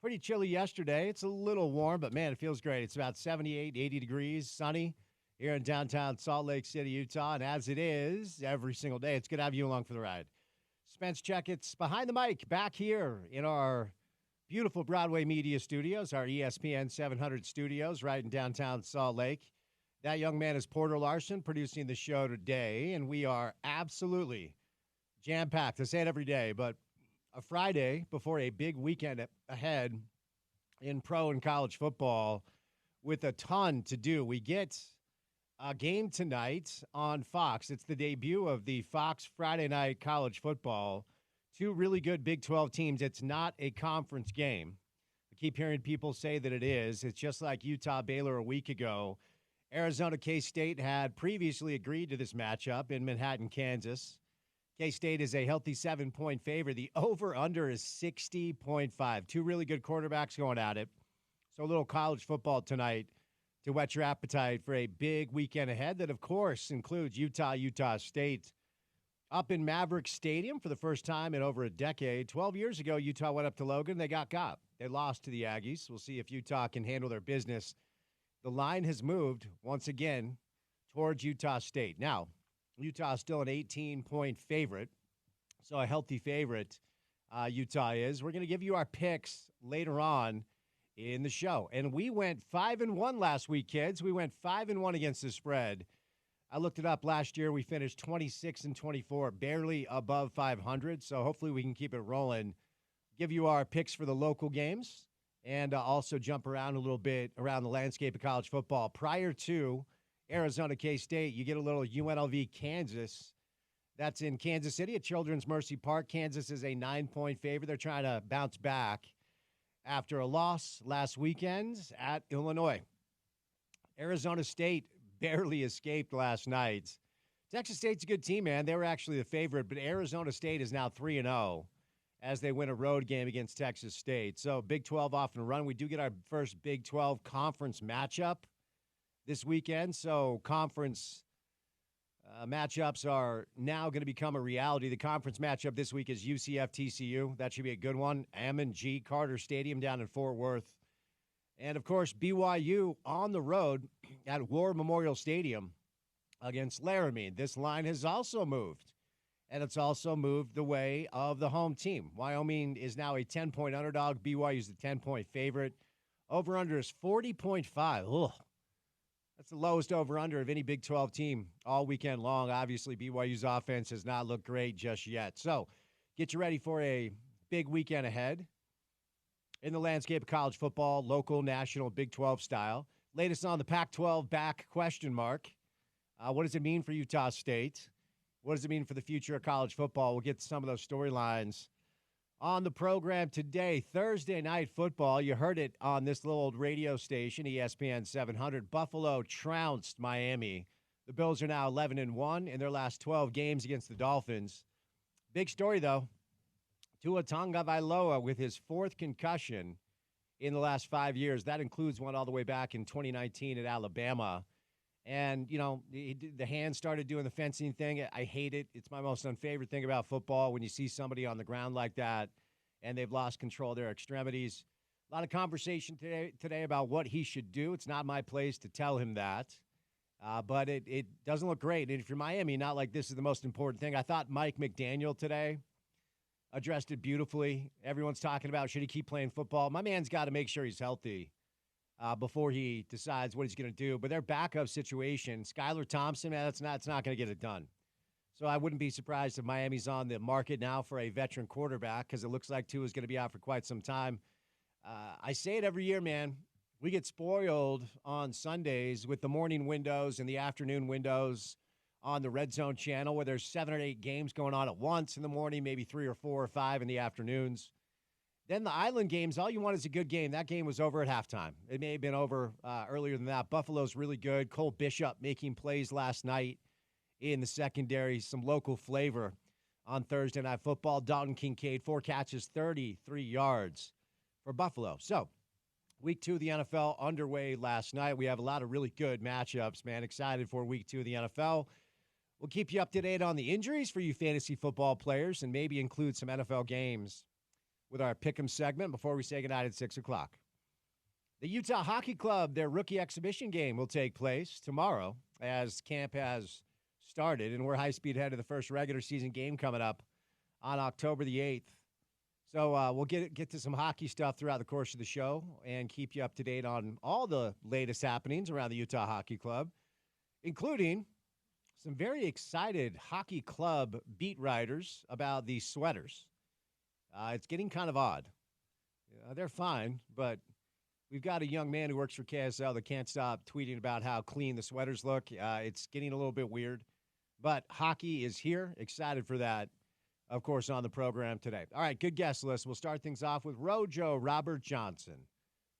Pretty chilly yesterday. It's a little warm, but man, it feels great. It's about 78, 80 degrees, sunny here in downtown Salt Lake City, Utah. And as it is every single day, it's good to have you along for the ride. Spence Checketts behind the mic back here in our beautiful Broadway Media Studios, our ESPN 700 studios right in downtown Salt Lake. That young man is Porter Larson producing the show today, and we are absolutely jam-packed. I say it every day, but a Friday before a big weekend ahead in pro and college football with a ton to do. We get a game tonight on Fox. It's the debut of the Fox Friday night college football. Two really good Big 12 teams. It's not a conference game. I keep hearing people say that it is. It's just like Utah Baylor a week ago. Arizona K-State had previously agreed to this matchup in Manhattan, Kansas. K-State is a healthy 7-point favorite. The over-under is 60.5. Two really good quarterbacks going at it. So a little college football tonight to whet your appetite for a big weekend ahead that, of course, includes Utah State up in Maverick Stadium for the first time in over a decade. 12 years ago, Utah went up to Logan. They got. They lost to the Aggies. We'll see if Utah can handle their business. The line has moved once again towards Utah State. Now, Utah is still an 18-point favorite, so a healthy favorite Utah is. We're going to give you our picks later on in the show. And we went 5-1 last week, kids. We went 5-1 against the spread. I looked it up last year. We finished 26-24, barely above 500, so hopefully we can keep it rolling. Give you our picks for the local games and also jump around a little bit around the landscape of college football. Prior to Arizona K-State, you get a little UNLV Kansas. That's in Kansas City at Children's Mercy Park. Kansas is a 9-point favorite. They're trying to bounce back after a loss last weekend at Illinois. Arizona State barely escaped last night. Texas State's a good team, man. They were actually the favorite, but Arizona State is now 3-0 as they win a road game against Texas State. So Big 12 off and run. We do get our first Big 12 conference matchup this weekend. So conference matchups are now going to become a reality. The conference matchup this week is UCF-TCU. That should be a good one. Ammon G. Carter Stadium down in Fort Worth. And, of course, BYU on the road at War Memorial Stadium against Laramie. This line has also moved, and it's also moved the way of the home team. Wyoming is now a 10-point underdog. BYU is the 10-point favorite. Over-under is 40.5. Ugh. That's the lowest over-under of any Big 12 team all weekend long. Obviously, BYU's offense has not looked great just yet. So get you ready for a big weekend ahead in the landscape of college football, local, national, Big 12 style. Latest on the Pac-12 back question mark. What does it mean for Utah State? What does it mean for the future of college football? We'll get to some of those storylines on the program today. Thursday night football, you heard it on this little old radio station, ESPN 700. Buffalo trounced Miami. The Bills are now 11-1 in their last 12 games against the Dolphins. Big story, though. Tua Tagovailoa with his fourth concussion in the last 5 years. That includes one all the way back in 2019 at Alabama. And, you know, the hands started doing the fencing thing. I hate it. It's my most unfavorite thing about football when you see somebody on the ground like that and they've lost control of their extremities. A lot of conversation today about what he should do. It's not my place to tell him that. But it doesn't look great. And if you're Miami, not like this is the most important thing. I thought Mike McDaniel today addressed it beautifully. Everyone's talking about should he keep playing football. My man's got to make sure he's healthy before he decides what he's going to do. But their backup situation, Skylar Thompson, man, it's not going to get it done. So I wouldn't be surprised if Miami's on the market now for a veteran quarterback because it looks like Tua is going to be out for quite some time. I say it every year, man. We get spoiled on Sundays with the morning windows and the afternoon windows on the Red Zone channel where there's 7 or 8 games going on at once in the morning, maybe 3 or 4 or 5 in the afternoons. Then the Island games, all you want is a good game. That game was over at halftime. It may have been over earlier than that. Buffalo's really good. Cole Bishop making plays last night in the secondary. Some local flavor on Thursday Night Football. Dalton Kincaid, 4 catches, 33 yards for Buffalo. So Week 2 of the NFL underway last night. We have a lot of really good matchups, man. Excited for Week 2 of the NFL. We'll keep you up to date on the injuries for you fantasy football players and maybe include some NFL games with our Pick'em segment before we say goodnight at 6 o'clock. The Utah Hockey Club, their rookie exhibition game will take place tomorrow as camp has started, and we're high-speed ahead of the first regular season game coming up on October the 8th. So we'll get to some hockey stuff throughout the course of the show and keep you up to date on all the latest happenings around the Utah Hockey Club, including some very excited hockey club beat writers about these sweaters. It's getting kind of odd. They're fine, but we've got a young man who works for KSL that can't stop tweeting about how clean the sweaters look. It's getting a little bit weird, but hockey is here. Excited for that, of course, on the program today. All right, good guest list. We'll start things off with Rojo Robert Johnson,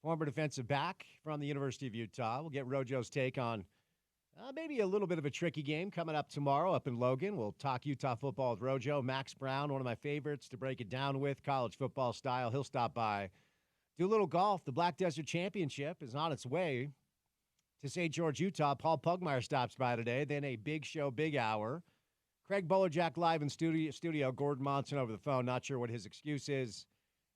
former defensive back from the University of Utah. We'll get Rojo's take on maybe a little bit of a tricky game coming up tomorrow up in Logan. We'll talk Utah football with Rojo. Max Brown, one of my favorites to break it down with, college football style. He'll stop by. Do a little golf. The Black Desert Championship is on its way to St. George, Utah. Paul Pugmire stops by today. Then a big show, big hour. Craig Bolerjack live in studio. Gordon Monson over the phone. Not sure what his excuse is.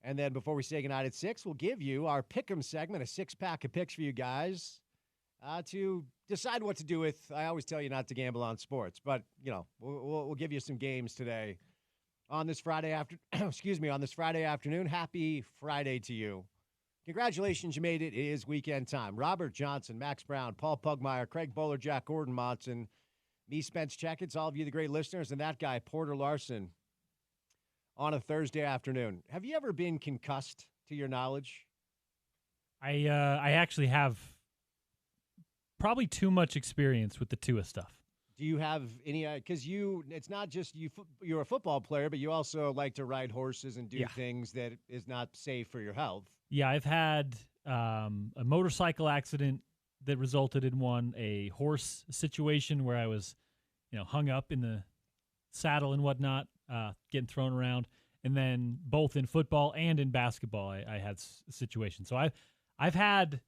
And then before we say goodnight at 6, we'll give you our Pick'em segment, a 6-pack of picks for you guys to decide what to do with. I always tell you not to gamble on sports, but, we'll give you some games today on this Friday on this Friday afternoon. Happy Friday to you. Congratulations, you made it. It is weekend time. Robert Johnson, Max Brown, Paul Pugmire, Craig Bolerjack, Gordon Monson, me, Spence Checketts, all of you, the great listeners, and that guy, Porter Larson, on a Thursday afternoon. Have you ever been concussed, to your knowledge? I actually have probably too much experience with the Tua stuff. Do you have any, because it's not just you're a football player, but you also like to ride horses and do things that is not safe for your health. Yeah, I've had a motorcycle accident that resulted in a horse situation where I was, hung up in the saddle and whatnot, getting thrown around. And then both in football and in basketball, I had situations. So I've had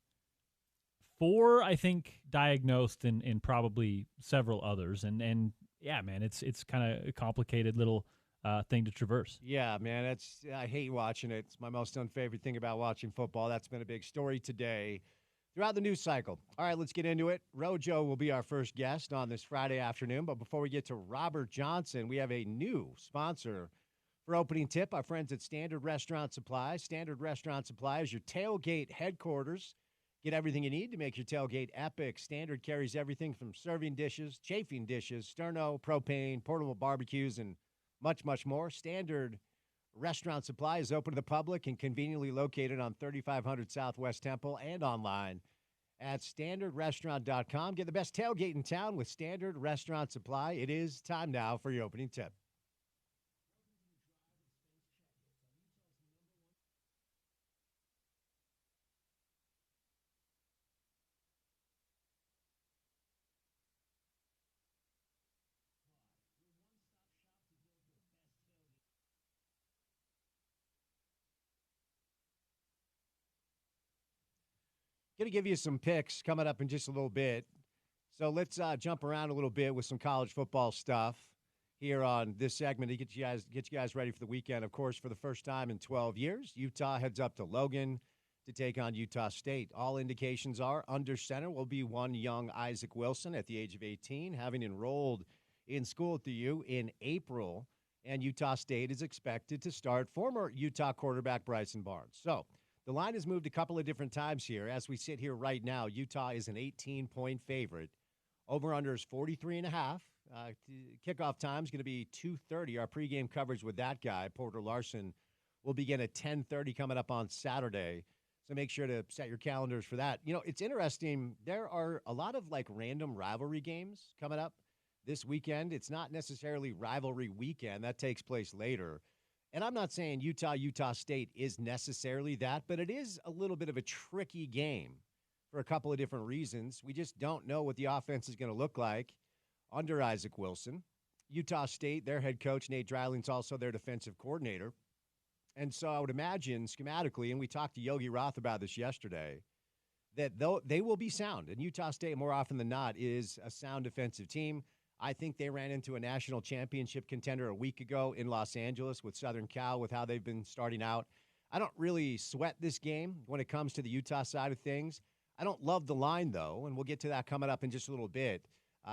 4, I think, diagnosed and probably several others. And yeah, man, it's kind of a complicated little thing to traverse. Yeah, man, I hate watching it. It's my most unfavorite thing about watching football. That's been a big story today throughout the news cycle. All right, let's get into it. Rojo will be our first guest on this Friday afternoon. But before we get to Robert Johnson, we have a new sponsor for opening tip, our friends at Standard Restaurant Supply. Standard Restaurant Supply is your tailgate headquarters. Get everything you need to make your tailgate epic. Standard carries everything from serving dishes, chafing dishes, sterno, propane, portable barbecues, and much, much more. Standard Restaurant Supply is open to the public and conveniently located on 3500 Southwest Temple and online at standardrestaurant.com. Get the best tailgate in town with Standard Restaurant Supply. It is time now for your opening tip. Going to give you some picks coming up in just a little bit. So let's jump around a little bit with some college football stuff here on this segment to get you guys ready for the weekend. Of course, for the first time in 12 years, Utah heads up to Logan to take on Utah State. All indications are under center will be one young Isaac Wilson at the age of 18, having enrolled in school at the U in April. And Utah State is expected to start former Utah quarterback Bryson Barnes. So the line has moved a couple of different times here. As we sit here right now, Utah is an 18-point favorite. Over-under is 43.5. Kickoff time is going to be 2:30. Our pregame coverage with that guy, Porter Larson, will begin at 10:30 coming up on Saturday. So make sure to set your calendars for that. It's interesting. There are a lot of random rivalry games coming up this weekend. It's not necessarily rivalry weekend. That takes place later. And I'm not saying Utah State is necessarily that, but it is a little bit of a tricky game for a couple of different reasons. We just don't know what the offense is going to look like under Isaac Wilson. Utah State, their head coach, Nate Dryling's also their defensive coordinator. And so I would imagine schematically, and we talked to Yogi Roth about this yesterday, that they will be sound. And Utah State, more often than not, is a sound defensive team. I think they ran into a national championship contender a week ago in Los Angeles with Southern Cal with how they've been starting out. I don't really sweat this game when it comes to the Utah side of things. I don't love the line, though, and we'll get to that coming up in just a little bit.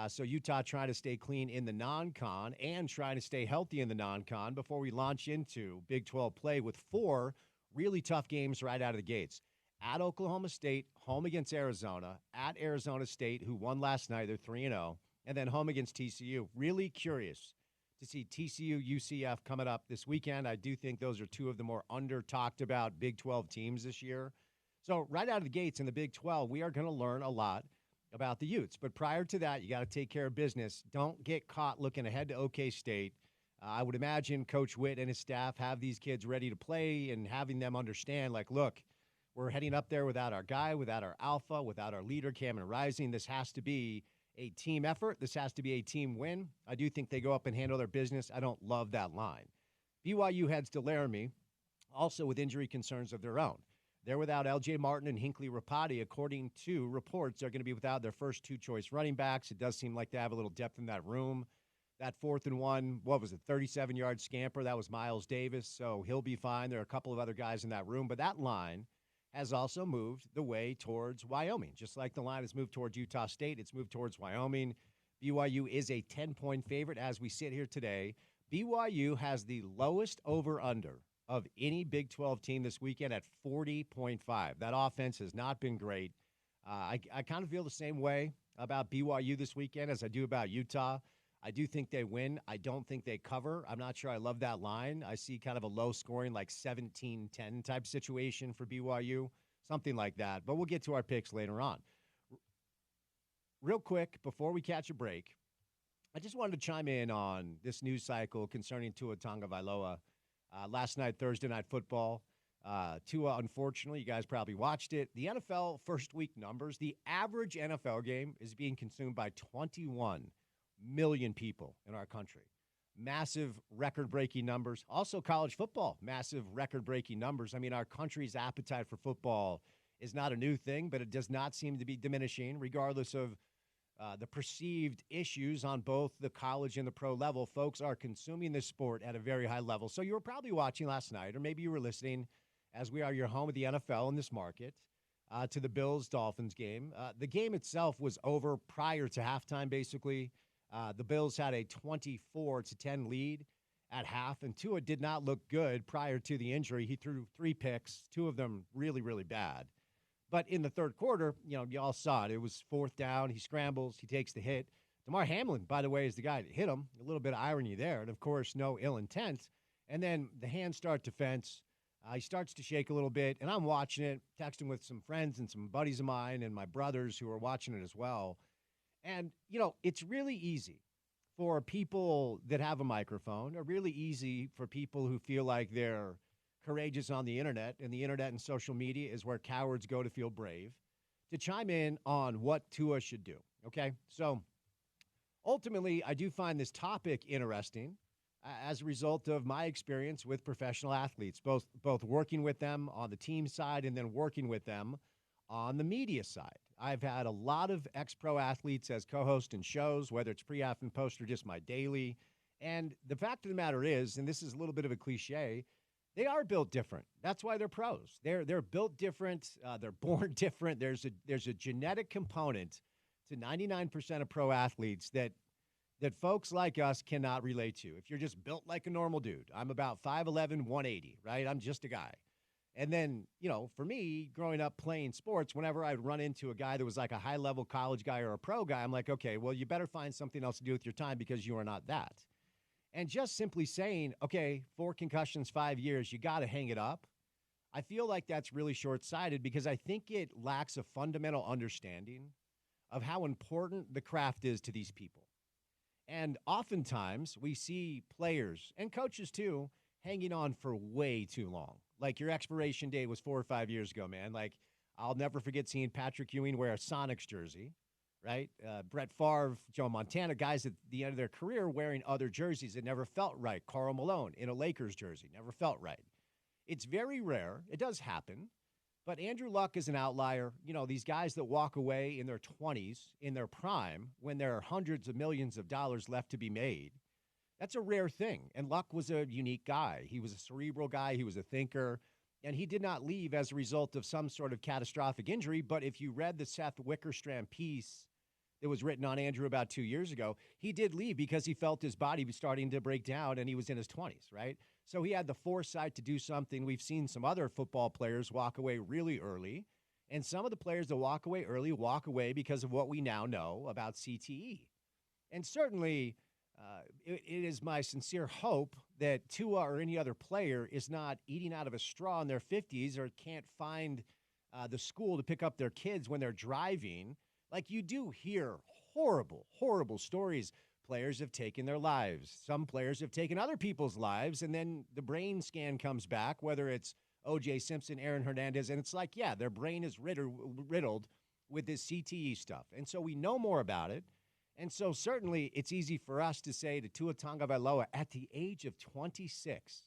So Utah trying to stay clean in the non-con and trying to stay healthy in the non-con before we launch into Big 12 play with 4 really tough games right out of the gates. At Oklahoma State, home against Arizona, at Arizona State, who won last night, they're 3-0, and then home against TCU. Really curious to see TCU, UCF coming up this weekend. I do think those are 2 of the more under-talked about Big 12 teams this year. So right out of the gates in the Big 12, we are going to learn a lot about the Utes. But prior to that, you got to take care of business. Don't get caught looking ahead to OK State. I would imagine Coach Witt and his staff have these kids ready to play and having them understand, like, look, we're heading up there without our guy, without our alpha, without our leader, Cameron Rising. This has to be a team effort. This has to be a team win. I do think they go up and handle their business. I don't love that line. BYU heads to Laramie, also with injury concerns of their own. They're without L.J. Martin and Hinckley Rapati. According to reports, they're going to be without their first 2 choice running backs. It does seem like they have a little depth in that room. That 4th and 1, 37-yard scamper, that was Miles Davis, so he'll be fine. There are a couple of other guys in that room, but that line has also moved the way towards Wyoming. Just like the line has moved towards Utah State, it's moved towards Wyoming. BYU is a 10-point favorite as we sit here today. BYU has the lowest over-under of any Big 12 team this weekend at 40.5. That offense has not been great. I kind of feel the same way about BYU this weekend as I do about Utah. I do think they win. I don't think they cover. I'm not sure I love that line. I see kind of a low-scoring, like 17-10 type situation for BYU, something like that. But we'll get to our picks later on. Real quick, before we catch a break, I just wanted to chime in on this news cycle concerning Tua Tagovailoa. Last night, Thursday Night Football, Tua, unfortunately, you guys probably watched it. The NFL first-week numbers, the average NFL game is being consumed by 21 million people in our country. Massive record-breaking numbers. Also, college football, massive record-breaking numbers. I mean, our country's appetite for football is not a new thing, but it does not seem to be diminishing, regardless of the perceived issues on both the college and the pro level. Folks are consuming this sport at a very high level. So you were probably watching last night, or maybe you were listening, as we are your home of the NFL in this market, to the Bills-Dolphins game. The game itself was over prior to halftime, basically. The Bills had a 24-10 lead at half, and Tua did not look good prior to the injury. He threw 3 picks, 2 of them really, really bad. But in the third quarter, you all saw it. It was 4th down. He scrambles. He takes the hit. Damar Hamlin, by the way, is the guy that hit him. A little bit of irony there. And, of course, no ill intent. And then the hands start to fence. He starts to shake a little bit. And I'm watching it, texting with some friends and some buddies of mine and my brothers who are watching it as well. And, it's really easy for people that have a microphone, or really easy for people who feel like they're courageous on the internet, and the internet and social media is where cowards go to feel brave, to chime in on what Tua should do, okay? So ultimately, I do find this topic interesting as a result of my experience with professional athletes, both working with them on the team side and then working with them on the media side. I've had a lot of ex-pro athletes as co-hosts in shows, whether it's pre, after, and post, or just my daily. And the fact of the matter is, and this is a little bit of a cliche, they are built different. That's why they're pros. They're built different. They're born different. There's a genetic component to 99% of pro athletes that folks like us cannot relate to. If you're just built like a normal dude, I'm about 5'11", 180, right? I'm just a guy. And then, for me, growing up playing sports, whenever I'd run into a guy that was like a high-level college guy or a pro guy, I'm like, okay, well, you better find something else to do with your time because you are not that. And just simply saying, okay, 4 concussions, 5 years, you got to hang it up, I feel like that's really short-sighted because I think it lacks a fundamental understanding of how important the craft is to these people. And oftentimes we see players and coaches too hanging on for way too long. Like your expiration date was 4 or 5 years ago, man. Like I'll never forget seeing Patrick Ewing wear a Sonics jersey, right? Brett Favre, Joe Montana, guys at the end of their career wearing other jerseys. It never felt right. Karl Malone in a Lakers jersey, never felt right. It's very rare. It does happen. But Andrew Luck is an outlier. You know, these guys that walk away in their 20s, in their prime, when there are hundreds of millions of dollars left to be made, that's a rare thing. And Luck was a unique guy. He was a cerebral guy, he was a thinker, and he did not leave as a result of some sort of catastrophic injury. But if you read the Seth Wickerstrand piece that was written on Andrew about 2 years ago, he did leave because he felt his body was starting to break down and he was in his 20s, right? So he had the foresight to do something. We've seen some other football players walk away really early. And some of the players that walk away early walk away because of what we now know about CTE. And certainly, it is my sincere hope that Tua or any other player is not eating out of a straw in their 50s or can't find the school to pick up their kids when they're driving. Like, you do hear horrible, horrible stories. Players have taken their lives. Some players have taken other people's lives, and then the brain scan comes back, whether it's O.J. Simpson, Aaron Hernandez, and it's like, yeah, their brain is riddled with this CTE stuff. And so we know more about it. And so certainly it's easy for us to say to Tua Tagovailoa at the age of 26,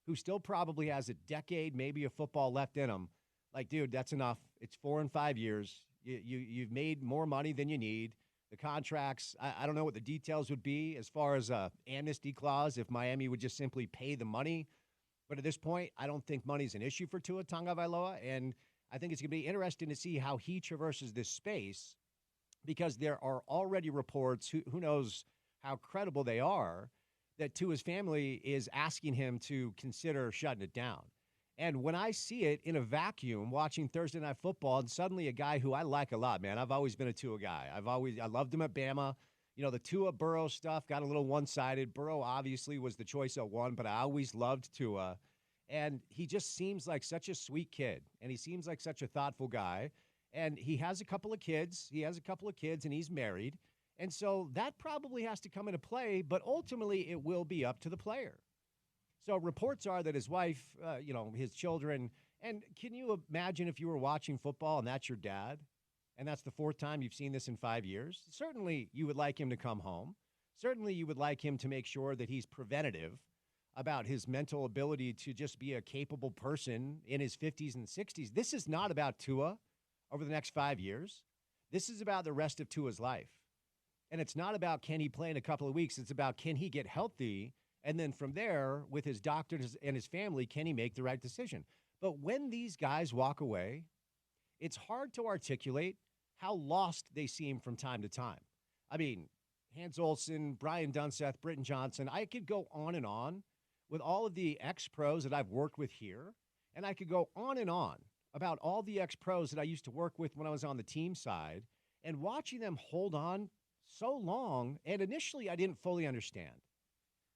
who still probably has a decade, maybe of football left in him, like, dude, that's enough. It's 4 and 5 years. You've made more money than you need. The contracts, I don't know what the details would be as far as a amnesty clause if Miami would just simply pay the money. But at this point, I don't think money's an issue for Tua Tagovailoa, and I think it's going to be interesting to see how he traverses this space, because there are already reports, who knows how credible they are, that Tua's family is asking him to consider shutting it down. And when I see it in a vacuum watching Thursday Night Football, and suddenly a guy who I like a lot, man, I've always been a Tua guy. I loved him at Bama. You know, the Tua Burrow stuff got a little one-sided. Burrow obviously was the choice at one, but I always loved Tua. And he just seems like such a sweet kid, and he seems like such a thoughtful guy. And he has a couple of kids. And he's married. And so that probably has to come into play, but ultimately it will be up to the player. So reports are that his wife, his children, and can you imagine if you were watching football and that's your dad, and that's the fourth time you've seen this in 5 years? Certainly you would like him to come home. Certainly you would like him to make sure that he's preventative about his mental ability to just be a capable person in his 50s and 60s. This is not about Tua over the next 5 years. This is about the rest of Tua's life. And it's not about can he play in a couple of weeks. It's about can he get healthy, and then from there, with his doctors and his family, can he make the right decision? But when these guys walk away, it's hard to articulate how lost they seem from time to time. I mean, Hans Olsen, Brian Dunseth, Britton Johnson, I could go on with all of the ex-pros that I've worked with here, and I could go on and on about all the ex-pros that I used to work with when I was on the team side, and watching them hold on so long, and initially I didn't fully understand.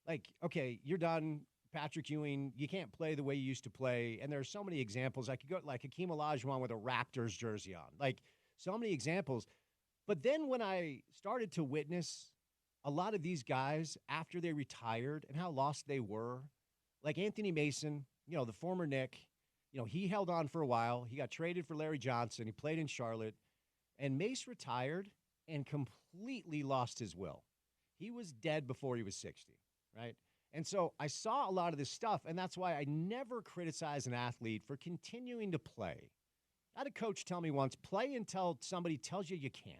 Like, okay, you're done, Patrick Ewing, you can't play the way you used to play, and there are so many examples. I could go like Hakeem Olajuwon with a Raptors jersey on, like so many examples. But then when I started to witness a lot of these guys after they retired and how lost they were, like Anthony Mason, the former Knick, he held on for a while. He got traded for Larry Johnson. He played in Charlotte. And Mace retired and completely lost his will. He was dead before he was 60, right? And so I saw a lot of this stuff, and that's why I never criticize an athlete for continuing to play. I had a coach tell me once, play until somebody tells you can't.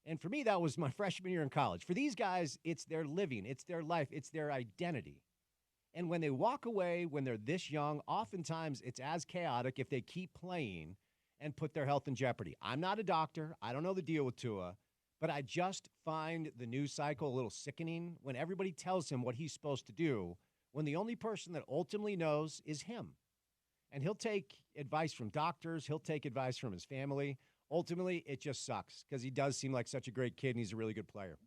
And for me, that was my freshman year in college. For these guys, it's their living, it's their life, it's their identity. And when they walk away, when they're this young, oftentimes it's as chaotic if they keep playing and put their health in jeopardy. I'm not a doctor. I don't know the deal with Tua, but I just find the news cycle a little sickening when everybody tells him what he's supposed to do, when the only person that ultimately knows is him. And he'll take advice from doctors. He'll take advice from his family. Ultimately, it just sucks because he does seem like such a great kid and he's a really good player.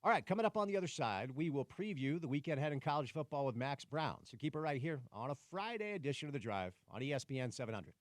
All right, coming up on the other side, we will preview the weekend ahead in college football with Max Brown. So keep it right here on a Friday edition of The Drive on ESPN 700.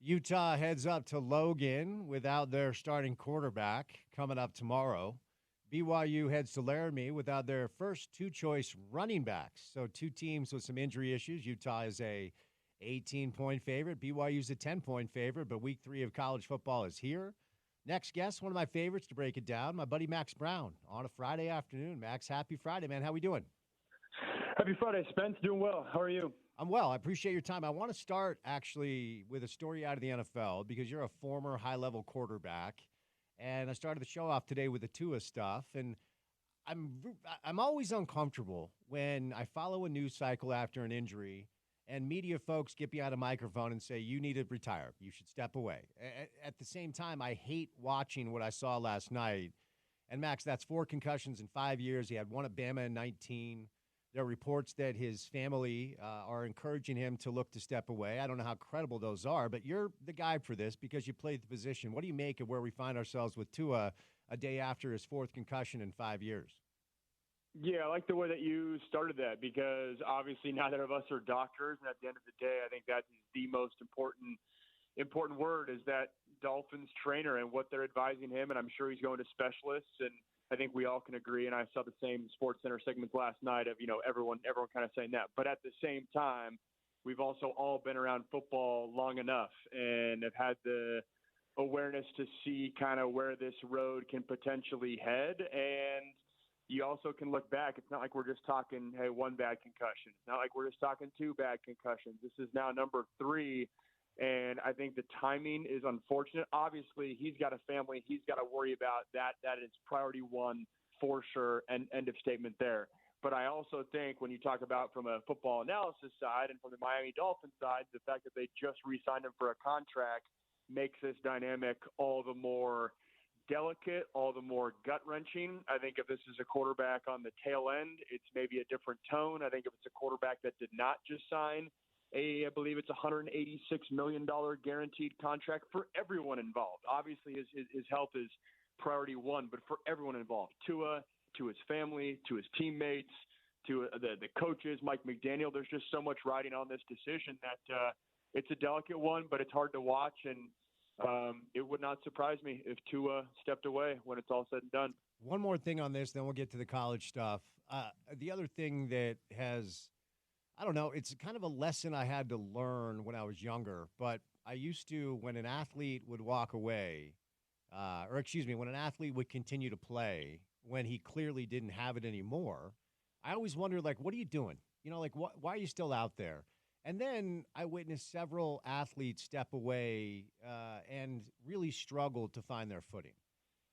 Utah heads up to Logan without their starting quarterback coming up tomorrow. BYU heads to Laramie without their first two-choice running backs. So two teams with some injury issues. Utah is a 18-point favorite. BYU's a 10-point favorite, but week 3 of college football is here. Next guest, one of my favorites to break it down, my buddy Max Brown on a Friday afternoon. Max, happy Friday, man. How we doing? Happy Friday, Spence. Doing well. How are you? I'm well. I appreciate your time. I want to start actually with a story out of the NFL because you're a former high-level quarterback, and I started the show off today with the Tua stuff. And I'm always uncomfortable when I follow a news cycle after an injury, and media folks get behind a microphone and say you need to retire. You should step away. At the same time, I hate watching what I saw last night. And Max, that's 4 concussions in 5 years. He had one at Bama in 19. There are reports that his family are encouraging him to look to step away. I don't know how credible those are, but you're the guy for this because you played the position. What do you make of where we find ourselves with Tua a day after his 4th concussion in 5 years? Yeah, I like the way that you started that because obviously neither of us are doctors, and at the end of the day, I think that's the most important word is that Dolphins trainer and what they're advising him, and I'm sure he's going to specialists, and I think we all can agree, and I saw the same SportsCenter segments last night of, everyone kind of saying that. But at the same time, we've also all been around football long enough and have had the awareness to see kind of where this road can potentially head. And you also can look back. It's not like we're just talking, hey, 1 bad concussion. It's not like we're just talking 2 bad concussions. This is now number 3. And I think the timing is unfortunate. Obviously, he's got a family. He's got to worry about that. That is priority 1 for sure, and end of statement there. But I also think when you talk about from a football analysis side and from the Miami Dolphins side, the fact that they just re-signed him for a contract makes this dynamic all the more delicate, all the more gut-wrenching. I think if this is a quarterback on the tail end, it's maybe a different tone. I think if it's a quarterback that did not just sign I believe it's $186 million guaranteed contract for everyone involved. Obviously, his health is priority 1, but for everyone involved, Tua, to his family, to his teammates, to the coaches, Mike McDaniel. There's just so much riding on this decision that it's a delicate one, but it's hard to watch. And it would not surprise me if Tua stepped away when it's all said and done. One more thing on this, then we'll get to the college stuff. The other thing that has – I don't know. It's kind of a lesson I had to learn when I was younger, but I used to, when an athlete would walk away, when an athlete would continue to play when he clearly didn't have it anymore, I always wondered, what are you doing? Why are you still out there? And then I witnessed several athletes step away and really struggle to find their footing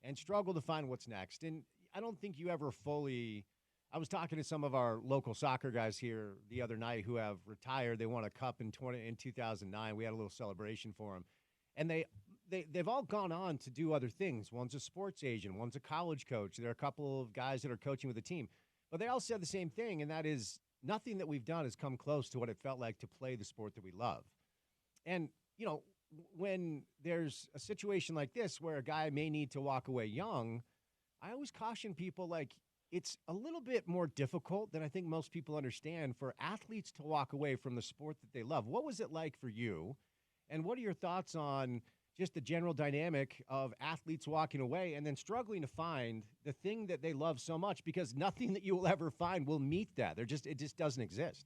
and struggle to find what's next. And I don't think you ever fully – I was talking to some of our local soccer guys here the other night who have retired. They won a cup in 2009. We had a little celebration for them. And they've all gone on to do other things. One's a sports agent. One's a college coach. There are a couple of guys that are coaching with the team. But they all said the same thing, and that is nothing that we've done has come close to what it felt like to play the sport that we love. And, when there's a situation like this where a guy may need to walk away young, I always caution people it's a little bit more difficult than I think most people understand for athletes to walk away from the sport that they love. What was it like for you? And what are your thoughts on just the general dynamic of athletes walking away and then struggling to find the thing that they love so much? Because nothing that you will ever find will meet that. It just doesn't exist.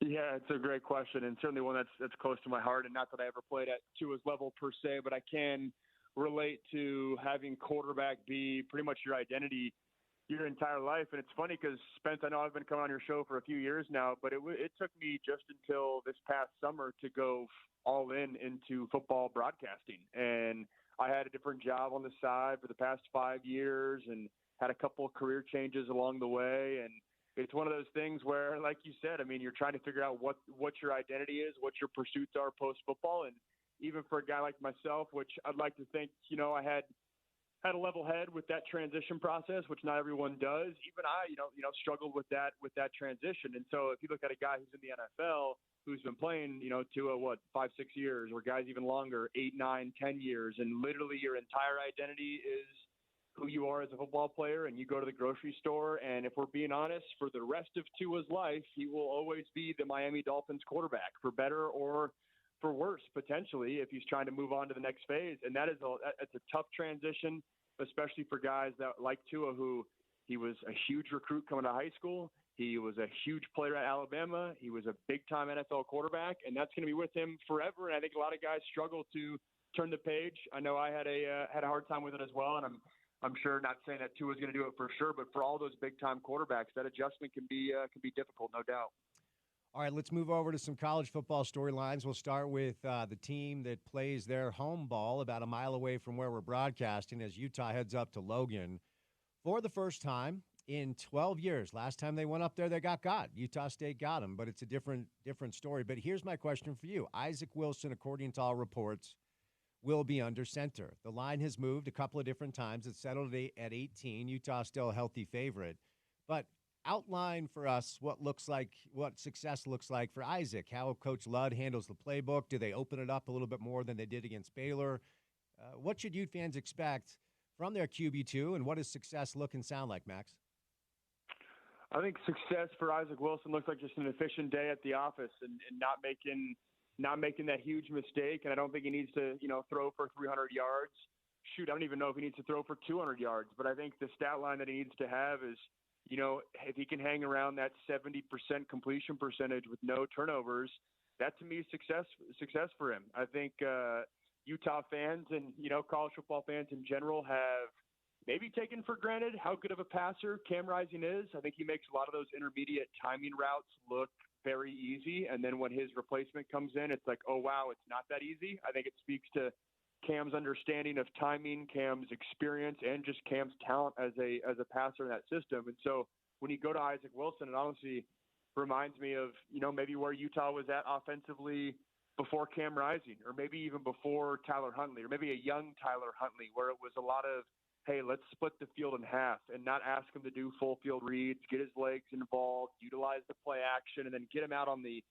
Yeah, it's a great question, and certainly one that's close to my heart. And not that I ever played at Tua's level per se, but I can relate to having quarterback be pretty much your identity your entire life. And it's funny because, Spence, I know I've been coming on your show for a few years now, but it took me just until this past summer to go all into football broadcasting. And I had a different job on the side for the past 5 years and had a couple of career changes along the way. And it's one of those things where, like you said, you're trying to figure out what your identity is, what your pursuits are post-football. And even for a guy like myself, which I'd like to think, I had a level head with that transition process, which not everyone does. Even I, struggled with that transition. And so if you look at a guy who's in the NFL, who's been playing, to 5-6 years, or guys even longer, 8, 9, 10 years, and literally your entire identity is who you are as a football player, and you go to the grocery store, and if we're being honest, for the rest of Tua's life, he will always be the Miami Dolphins quarterback, for better or worse potentially if he's trying to move on to the next phase. And that's a tough transition, especially for guys that like Tua, who he was a huge recruit coming out of high school. He was a huge player at Alabama. He was a big-time NFL quarterback, and that's going to be with him forever. And I think a lot of guys struggle to turn the page. I know I had a hard time with it as well, and I'm sure, not saying that Tua's going to do it for sure, but for all those big-time quarterbacks, that adjustment can be difficult, no doubt. All right, let's move over to some college football storylines. We'll start with the team that plays their home ball about a mile away from where we're broadcasting as Utah heads up to Logan for the first time in 12 years. Last time they went up there, they got. Utah State got them, but it's a different story. But here's my question for you. Isaac Wilson, according to all reports, will be under center. The line has moved a couple of different times. It's settled at 18. Utah still a healthy favorite. But outline for us what success looks like for Isaac, how Coach Ludd handles the playbook. Do they open it up a little bit more than they did against Baylor? What should Ute fans expect from their QB2, and what does success look and sound like, Max? I think success for Isaac Wilson looks like just an efficient day at the office and not making that huge mistake. And I don't think he needs to, throw for 300 yards. Shoot, I don't even know if he needs to throw for 200 yards. But I think the stat line that he needs to have is, if he can hang around that 70% completion percentage with no turnovers, that to me is success for him. I think Utah fans and, college football fans in general have maybe taken for granted how good of a passer Cam Rising is. I think he makes a lot of those intermediate timing routes look very easy. And then when his replacement comes in, it's like, oh, wow, it's not that easy. I think it speaks to Cam's understanding of timing, Cam's experience, and just Cam's talent as a passer in that system. And so when you go to Isaac Wilson, it honestly reminds me of, maybe where Utah was at offensively before Cam Rising, or maybe even before Tyler Huntley, or maybe a young Tyler Huntley, where it was a lot of, hey, let's split the field in half and not ask him to do full field reads, get his legs involved, utilize the play action, and then get him out on the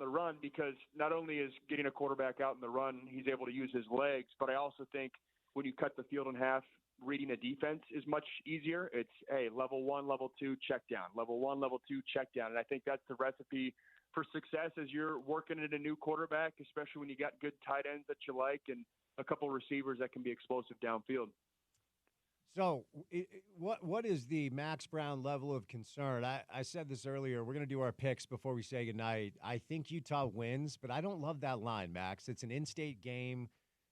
run, because not only is getting a quarterback out in the run, he's able to use his legs, but I also think when you cut the field in half, reading a defense is much easier. It's, hey, level 1, level 2, check down, level 1, level 2, check down. And I think that's the recipe for success as you're working at a new quarterback, especially when you got good tight ends that you like and a couple receivers that can be explosive downfield. So what is the Max Brown level of concern? I said this earlier. We're going to do our picks before we say goodnight. I think Utah wins, but I don't love that line, Max. It's an in-state game.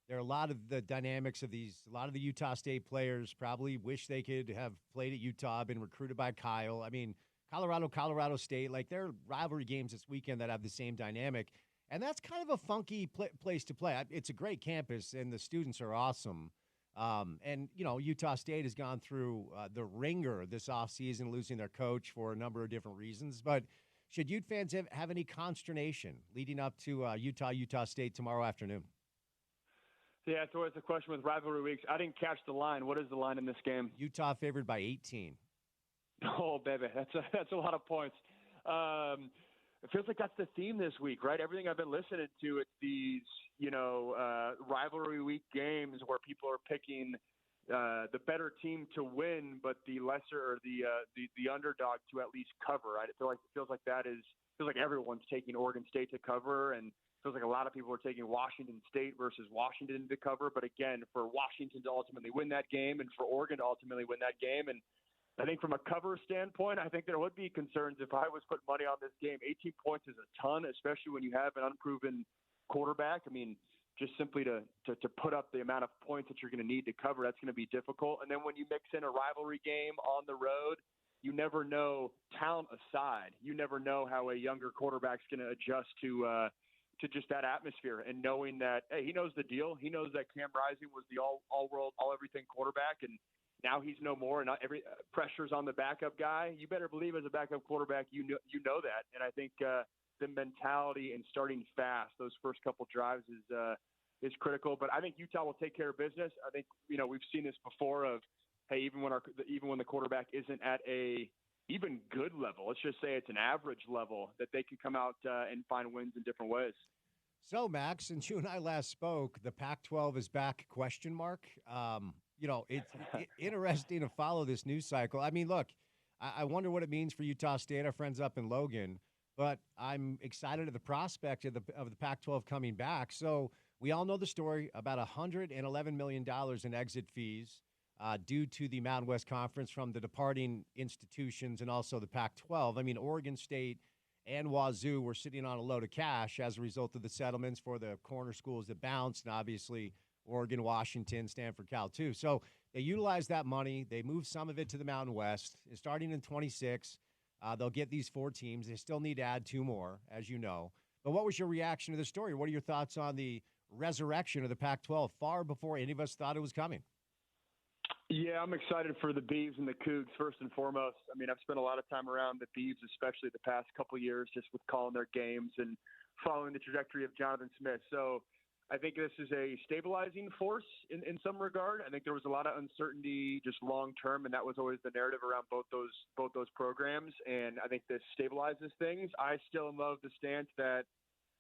There are a lot of the dynamics of a lot of the Utah State players probably wish they could have played at Utah, been recruited by Kyle. I mean, Colorado State, like there are rivalry games this weekend that have the same dynamic. And that's kind of a funky place to play. It's a great campus, and the students are awesome. And, Utah State has gone through the ringer this offseason, losing their coach for a number of different reasons. But should Ute fans have any consternation leading up to Utah State tomorrow afternoon? Yeah, it's always a question with rivalry weeks. I didn't catch the line. What is the line in this game? Utah favored by 18. Oh, baby, that's a lot of points. It feels like that's the theme this week, right? Everything I've been listening to, it's these, rivalry week games where people are picking the better team to win, but the lesser or the underdog to at least cover. Right? It feels like everyone's taking Oregon State to cover, and it feels like a lot of people are taking Washington State versus Washington to cover. But again, for Washington to ultimately win that game, and for Oregon to ultimately win that game, and I think from a cover standpoint, I think there would be concerns if I was putting money on this game. 18 points is a ton, especially when you have an unproven quarterback. I mean, just simply to put up the amount of points that you're going to need to cover, that's going to be difficult. And then when you mix in a rivalry game on the road, you never know, talent aside, you never know how a younger quarterback's going to adjust to just that atmosphere, and knowing that, hey, he knows the deal. He knows that Cam Rising was the all-world, all-everything quarterback, and now he's no more, and not every pressure's on the backup guy. You better believe as a backup quarterback, you know that. And I think the mentality and starting fast, those first couple drives is critical. But I think Utah will take care of business. I think we've seen this before of, hey, even when the quarterback isn't at a even good level, let's just say it's an average level, that they can come out and find wins in different ways. So, Max, since you and I last spoke, the Pac-12 is back, ? It's interesting to follow this news cycle. I mean, look, I wonder what it means for Utah State, our friends up in Logan. but I'm excited at the prospect of the Pac-12 coming back. So we all know the story about $111 million in exit fees due to the Mountain West Conference from the departing institutions and also the Pac-12. I mean, Oregon State and Wazoo were sitting on a load of cash as a result of the settlements for the corner schools that bounced, and obviously Oregon, Washington, Stanford, Cal too. So they utilized that money. They moved some of it to the Mountain West. Starting in 26, they'll get these 4 teams. They still need to add 2 more, as you know. But what was your reaction to the story? What are your thoughts on the resurrection of the Pac-12 far before any of us thought it was coming? Yeah, I'm excited for the Beavs and the Cougs first and foremost. I mean, I've spent a lot of time around the Beavs, especially the past couple of years, just with calling their games and following the trajectory of Jonathan Smith. So I think this is a stabilizing force in some regard. I think there was a lot of uncertainty just long term, and that was always the narrative around both those programs. And I think this stabilizes things. I still am of the stance that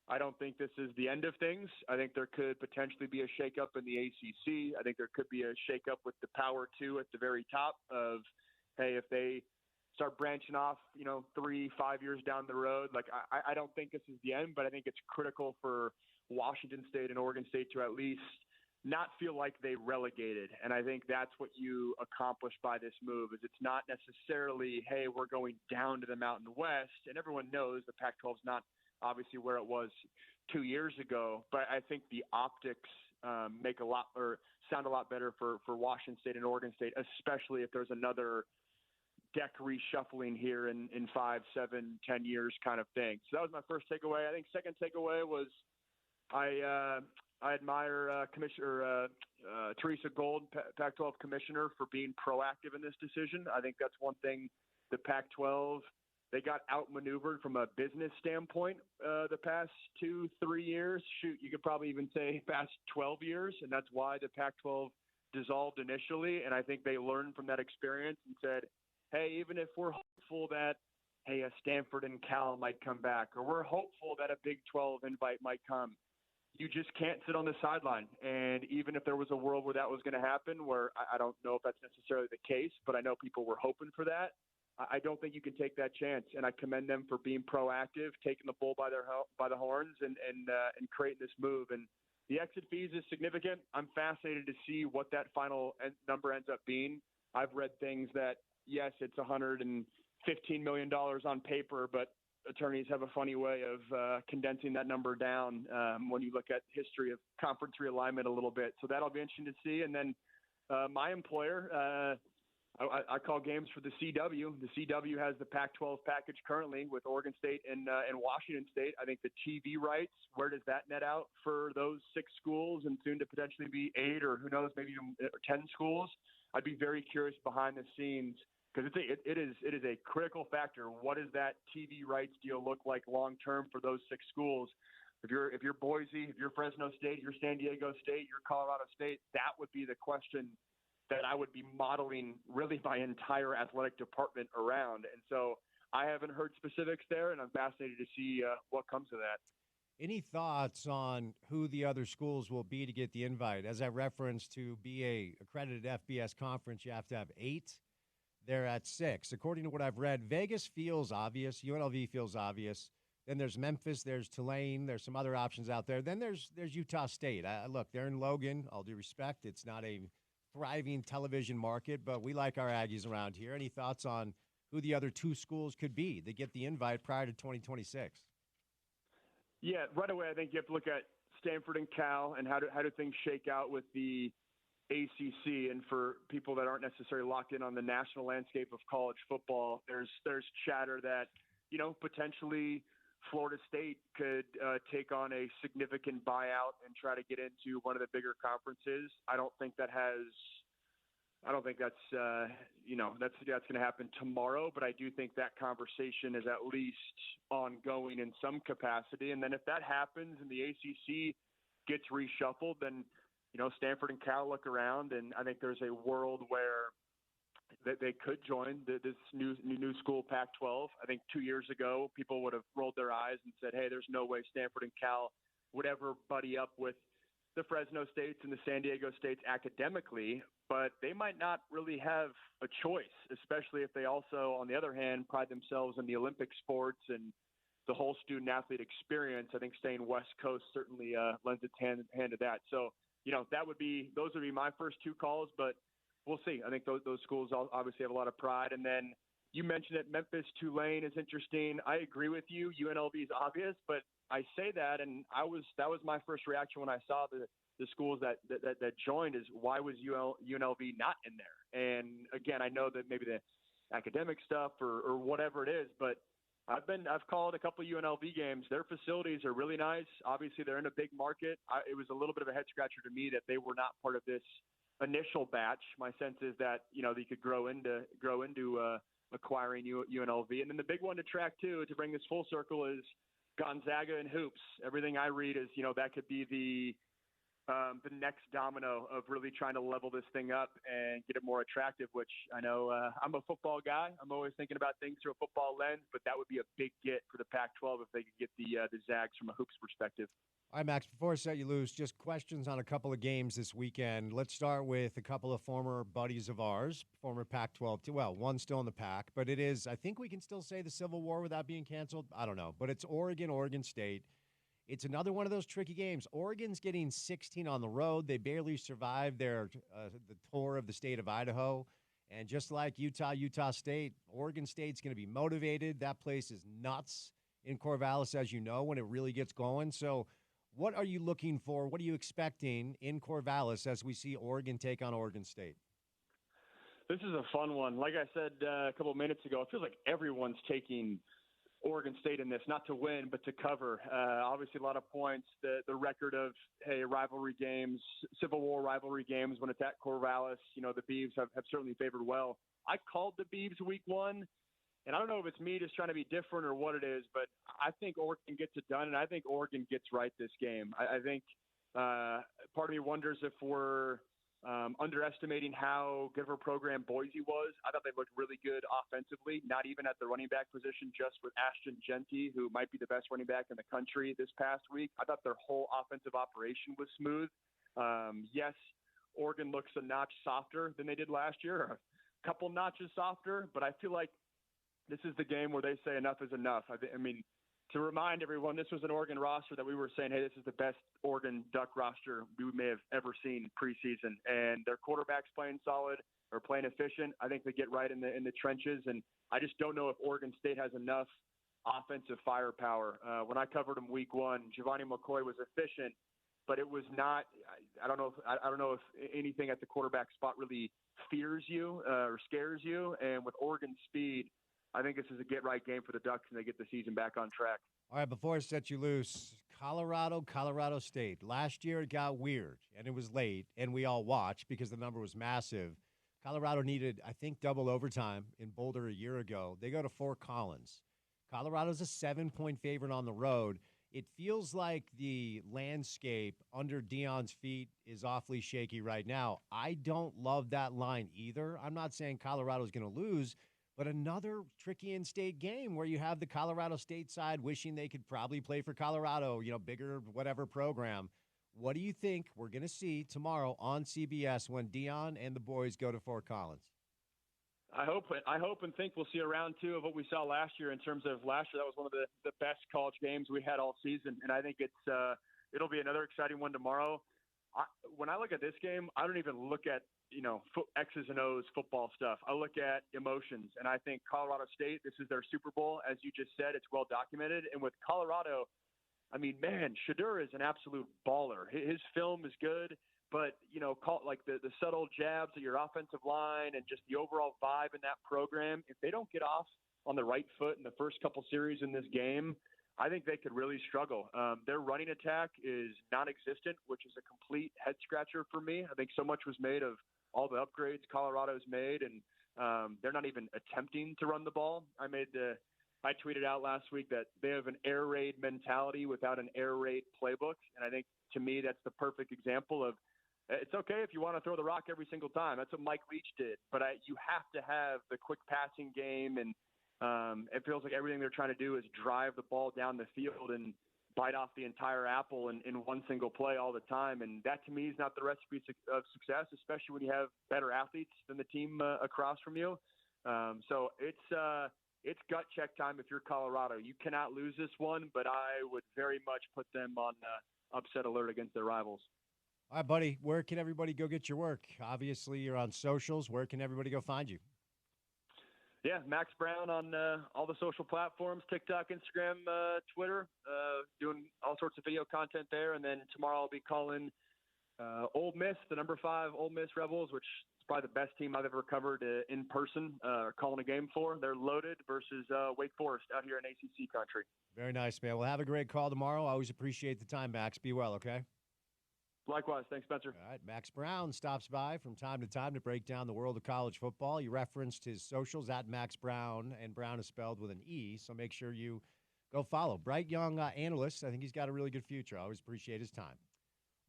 I don't think this is the end of things. I think there could potentially be a shakeup in the ACC. I think there could be a shakeup with the Power 2 at the very top of, hey, if they start branching off, 3-5 years down the road, like I don't think this is the end, but I think it's critical for Washington State and Oregon State to at least not feel like they relegated. And I think that's what you accomplish by this move is it's not necessarily, hey, we're going down to the Mountain West. And everyone knows the Pac-12 is not obviously where it was 2 years ago, but I think the optics make a lot or sound a lot better for Washington State and Oregon State, especially if there's another deck reshuffling here in 5, 7, 10 years kind of thing. So that was my first takeaway. I think second takeaway was I admire Commissioner Teresa Gold, Pac-12 commissioner, for being proactive in this decision. I think that's one thing the Pac-12, they got outmaneuvered from a business standpoint the past 2-3 years. Shoot, you could probably even say past 12 years, and that's why the Pac-12 dissolved initially. And I think they learned from that experience and said, hey, even if we're hopeful that, hey, a Stanford and Cal might come back, or we're hopeful that a Big 12 invite might come, you just can't sit on the sideline. And even if there was a world where that was going to happen, where I don't know if that's necessarily the case, but I know people were hoping for that, I don't think you can take that chance. And I commend them for being proactive, taking the bull by the horns, and creating this move. And the exit fees is significant. I'm fascinated to see what that final number ends up being. I've read things that, yes, it's $115 million on paper, but attorneys have a funny way of condensing that number down when you look at history of conference realignment a little bit. So that'll be interesting to see. And then my employer, I call games for the CW. The CW has the Pac-12 package currently with Oregon State and Washington State. I think the TV rights, where does that net out for those 6 schools and soon to potentially be 8 or who knows, maybe even 10 schools? I'd be very curious behind the scenes because it is a critical factor. What does that TV rights deal look like long term for those 6 schools? If you're Boise, if you're Fresno State, you're San Diego State, you're Colorado State, that would be the question that I would be modeling really my entire athletic department around. And so I haven't heard specifics there, and I'm fascinated to see what comes of that. Any thoughts on who the other schools will be to get the invite? As I referenced, to be a accredited FBS conference, you have to have 8. They're at 6. According to what I've read, Vegas feels obvious. UNLV feels obvious. Then there's Memphis. There's Tulane. There's some other options out there. Then there's Utah State. Look, they're in Logan. All due respect, it's not a thriving television market, but we like our Aggies around here. Any thoughts on who the other 2 schools could be that get the invite prior to 2026? Yeah, right away, I think you have to look at Stanford and Cal and how do things shake out with the ACC. And for people that aren't necessarily locked in on the national landscape of college football, there's chatter that, potentially Florida State could take on a significant buyout and try to get into one of the bigger conferences. I don't think that's going to happen tomorrow, but I do think that conversation is at least ongoing in some capacity. And then if that happens and the ACC gets reshuffled, then, Stanford and Cal look around, and I think there's a world where they could join this new school Pac-12. I think 2 years ago, people would have rolled their eyes and said, hey, there's no way Stanford and Cal would ever buddy up with the Fresno States and the San Diego States academically, but they might not really have a choice, especially if they also, on the other hand, pride themselves in the Olympic sports and the whole student athlete experience. I think staying West Coast certainly lends its hand to that. So, those would be my first two calls, but we'll see. I think those schools obviously have a lot of pride. And then you mentioned that Memphis Tulane is interesting. I agree with you. UNLV is obvious, but I say that, and that was my first reaction when I saw the schools that joined, is why was UNLV not in there? And again, I know that maybe the academic stuff or whatever it is, but I've called a couple of UNLV games. Their facilities are really nice. Obviously, they're in a big market. It was a little bit of a head scratcher to me that they were not part of this initial batch. My sense is that they could grow into acquiring UNLV. And then the big one to track too, to bring this full circle, is Gonzaga and hoops. Everything I read is that could be the next domino of really trying to level this thing up and get it more attractive, which I know I'm a football guy. I'm always thinking about things through a football lens, but that would be a big get for the Pac-12 if they could get the Zags from a hoops perspective. All right, Max, before I set you loose, just questions on a couple of games this weekend. Let's start with a couple of former buddies of ours, former Pac-12. Well, one's still in the Pac, but it is, I think we can still say the Civil War without being canceled. I don't know, but it's Oregon State. It's another one of those tricky games. Oregon's getting 16 on the road. They barely survived the tour of the state of Idaho. And just like Utah State, Oregon State's going to be motivated. That place is nuts in Corvallis, as you know, when it really gets going. So what are you looking for? What are you expecting in Corvallis as we see Oregon take on Oregon State? This is a fun one. Like I said a couple of minutes ago, it feels like everyone's taking Oregon State in this, not to win, but to cover. Obviously, a lot of points. The record of, rivalry games, Civil War rivalry games when it's at Corvallis, the Beavs have certainly favored well. I called the Beavs week one, and I don't know if it's me just trying to be different or what it is, but I think Oregon gets it done, and I think Oregon gets right this game. I think part of me wonders if we're underestimating how good of a program Boise was. I thought they looked really good offensively, not even at the running back position, just with Ashton Genty, who might be the best running back in the country this past week. I thought their whole offensive operation was smooth. Yes, Oregon looks a notch softer than they did last year, a couple notches softer, but I feel like this is the game where they say enough is enough. I mean, to remind everyone, this was an Oregon roster that we were saying, hey, this is the best Oregon Duck roster we may have ever seen preseason. And their quarterback's playing solid or playing efficient. I think they get right in the trenches. And I just don't know if Oregon State has enough offensive firepower. When I covered them week one, Giovanni McCoy was efficient, but it was not. I don't know if anything at the quarterback spot really fears you or scares you. And with Oregon speed, I think this is a get-right game for the Ducks, and they get the season back on track. All right, before I set you loose, Colorado State. Last year it got weird, and it was late, and we all watched because the number was massive. Colorado needed, I think, double overtime in Boulder a year ago. They go to Fort Collins. Colorado's a 7-point favorite on the road. It feels like the landscape under Deion's feet is awfully shaky right now. I don't love that line either. I'm not saying Colorado's going to lose, but another tricky in-state game where you have the Colorado State side wishing they could probably play for Colorado, bigger whatever program. What do you think we're going to see tomorrow on CBS when Deion and the boys go to Fort Collins? I hope and think we'll see a round two of what we saw last year. In terms of last year, that was one of the best college games we had all season, and I think it'll be another exciting one tomorrow. When I look at this game, I don't even look at X's and O's football stuff. I look at emotions, and I think Colorado State, this is their Super Bowl. As you just said, it's well documented. And with Colorado, I mean, man, Shedeur is an absolute baller. His film is good, but, the subtle jabs at your offensive line and just the overall vibe in that program, if they don't get off on the right foot in the first couple series in this game, I think they could really struggle. Their running attack is non-existent, which is a complete head-scratcher for me. I think so much was made of all the upgrades Colorado's made, and they're not even attempting to run the ball. I tweeted out last week that they have an air raid mentality without an air raid playbook, and I think, to me, that's the perfect example of it's okay if you want to throw the rock every single time. That's what Mike Leach did, but you have to have the quick passing game, and it feels like everything they're trying to do is drive the ball down the field and bite off the entire apple in one single play all the time. And that, to me, is not the recipe of success, especially when you have better athletes than the team across from you. So it's it's gut check time if you're Colorado. You cannot lose this one, but I would very much put them on upset alert against their rivals. All right, buddy. Where can everybody go get your work? Obviously, you're on socials. Where can everybody go find you? Yeah, Max Brown on all the social platforms, TikTok, Instagram, Twitter, doing all sorts of video content there. And then tomorrow I'll be calling Ole Miss, the number 5 Ole Miss Rebels, which is probably the best team I've ever covered in person, calling a game for. They're loaded versus Wake Forest out here in ACC country. Very nice, man. Well, have a great call tomorrow. I always appreciate the time, Max. Be well, okay? Likewise. Thanks, Spencer. All right. Max Brown stops by from time to time to break down the world of college football. You referenced his socials at Max Brown, and Brown is spelled with an E, so make sure you go follow. Bright young analyst. I think he's got a really good future. I always appreciate his time.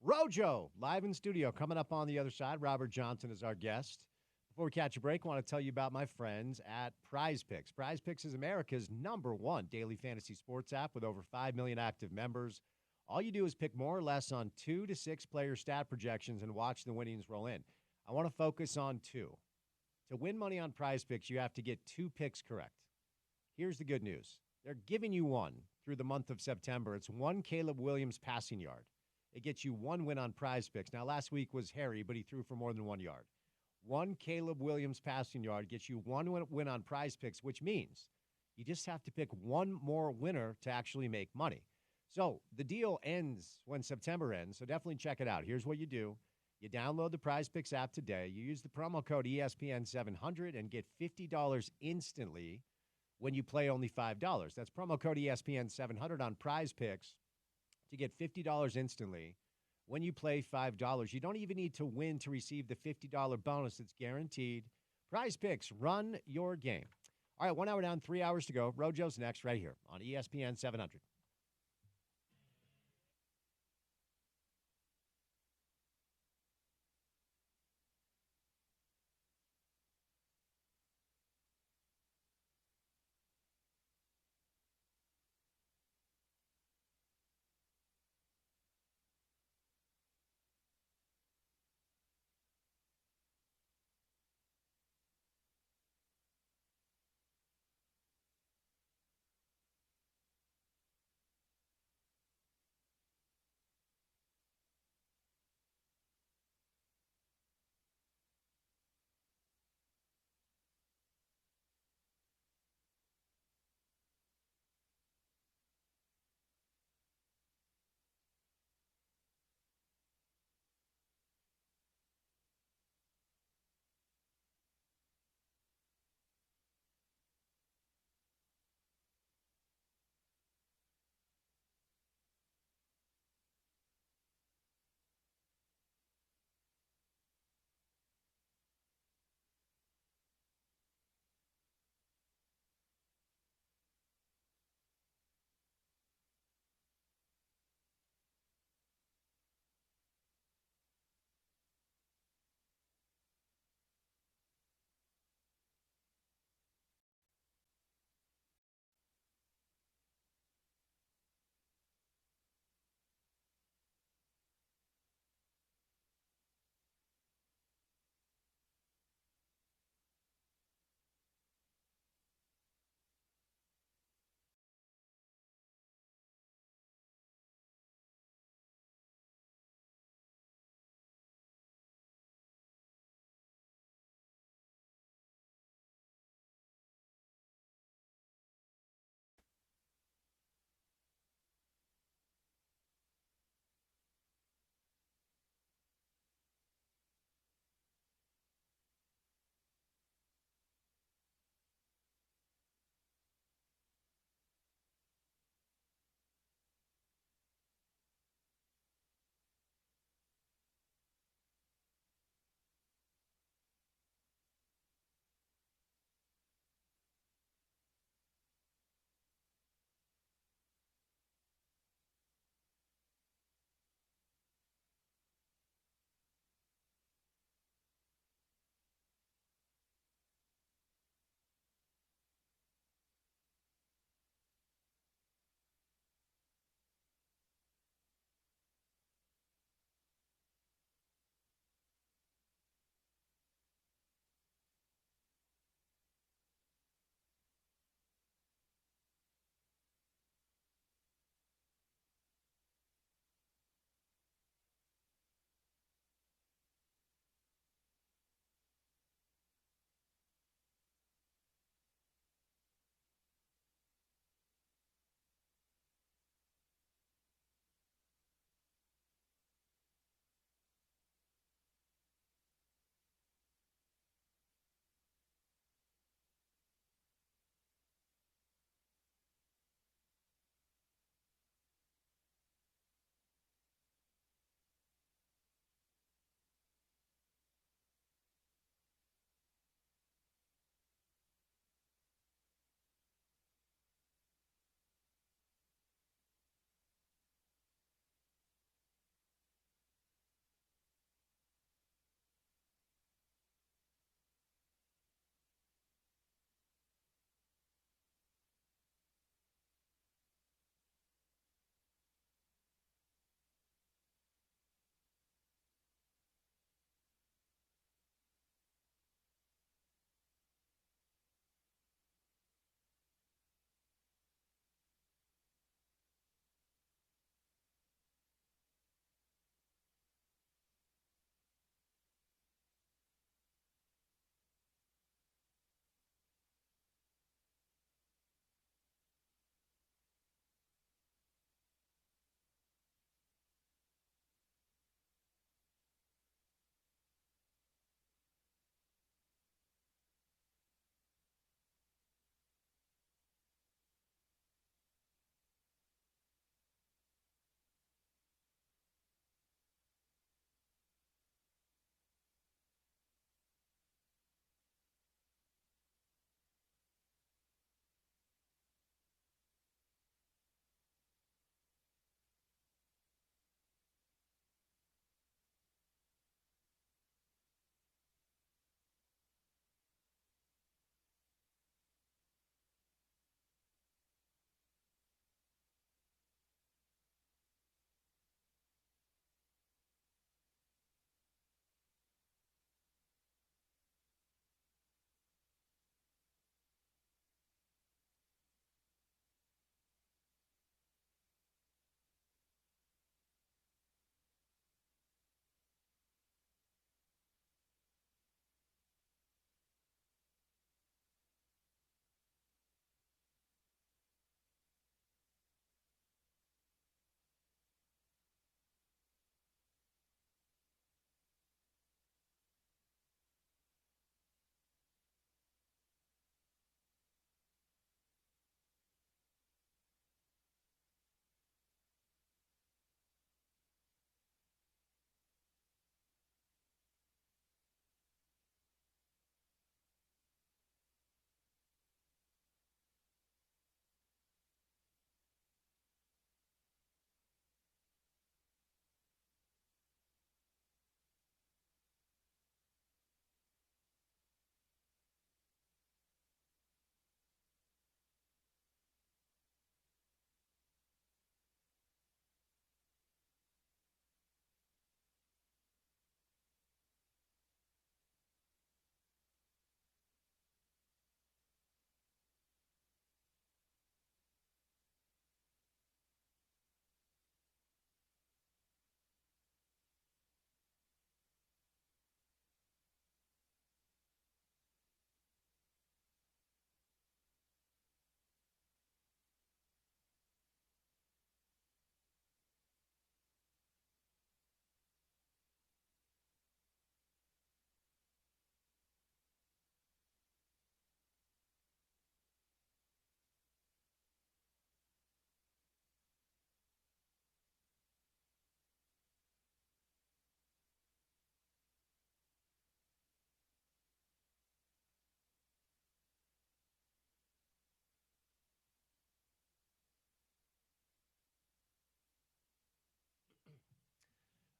Rojo, live in studio. Coming up on the other side, Robert Johnson is our guest. Before we catch a break, I want to tell you about my friends at Prize Picks. Prize Picks is America's #1 daily fantasy sports app with over 5 million active members. All you do is pick more or less on 2 to 6 player stat projections and watch the winnings roll in. I want to focus on 2. To win money on Prize Picks, you have to get 2 picks correct. Here's the good news. They're giving you one through the month of September. It's 1 Caleb Williams passing yard. It gets you 1 win on Prize Picks. Now, last week was Harry, but he threw for more than 1 yard. 1 Caleb Williams passing yard gets you 1 win on Prize Picks, which means you just have to pick 1 more winner to actually make money. So the deal ends when September ends, so definitely check it out. Here's what you do. You download the Prize Picks app today. You use the promo code ESPN700 and get $50 instantly when you play only $5. That's promo code ESPN700 on Prize Picks to get $50 instantly when you play $5. You don't even need to win to receive the $50 bonus. It's guaranteed. Prize Picks, run your game. All right, 1 hour down, 3 hours to go. Rojo's next right here on ESPN 700.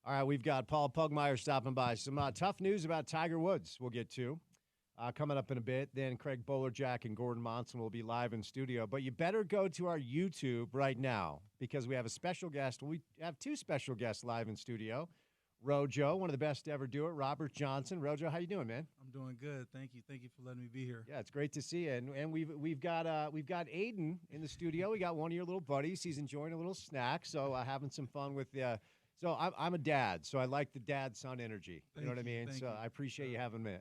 All right, we've got Paul Pugmire stopping by. Some tough news about Tiger Woods we'll get to coming up in a bit. Then Craig Bolerjack and Gordon Monson will be live in studio. But you better go to our YouTube right now because we have a special guest. We have two special guests live in studio. Rojo, one of the best to ever do it, Robert Johnson. Rojo, how you doing, man? I'm doing good. Thank you. Thank you for letting me be here. Yeah, it's great to see you. And we've got Aiden in the studio. We got one of your little buddies. He's enjoying a little snack, so having some fun with the So I'm a dad, so I like the dad-son energy. You know what I mean? So I appreciate you having him in.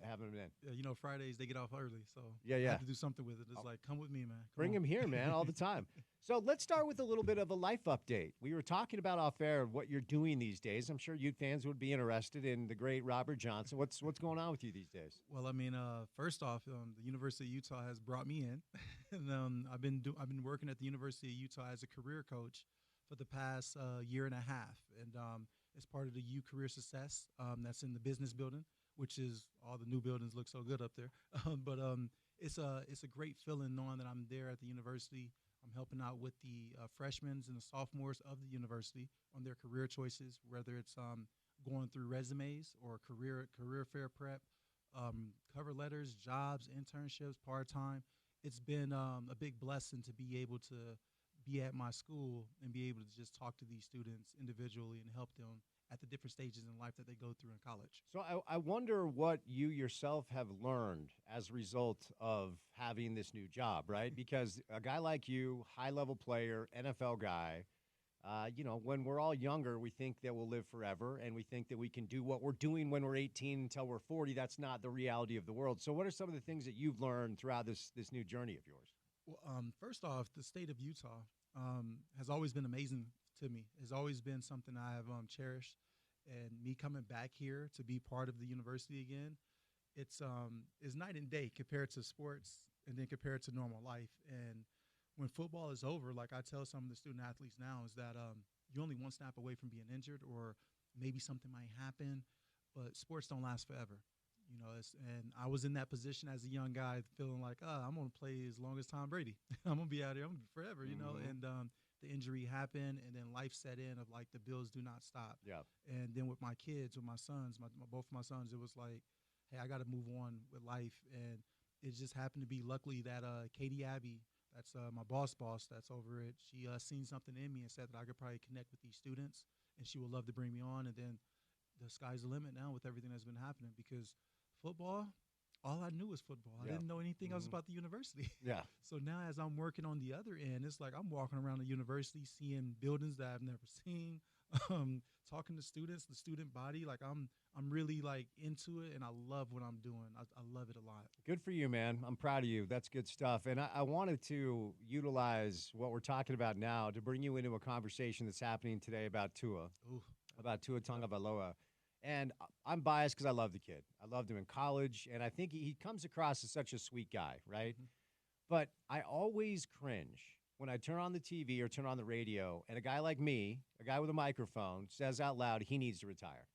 Yeah, you know, Fridays, they get off early, so yeah. I have to do something with it. It's like, come with me, man. Bring him here, man, all the time. So let's start with a little bit of a life update. We were talking about off air what you're doing these days. I'm sure Ute fans would be interested in the great Robert Johnson. What's going on with you these days? Well, I mean, first off, the University of Utah has brought me in, and I've been working at the University of Utah as a career coach for the past year and a half, and it's part of the U Career Success that's in the business building, which is all the new buildings look so good up there. But it's a great feeling knowing that I'm there at the university. I'm helping out with the freshmen and the sophomores of the university on their career choices, whether it's going through resumes or career fair prep, cover letters, jobs, internships, part-time. It's been a big blessing to be able to be at my school and be able to just talk to these students individually and help them at the different stages in life that they go through in college. So I wonder what you yourself have learned as a result of having this new job, right? Because a guy like you, high-level player, NFL guy, when we're all younger, we think that we'll live forever, and we think that we can do what we're doing when we're 18 until we're 40. That's not the reality of the world. So what are some of the things that you've learned throughout this new journey of yours? Well, first off, the state of Utah has always been amazing to me. It's always been something I have cherished. And me coming back here to be part of the university again, it's night and day compared to sports and then compared to normal life. And when football is over, like I tell some of the student athletes now, is that you're only one snap away from being injured or maybe something might happen, but sports don't last forever. You know, and I was in that position as a young guy feeling like, I'm going to play as long as Tom Brady. I'm going to be out here forever, you know, and the injury happened, and then life set in of like the bills do not stop. Yeah. And then with my kids, with my sons, both of my sons, it was like, hey, I got to move on with life. And it just happened to be luckily that Katie Abbey, that's my boss that's over it, she seen something in me and said that I could probably connect with these students, and she would love to bring me on. And then the sky's the limit now with everything that's been happening because football, all I knew was football. I didn't know anything else about the university. Yeah. So now as I'm working on the other end, it's like I'm walking around the university seeing buildings that I've never seen, talking to students, the student body. Like I'm really like into it, and I love what I'm doing. I love it a lot. Good for you, man. I'm proud of you. That's good stuff. And I wanted to utilize what we're talking about now to bring you into a conversation that's happening today about Tua Tagovailoa. And I'm biased because I love the kid. I loved him in college, and I think he comes across as such a sweet guy, right? Mm-hmm. But I always cringe when I turn on the TV or turn on the radio, and a guy like me, a guy with a microphone, says out loud he needs to retire.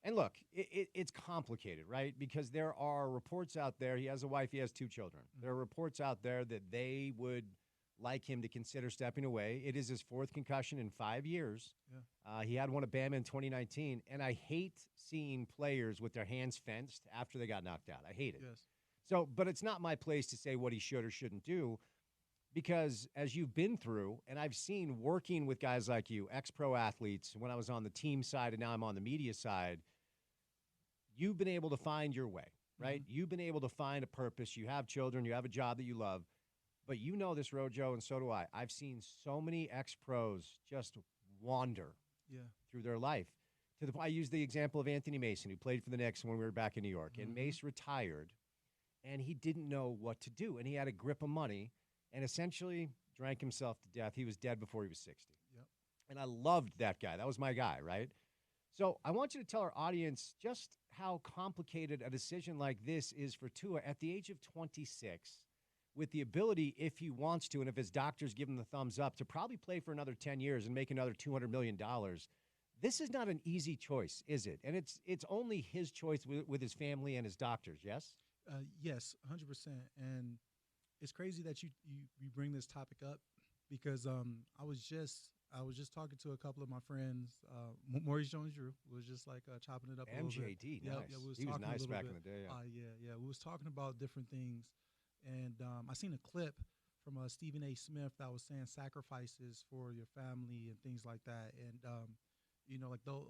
And look, it's complicated, right? Because there are reports out there. He has a wife. He has 2 children. Mm-hmm. There are reports out there that they would like him to consider stepping away. It is his 4th concussion in 5 years. Yeah. He had one at Bama in 2019, and I hate seeing players with their hands fenced after they got knocked out. I hate it. Yes. So, but it's not my place to say what he should or shouldn't do because as you've been through, and I've seen working with guys like you, ex-pro athletes, when I was on the team side and now I'm on the media side, you've been able to find your way, right? Mm-hmm. You've been able to find a purpose. You have children. You have a job that you love. But you know this, Rojo, and so do I. I've seen so many ex-pros just wander through their life. I use the example of Anthony Mason, who played for the Knicks when we were back in New York. Mm-hmm. And Mace retired, and he didn't know what to do. And he had a grip of money and essentially drank himself to death. He was dead before he was 60. Yep. And I loved that guy. That was my guy, right? So I want you to tell our audience just how complicated a decision like this is for Tua at the age of 26, with the ability, if he wants to, and if his doctors give him the thumbs up, to probably play for another 10 years and make another $200 million. This is not an easy choice, is it? And it's only his choice with his family and his doctors, yes? Yes, 100%. And it's crazy that you bring this topic up because I was just I was just talking to a couple of my friends. Maurice Jones-Drew was just like chopping it up a little bit. MJD, Yeah, nice. yeah, He was nice back bit. in the day. Yeah. Yeah. We was talking about different things, and I seen a clip from Stephen A. Smith that was saying sacrifices for your family and things like that. And like though,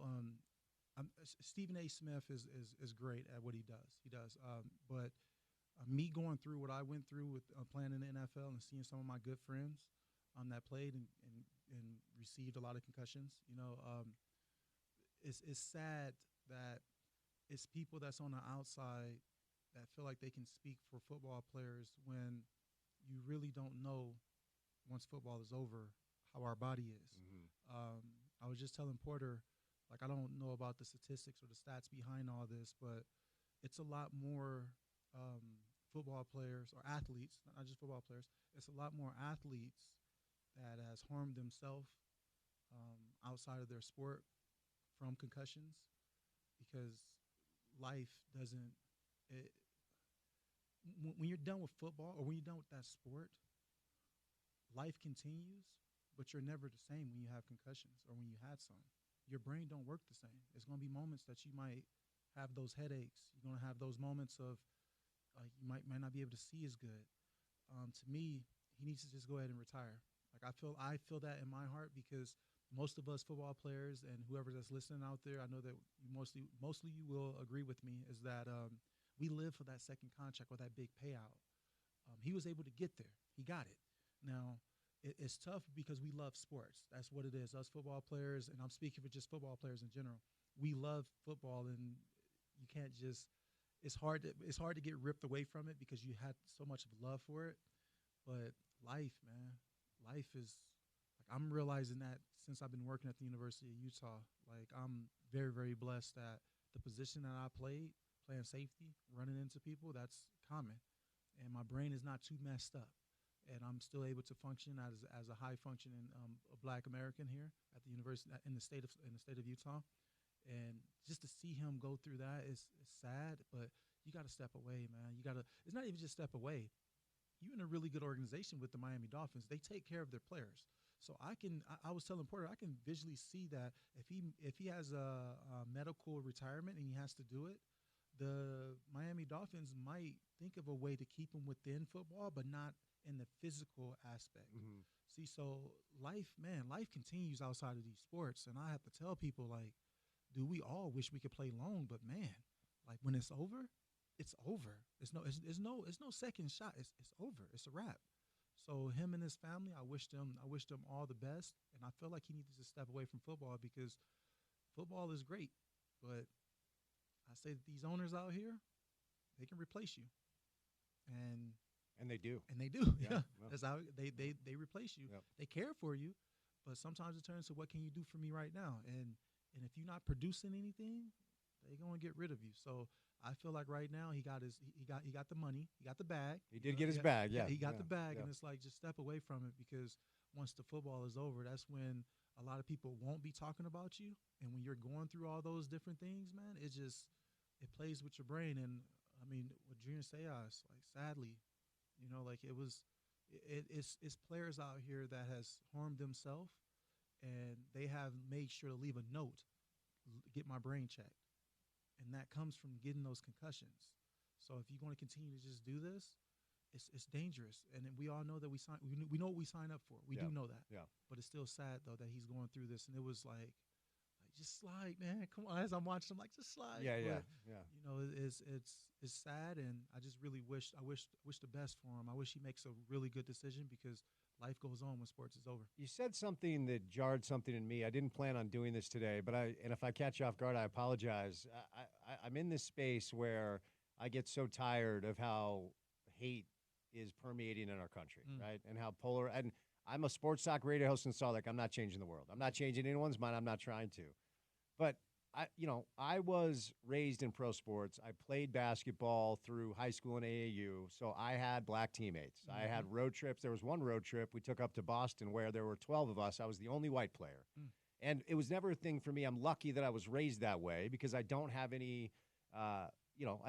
Stephen A. Smith is great at what he does. He does. But me going through what I went through with playing in the NFL and seeing some of my good friends that played and received a lot of concussions, it's sad that it's people that's on the outside that feel like they can speak for football players when you really don't know once football is over how our body is. I was just telling Porter, like, I don't know about the statistics or the stats behind all this, but it's a lot more football players or athletes, not just football players. It's a lot more athletes that has harmed themselves outside of their sport from concussions, because life doesn't when you're done with football or when you're done with that sport, life continues, but you're never the same when you have concussions or when you had some. Your brain don't work the same. It's going to be moments that you might have those headaches. You're going to have those moments of you might not be able to see as good. To me, he needs to just go ahead and retire. Like I feel that in my heart, because most of us football players and whoever that's listening out there, I know that mostly you will agree with me, is that we live for that second contract or that big payout. He was able to get there. He got it. Now, it's tough because we love sports. That's what it is. Us football players, and I'm speaking for just football players in general, we love football, and you can't just – it's hard to get ripped away from it because you had so much of love for it. But life, man, life is – like, I'm realizing that since I've been working at the University of Utah. Like, I'm very, very blessed that the position that I playing safety, running into people, that's common. And my brain is not too messed up. And I'm still able to function as a high functioning Black American here at the university in the state of Utah. And just to see him go through that is sad, but you got to step away, man. It's not even just step away. You're in a really good organization with the Miami Dolphins. They take care of their players. So I was telling Porter, I can visually see that if he has a medical retirement and he has to do it, the Miami Dolphins might think of a way to keep him within football, but not in the physical aspect. See, so life continues outside of these sports. And I have to tell people, like, dude, we all wish we could play long, but man, like, when it's over, it's over. It's no second shot. It's over. It's a wrap. So him and his family, I wish them all the best. And I feel like he needs to step away from football, because football is great, but I say that these owners out here, they can replace you. And they do. Yeah. Well. That's how they replace you. Yep. They care for you, but sometimes it turns to, what can you do for me right now? And if you're not producing anything, they're gonna get rid of you. So I feel like right now he got the money, he got the bag. He did get his bag, yeah. He got the bag, yeah. and it's like, just step away from it, because once the football is over, that's when a lot of people won't be talking about you. And when you're going through all those different things, man, it plays with your brain. And I mean, with Junior Seau, like, sadly, like, it's players out here that has harmed themselves, and they have made sure to leave a note, get my brain checked. And that comes from getting those concussions. So if you're going to continue to just do this, it's dangerous. And we all know that we know what we sign up for. We do know that. Yeah. But it's still sad, though, that he's going through this. And it was like, just slide, man. Come on. As I'm watching, I'm like, just slide. Yeah. It's sad, and I just really wish the best for him. I wish he makes a really good decision, because life goes on when sports is over. You said something that jarred something in me. I didn't plan on doing this today, but if I catch you off guard, I apologize. I'm in this space where I get so tired of how hate is permeating in our country, right? And how polar. And I'm a sports talk radio host in Salt Lake. I'm not changing the world. I'm not changing anyone's mind. I'm not trying to. But I was raised in pro sports. I played basketball through high school and AAU, so I had Black teammates. I had road trips. There was one road trip we took up to Boston where there were 12 of us. I was the only white player. And it was never a thing for me. I'm lucky that I was raised that way, because I don't have any, I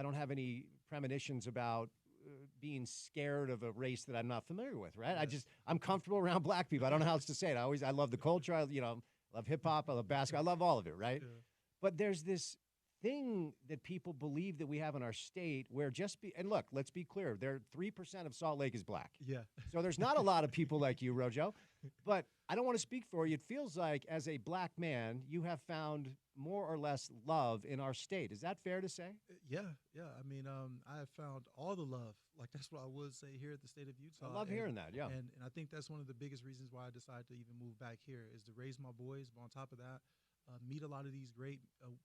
don't have any premonitions about being scared of a race that I'm not familiar with, right? I'm comfortable around black people. I don't know how else to say it. I love the culture. I love hip hop. I love basketball. I love all of it, right? Yeah. But there's this thing that people believe that we have in our state where and look, let's be clear, 3% of Salt Lake is black. Yeah. So there's not a lot of people like you, Rojo. But I don't want to speak for you. It feels like as a black man, you have found more or less love in our state. Is that fair to say? Yeah. I mean, I have found all the love. Like, that's what I would say here at the state of Utah. I love hearing that, yeah. And I think that's one of the biggest reasons why I decided to even move back here is to raise my boys. But on top of that, meet a lot of these great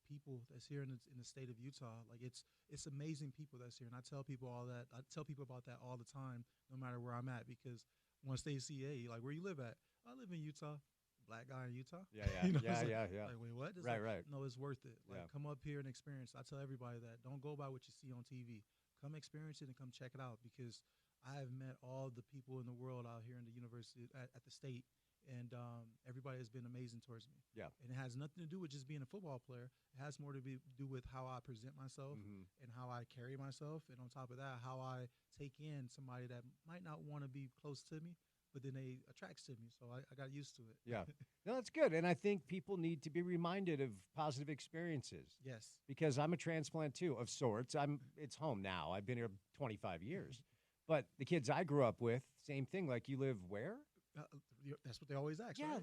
people that's here in the state of Utah. Like, it's amazing people that's here. And I tell people all that. I tell people about that all the time, no matter where I'm at, because once they see, hey, like, where you live at? I live in Utah. Black guy in Utah. Yeah. Yeah. Like, wait, what? It's right. No, it's worth it. Like, Yeah. come up here and experience. I tell everybody that. Don't go by what you see on TV. Come experience it and come check it out, because I have met all the people in the world out here in the university at the state, and everybody has been amazing towards me. Yeah. And it has nothing to do with just being a football player. It has more to do with how I present myself and how I carry myself, and on top of that, how I take in somebody that might not want to be close to me, but then they attracts to me. So I got used to it. Yeah. No, that's good. And I think people need to be reminded of positive experiences. Yes. Because I'm a transplant too, of sorts. It's home now. I've been here 25 years. But the kids I grew up with, same thing. Like, you live where? That's what they always ask. Yeah, right?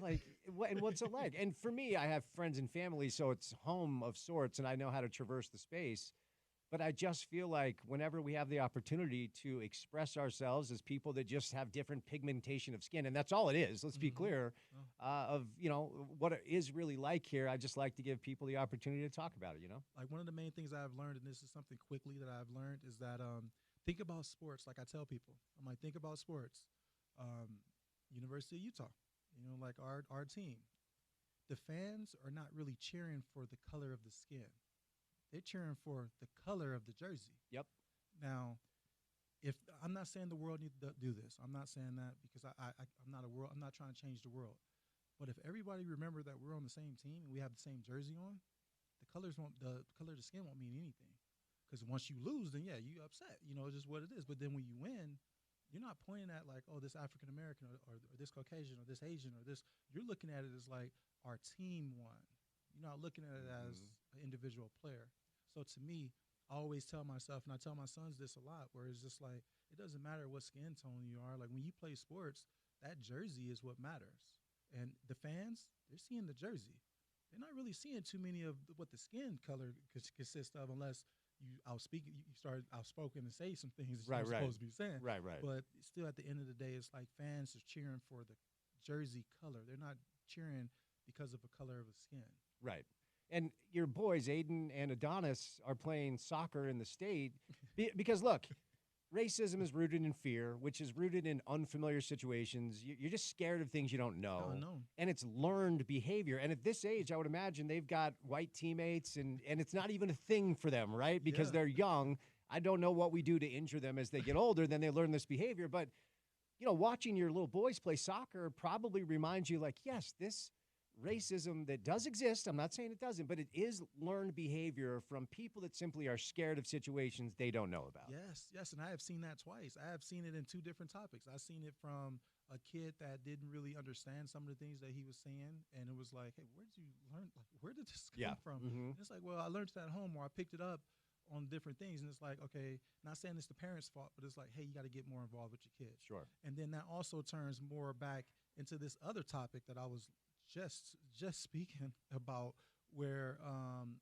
like, and what's it like? And for me, I have friends and family, so it's home of sorts, and I know how to traverse the space. But I just feel like whenever we have the opportunity to express ourselves as people that just have different pigmentation of skin, and that's all it is, let's be clear, of, what it is really like here, I just like to give people the opportunity to talk about it, Like, one of the main things I've learned, and this is something quickly that I've learned, is that think about sports. Like I tell people, I'm like, think about sports. University of Utah, like our team. The fans are not really cheering for the color of the skin. They're cheering for the color of the jersey. Yep. Now, if I'm not saying the world needs to do this, I'm not saying that, because I'm not trying to change the world. But if everybody remember that we're on the same team and we have the same jersey on, the color of the skin won't mean anything. Because once you lose, then you upset. It's just what it is. But then when you win, you're not pointing at like, oh, this African American or this Caucasian or this Asian or this. You're looking at it as like, our team won. You're not looking at it as an individual player. So to me, I always tell myself, and I tell my sons this a lot, where it's just like, it doesn't matter what skin tone you are. Like, when you play sports, that jersey is what matters. And the fans, they're seeing the jersey. They're not really seeing too many of what the skin color consists of, unless you start outspoken and say some things that you're supposed to be saying. Right. But still, at the end of the day, it's like fans are cheering for the jersey color. They're not cheering because of the color of the skin. Right. And your boys, Aiden and Adonis, are playing soccer in the state because, look, racism is rooted in fear, which is rooted in unfamiliar situations. You're just scared of things you don't know. And it's learned behavior. And at this age, I would imagine they've got white teammates, and it's not even a thing for them, right? Because they're young. I don't know what we do to injure them as they get older. Then they learn this behavior. But, watching your little boys play soccer probably reminds you, like, yes, this racism that does exist, I'm not saying it doesn't, but it is learned behavior from people that simply are scared of situations they don't know about. Yes, and I have seen that twice. I have seen it in two different topics. I've seen it from a kid that didn't really understand some of the things that he was saying, and it was like, hey, where did you learn? Like, where did this come from? And it's like, well, I learned it at home, or I picked it up on different things, and it's like, okay, not saying it's the parents' fault, but it's like, hey, you got to get more involved with your kids. Sure. And then that also turns more back into this other topic that I was just speaking about, where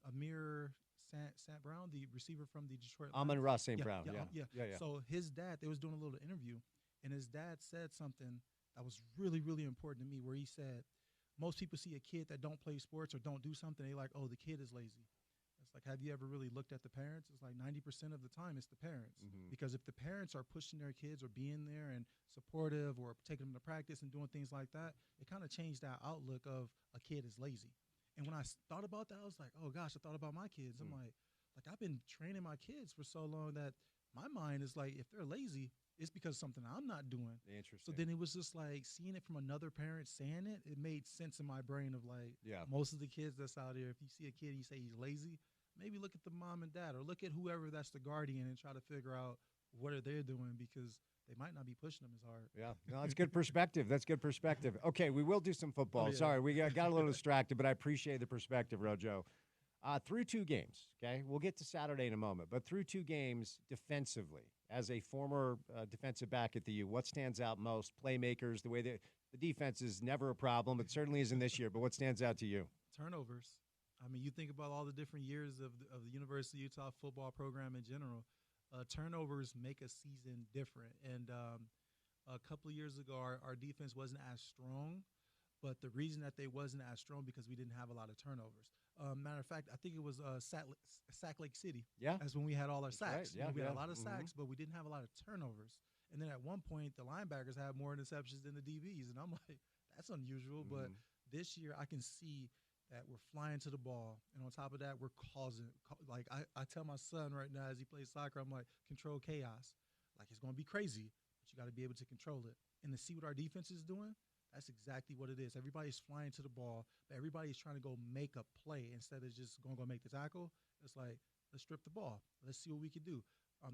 Amir Sant Brown, the receiver from the Detroit Lions. Amon-Ra St. Brown. Yeah. So his dad, they was doing a little interview, and his dad said something that was really, really important to me, where he said, most people see a kid that don't play sports or don't do something, they like, oh, the kid is lazy. It's like, have you ever really looked at the parents? It's like 90% of the time it's the parents. Because if the parents are pushing their kids or being there and supportive or taking them to practice and doing things like that, it kind of changed that outlook of a kid is lazy. And when I thought about that, I was like, oh gosh, I thought about my kids. I'm like I've been training my kids for so long that my mind is like, if they're lazy, it's because of something I'm not doing. Interesting. So then it was just like seeing it from another parent saying it, it made sense in my brain of like, most of the kids that's out there, if you see a kid and you say he's lazy, maybe look at the mom and dad, or look at whoever that's the guardian, and try to figure out what are they doing, because they might not be pushing them as hard. Yeah, no, that's good perspective. That's good perspective. Okay, we will do some football. Oh, yeah. Sorry, we got a little distracted, but I appreciate the perspective, Rojo. Through 2 games, okay? We'll get to Saturday in a moment, but through 2 games defensively, as a former defensive back at the U, what stands out most? Playmakers, the way the defense is never a problem. It certainly isn't this year, but what stands out to you? Turnovers. I mean, you think about all the different years of the University of Utah football program in general. Turnovers make a season different. And a couple of years ago, our defense wasn't as strong, but the reason that they wasn't as strong because we didn't have a lot of turnovers. Matter of fact, I think it was Sack Lake City. Yeah. That's when we had all our sacks. Right. Yeah, we had yeah. a lot of sacks, but we didn't have a lot of turnovers. And then at one point, the linebackers had more interceptions than the DBs. And I'm like, that's unusual. But this year, I can see that we're flying to the ball. And on top of that, we're causing – like I tell my son right now as he plays soccer, I'm like, control chaos. Like, it's going to be crazy, but you got to be able to control it. And to see what our defense is doing, that's exactly what it is. Everybody's flying to the ball, but everybody's trying to go make a play instead of just going to go make the tackle. It's like, let's strip the ball. Let's see what we can do.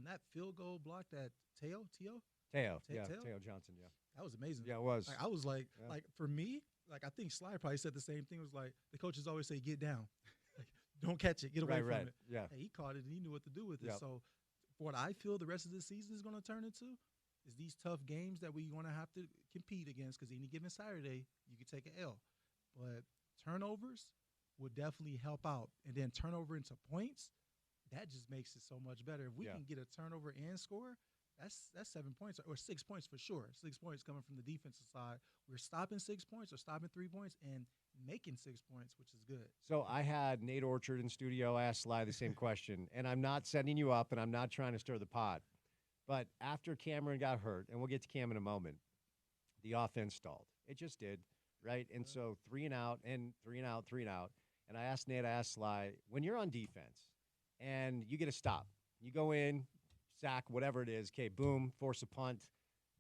That field goal block that Teo Johnson, yeah. That was amazing. Yeah, it was. Like, I was like, for me, like I think Sly probably said the same thing. It was like the coaches always say, get down. Like, don't catch it. Get away from it. Yeah. Hey, he caught it and he knew what to do with it. So what I feel the rest of the season is going to turn into is these tough games that we're going to have to compete against, because any given Saturday, you can take an L. But turnovers would definitely help out. And then turnover into points, that just makes it so much better. If we can get a turnover and score, that's 7 points, or 6 points for sure. 6 points coming from the defensive side. We're stopping 6 points or stopping 3 points and making 6 points, which is good. So I had Nate Orchard in studio ask Sly the same question, and I'm not setting you up, and I'm not trying to stir the pot. But after Cameron got hurt, and we'll get to Cam in a moment, the offense stalled. It just did, right? And so 3 and out, and 3 and out, 3 and out. And I asked Nate, I asked Sly, when you're on defense and you get a stop, you go in, sack, whatever it is, okay, boom, force a punt,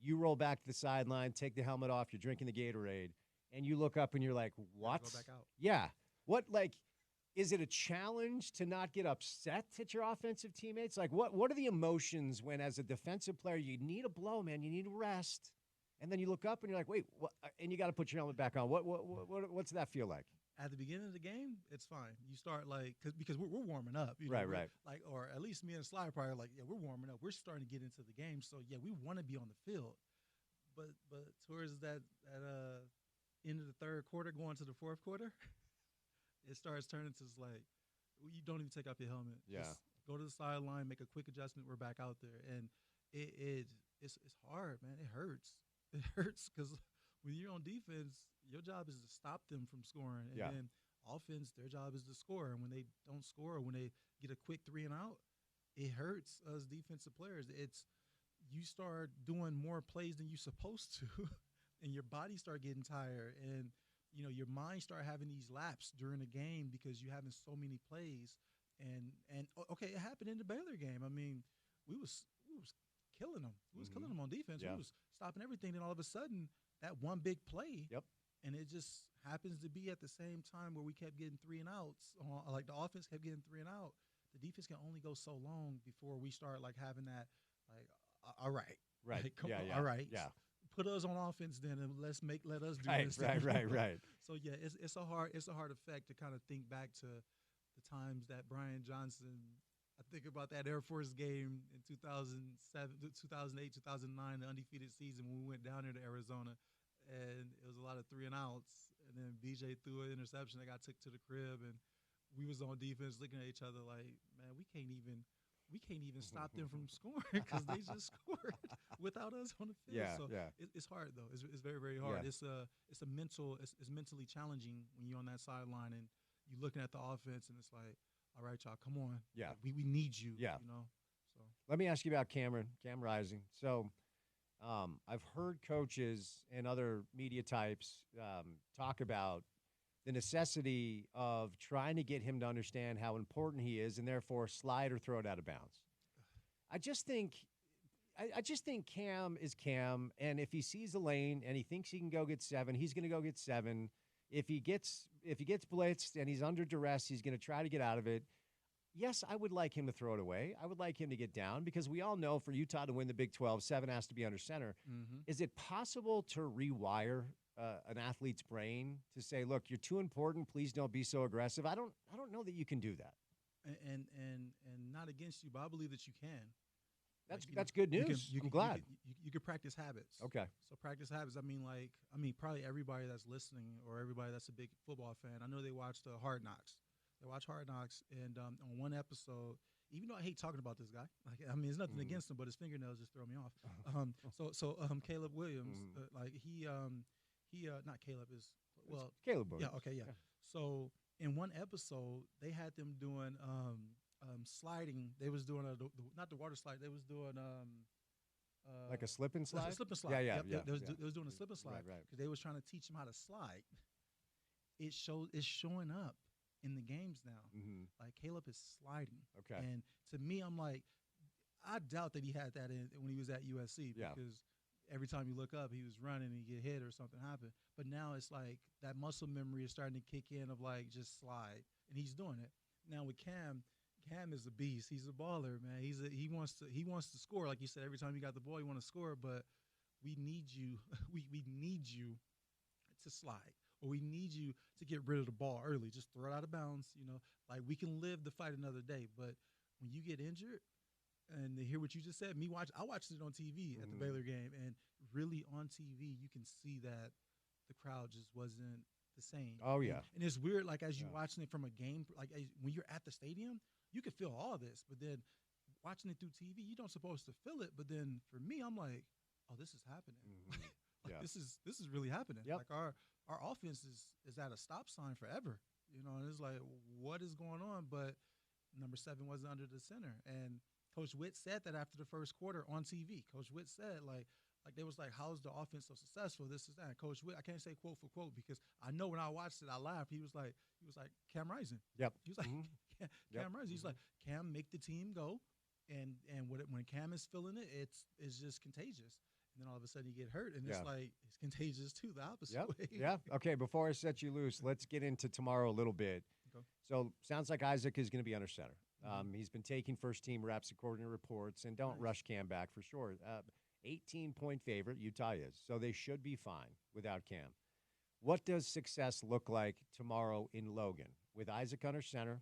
you roll back to the sideline, take the helmet off, you're drinking the Gatorade, and you look up and you're like, what? Go back out. Yeah. What, like, is it a challenge to not get upset at your offensive teammates? Like, what are the emotions when, as a defensive player, you need a blow, man, you need a rest, and then you look up and you're like, wait, what? And you got to put your helmet back on. What's that feel like? At the beginning of the game, it's fine. You start because we're warming up, you know, right. Like, or at least me and Sly probably like, yeah, we're warming up. We're starting to get into the game, so yeah, we want to be on the field. But towards that end of the third quarter, going to the fourth quarter, it starts turning to like, you don't even take off your helmet. Yeah. Just go to the sideline, make a quick adjustment. We're back out there, and it's hard, man. It hurts. It hurts because when you're on defense, your job is to stop them from scoring. And then offense, their job is to score. And when they don't score, or when they get a quick 3 and out, it hurts us defensive players. You start doing more plays than you're supposed to, and your body start getting tired. And, you know, your mind start having these laps during the game because you're having so many plays. And okay, it happened in the Baylor game. I mean, we was killing them. We was killing them on defense. Yeah. We was stopping everything. Then all of a sudden, that one big play. Yep. And it just happens to be at the same time where we kept getting 3 and outs. Like the offense kept getting 3 and out. The defense can only go so long before we start like having that, like, all right. Right. Like, come on, yeah. all right. Yeah. Put us on offense then, and let us do Right, this. right. So yeah, it's a hard effect to kind of think back to the times that Brian Johnson. I think about that Air Force game in 2007, 2008, 2009, the undefeated season when we went down there to Arizona. And it was a lot of 3 and outs. And then BJ threw an interception that got took to the crib, and we was on defense looking at each other like, man, we can't even stop them from scoring because they just scored without us on the field. It's hard though. It's very, very hard. Yeah. It's mentally challenging when you're on that sideline and you're looking at the offense and it's like, all right, y'all, come on. Yeah. Like, we need you. Yeah. You know. So let me ask you about Cam Rising. So I've heard coaches and other media types talk about the necessity of trying to get him to understand how important he is and therefore slide or throw it out of bounds. I just think Cam is Cam, and if he sees a lane and he thinks he can go get 7, he's going to go get 7. If he gets blitzed and he's under duress, he's going to try to get out of it. yes, I would like him to throw it away. I would like him to get down because we all know for Utah to win the Big 12, 7 has to be under center. Mm-hmm. Is it possible to rewire an athlete's brain to say, look, you're too important. Please don't be so aggressive? I don't know that you can do that. And not against you, but I believe that you can. That's good news. I'm glad. You can practice habits. Okay. So practice habits. I mean, probably everybody that's listening or everybody that's a big football fan, I know they watch the Hard Knocks. They watch Hard Knocks, and on one episode, even though I hate talking about this guy, there's nothing against him, but his fingernails just throw me off. Caleb Williams, not Caleb is well, it's Caleb Williams. Yeah. Okay. Yeah. So in one episode, they had them doing sliding. They was doing not the water slide. They was doing like a slip and slide. A slip and slide. Yeah. They was doing a slip and slide because they was trying to teach them how to slide. It's showing up in the games now. Mm-hmm. Like Caleb is sliding. Okay. And to me, I'm like, I doubt that he had that when he was at USC because every time you look up, he was running and he get hit or something happened. But now it's like that muscle memory is starting to kick in of like just slide, and he's doing it now with Cam. Cam is a beast. He's a baller, man. He wants to score. Like you said, every time you got the ball, you want to score. But we need you. we need you to slide, or we need you to get rid of the ball early. Just throw it out of bounds. Like we can live to fight another day. But when you get injured, and to hear what you just said, I watched it on TV at the Baylor game, and really on TV you can see that the crowd just wasn't the same. Oh yeah, and it's weird. Like as you watching it from a game, like when you're at the stadium, you can feel all this, but then watching it through TV, you don't supposed to feel it. But then for me, I'm like, oh, this is happening. Mm-hmm. This is really happening. Yep. Like our offense is at a stop sign forever. And it's like, what is going on? But number 7 wasn't under the center, and Coach Witt said that after the first quarter on TV. Coach Witt said, like they was like, how's the offense so successful? This is that. And Coach Witt, I can't say quote for quote because I know when I watched it, I laughed. He was like Cam Rising. Yep. He was like Cam Rising. He's like, Cam, make the team go, and when Cam is feeling it, it's just contagious. And then all of a sudden you get hurt, and it's like it's contagious too, the opposite way. Yeah. Okay. Before I set you loose, let's get into tomorrow a little bit. Okay. So sounds like Isaac is going to be under center. He's been taking first-team reps according to reports, and don't rush Cam back for sure. 18-point favorite, Utah is, so they should be fine without Cam. What does success look like tomorrow in Logan with Isaac under center?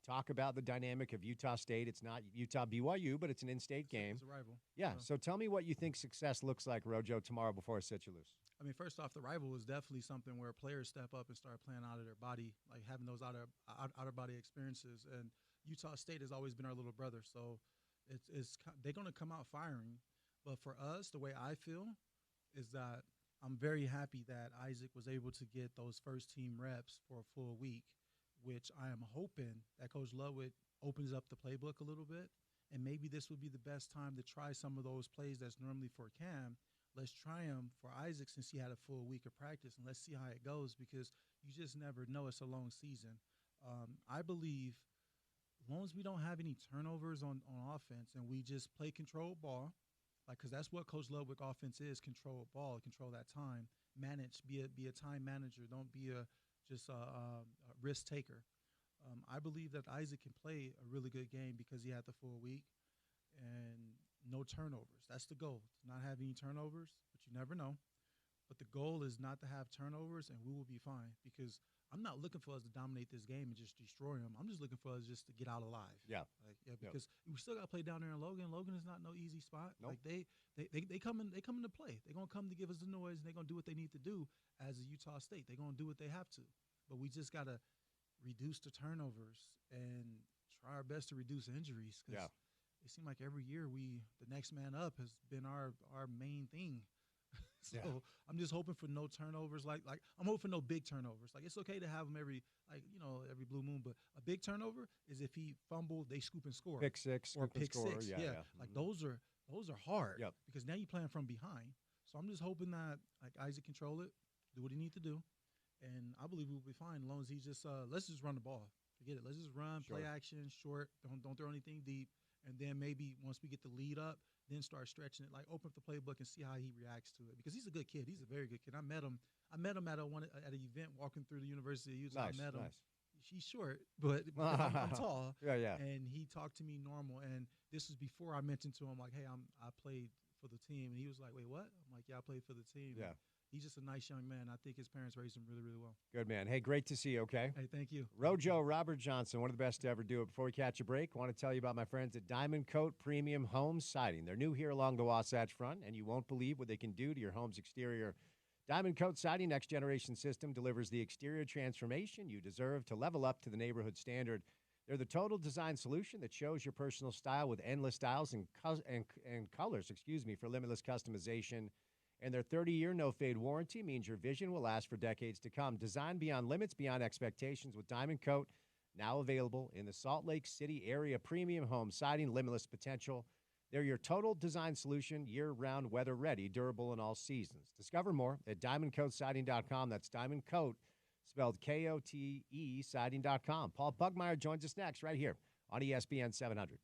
Talk about the dynamic of Utah State. It's not Utah-BYU, but it's an in-state game. It's a rival. Yeah, so tell me what you think success looks like, Rojo, tomorrow before I set you loose. I mean, first off, the rival is definitely something where players step up and start playing out of their body, like having those out-of-body experiences. And Utah State has always been our little brother, so they're going to come out firing. But for us, the way I feel is that I'm very happy that Isaac was able to get those first-team reps for a full week, which I am hoping that Coach Ludwig opens up the playbook a little bit, and maybe this would be the best time to try some of those plays that's normally for Cam. Let's try them for Isaac since he had a full week of practice, and let's see how it goes because you just never know. It's a long season. I believe as long as we don't have any turnovers on offense and we just play control ball, because that's what Coach Ludwig offense is, control ball, control that time, manage, be a time manager. Don't be just a risk taker. I believe that Isaac can play a really good game because he had the full week and no turnovers. That's the goal, to not have any turnovers, but you never know. But the goal is not to have turnovers, and we will be fine because I'm not looking for us to dominate this game and just destroy them. I'm just looking for us just to get out alive. Because we still got to play down there in Logan. Logan is not no easy spot. Nope. Like they come into play. They're gonna come to give us the noise, and they're gonna do what they need to do as a Utah State. They're gonna do what they have to. But we just gotta reduce the turnovers and try our best to reduce injuries. Because it seems like every year the next man up has been our main thing. So I'm just hoping for no turnovers. Like I'm hoping for no big turnovers. Like it's okay to have them every blue moon, but a big turnover is if he fumbled, they scoop and score. Pick six, or pick score. six. Yeah. Like those are hard. Yep. Because now you're playing from behind. So I'm just hoping that like Isaac control it, do what he need to do, and I believe we'll be fine as long as he just let's just run the ball. Forget it. Let's just run, play action, short. Don't throw anything deep, and then maybe once we get the lead up, then start stretching it, like open up the playbook and see how he reacts to it. Because he's a good kid. He's a very good kid. I met him at an event walking through the University of Utah. Nice, I met him. nice. She's short, but I'm tall. Yeah, yeah. And he talked to me normal. And this was before I mentioned to him, like, hey, I played for the team. And he was like, wait, what? I'm like, yeah, I played for the team. Yeah. And he's just a nice young man. I think his parents raised him really, really well. Good man. Hey, great to see you, okay? Hey, thank you. Rojo Robert Johnson, one of the best to ever do it. Before we catch a break, I want to tell you about my friends at Diamond Coat Premium Home Siding. They're new here along the Wasatch Front, and you won't believe what they can do to your home's exterior. Diamond Coat Siding Next Generation System delivers the exterior transformation you deserve to level up to the neighborhood standard. They're the total design solution that shows your personal style with endless styles and colors, for limitless customization. And their 30-year no-fade warranty means your vision will last for decades to come. Designed beyond limits, beyond expectations with Diamond Coat, now available in the Salt Lake City area. Premium home siding, limitless potential. They're your total design solution, year-round, weather-ready, durable in all seasons. Discover more at diamondcoatsiding.com. That's Diamond Coat, spelled K-O-T-E, siding.com. Paul Bugmeyer joins us next right here on ESPN 700.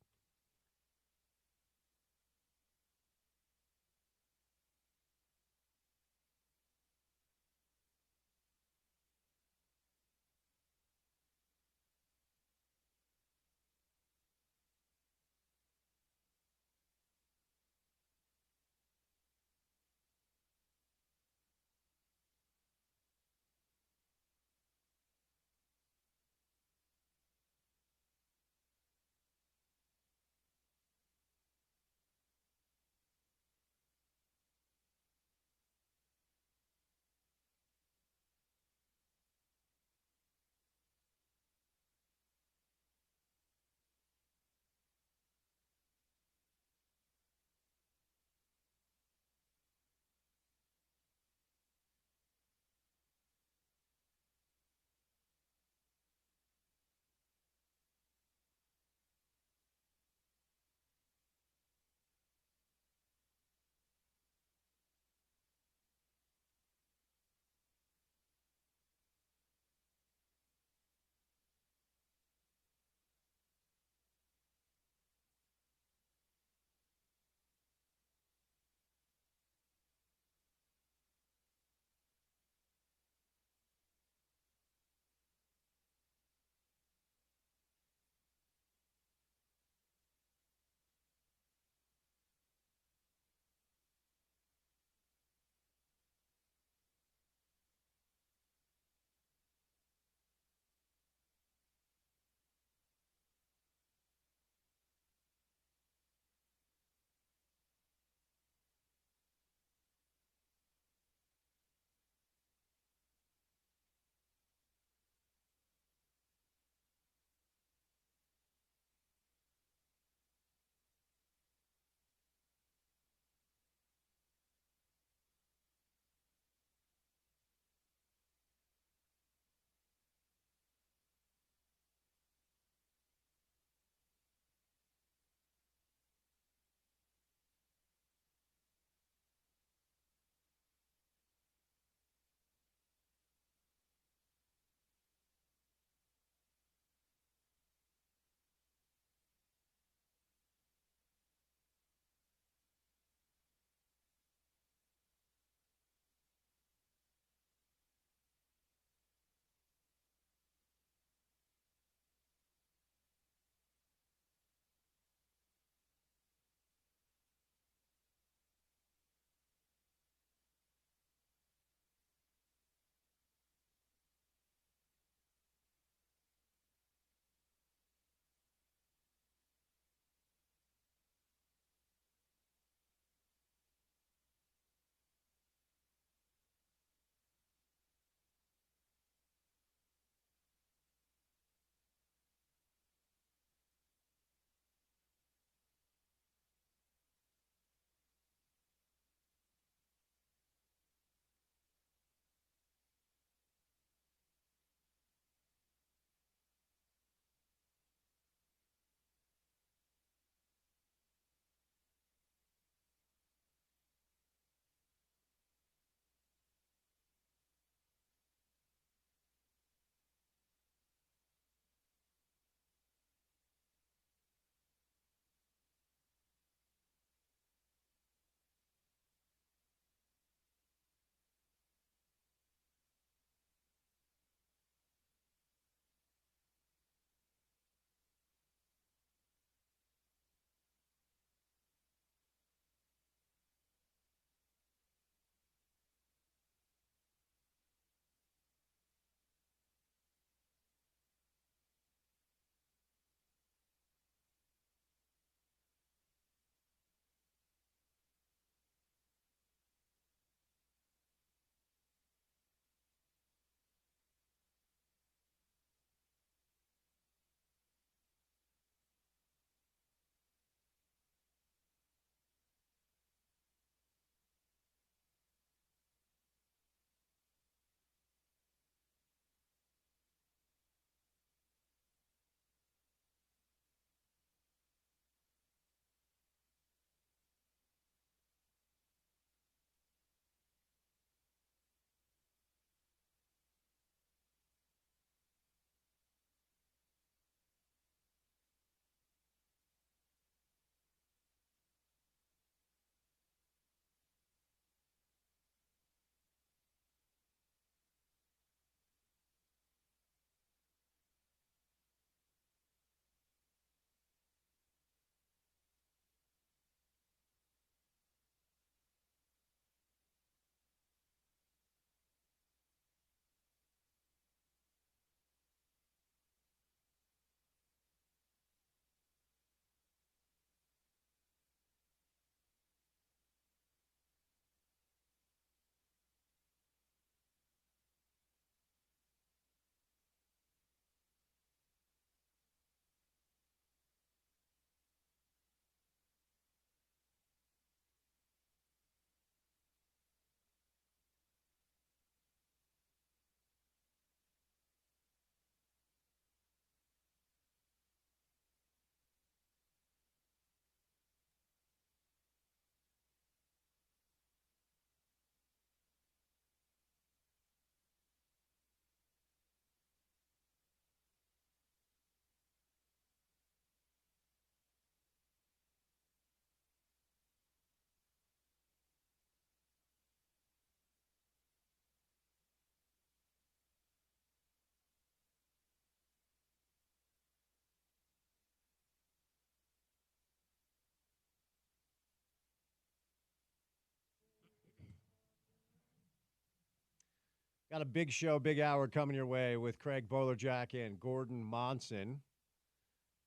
Got a big show, big hour coming your way with Craig Bolerjack and Gordon Monson.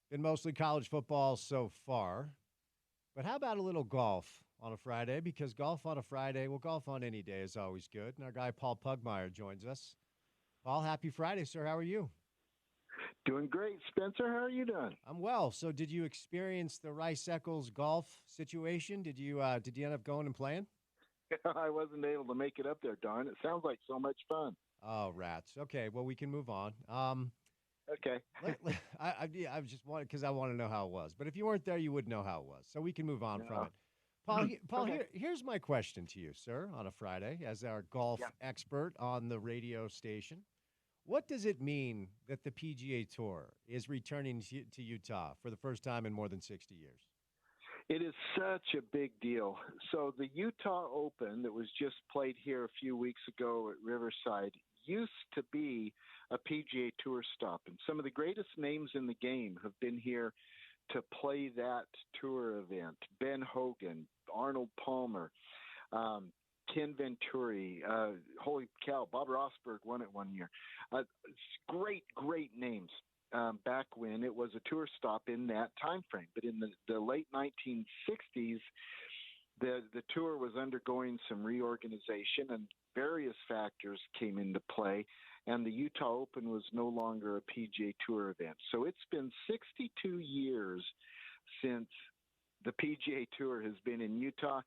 Been mostly college football so far. But how about a little golf on a Friday? Because golf on a Friday, well, golf on any day is always good. And our guy Paul Pugmire joins us. Paul, happy Friday, sir. How are you? Doing great. Spencer, how are you doing? I'm well. So did you experience the Rice-Eccles golf situation? Did you end up going and playing? I wasn't able to make it up there, darn. It sounds like so much fun. Oh, rats. Okay, well, we can move on. Okay. I just wanted because I want to know how it was. But if you weren't there, you would know how it was. So we can move on from No. it. Paul, Okay. here's my question to you, sir, on a Friday, as our golf expert on the radio station. What does it mean that the PGA Tour is returning to Utah for the first time in more than 60 years? It is such a big deal. So the Utah Open that was just played here a few weeks ago at Riverside used to be a PGA Tour stop. And some of the greatest names in the game have been here to play that tour event. Ben Hogan, Arnold Palmer, Ken Venturi, holy cow, Bob Rosberg won it one year. Great names back when it was a tour stop in that time frame. But in the late 1960s, the tour was undergoing some reorganization and various factors came into play, and the Utah Open was no longer a PGA Tour event. So it's been 62 years since the PGA Tour has been in Utah.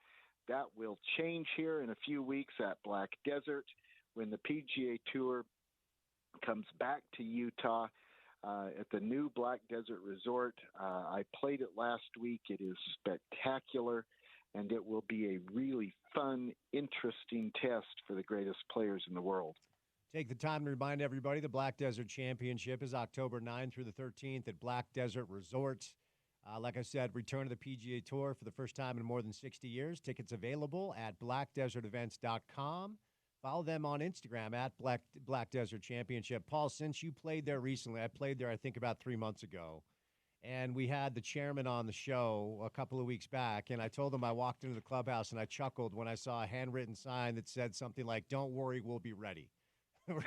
That will change here in a few weeks at Black Desert when the PGA Tour comes back to Utah at the new Black Desert Resort. I played it last week. It is spectacular, and it will be a really fun, interesting test for the greatest players in the world. Take the time to remind everybody the Black Desert Championship is October 9th through the 13th at Black Desert Resort. Like I said, return to the PGA Tour for the first time in more than 60 years. Tickets available at blackdesertevents.com. Follow them on Instagram at Black Desert Championship. Paul, since you played there recently, I played there, I think, about 3 months ago. And we had the chairman on the show a couple of weeks back. And I told him I walked into the clubhouse and I chuckled when I saw a handwritten sign that said something like, "Don't worry, we'll be ready."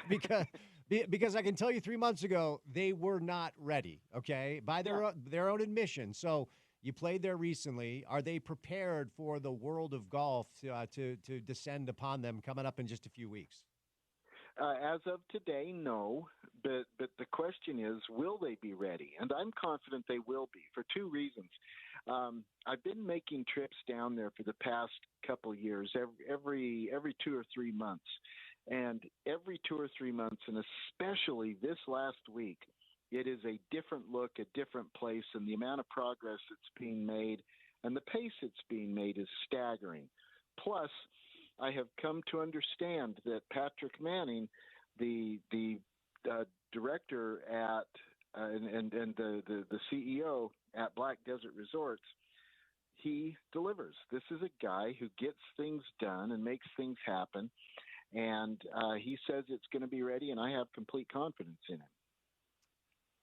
because I can tell you 3 months ago, they were not ready, okay, by their own admission. So you played there recently. Are they prepared for the world of golf to descend upon them coming up in just a few weeks? As of today, no. But the question is, will they be ready? And I'm confident they will be for two reasons. I've been making trips down there for the past couple of years, every 2 or 3 months. And every 2 or 3 months, and especially this last week, it is a different look, a different place, and the amount of progress that's being made and the pace it's being made is staggering. Plus, I have come to understand that Patrick Manning, the director at and the CEO at Black Desert Resorts, he delivers. This is a guy who gets things done and makes things happen. And he says it's going to be ready, and I have complete confidence in him.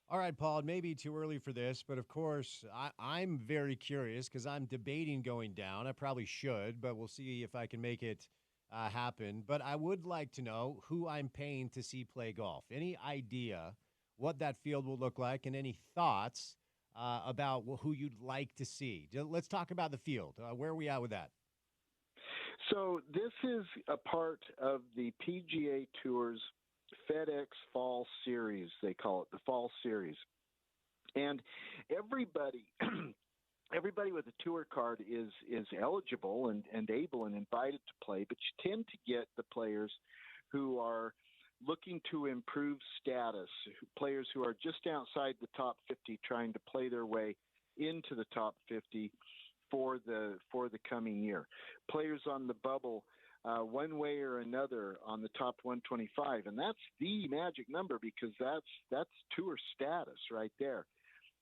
All right, Paul, it may be too early for this, but of course, I'm very curious because I'm debating going down. I probably should, but we'll see if I can make it happen. But I would like to know who I'm paying to see play golf. Any idea what that field will look like and any thoughts about who you'd like to see? Let's talk about the field. Where are we at with that? So this is a part of the PGA Tour's FedEx Fall Series, they call it, the Fall Series. And everybody with a tour card is eligible and able and invited to play, but you tend to get the players who are looking to improve status, players who are just outside the top 50 trying to play their way into the top 50 for the coming year. Players on the bubble, one way or another on the top 125, and that's the magic number because that's tour status right there.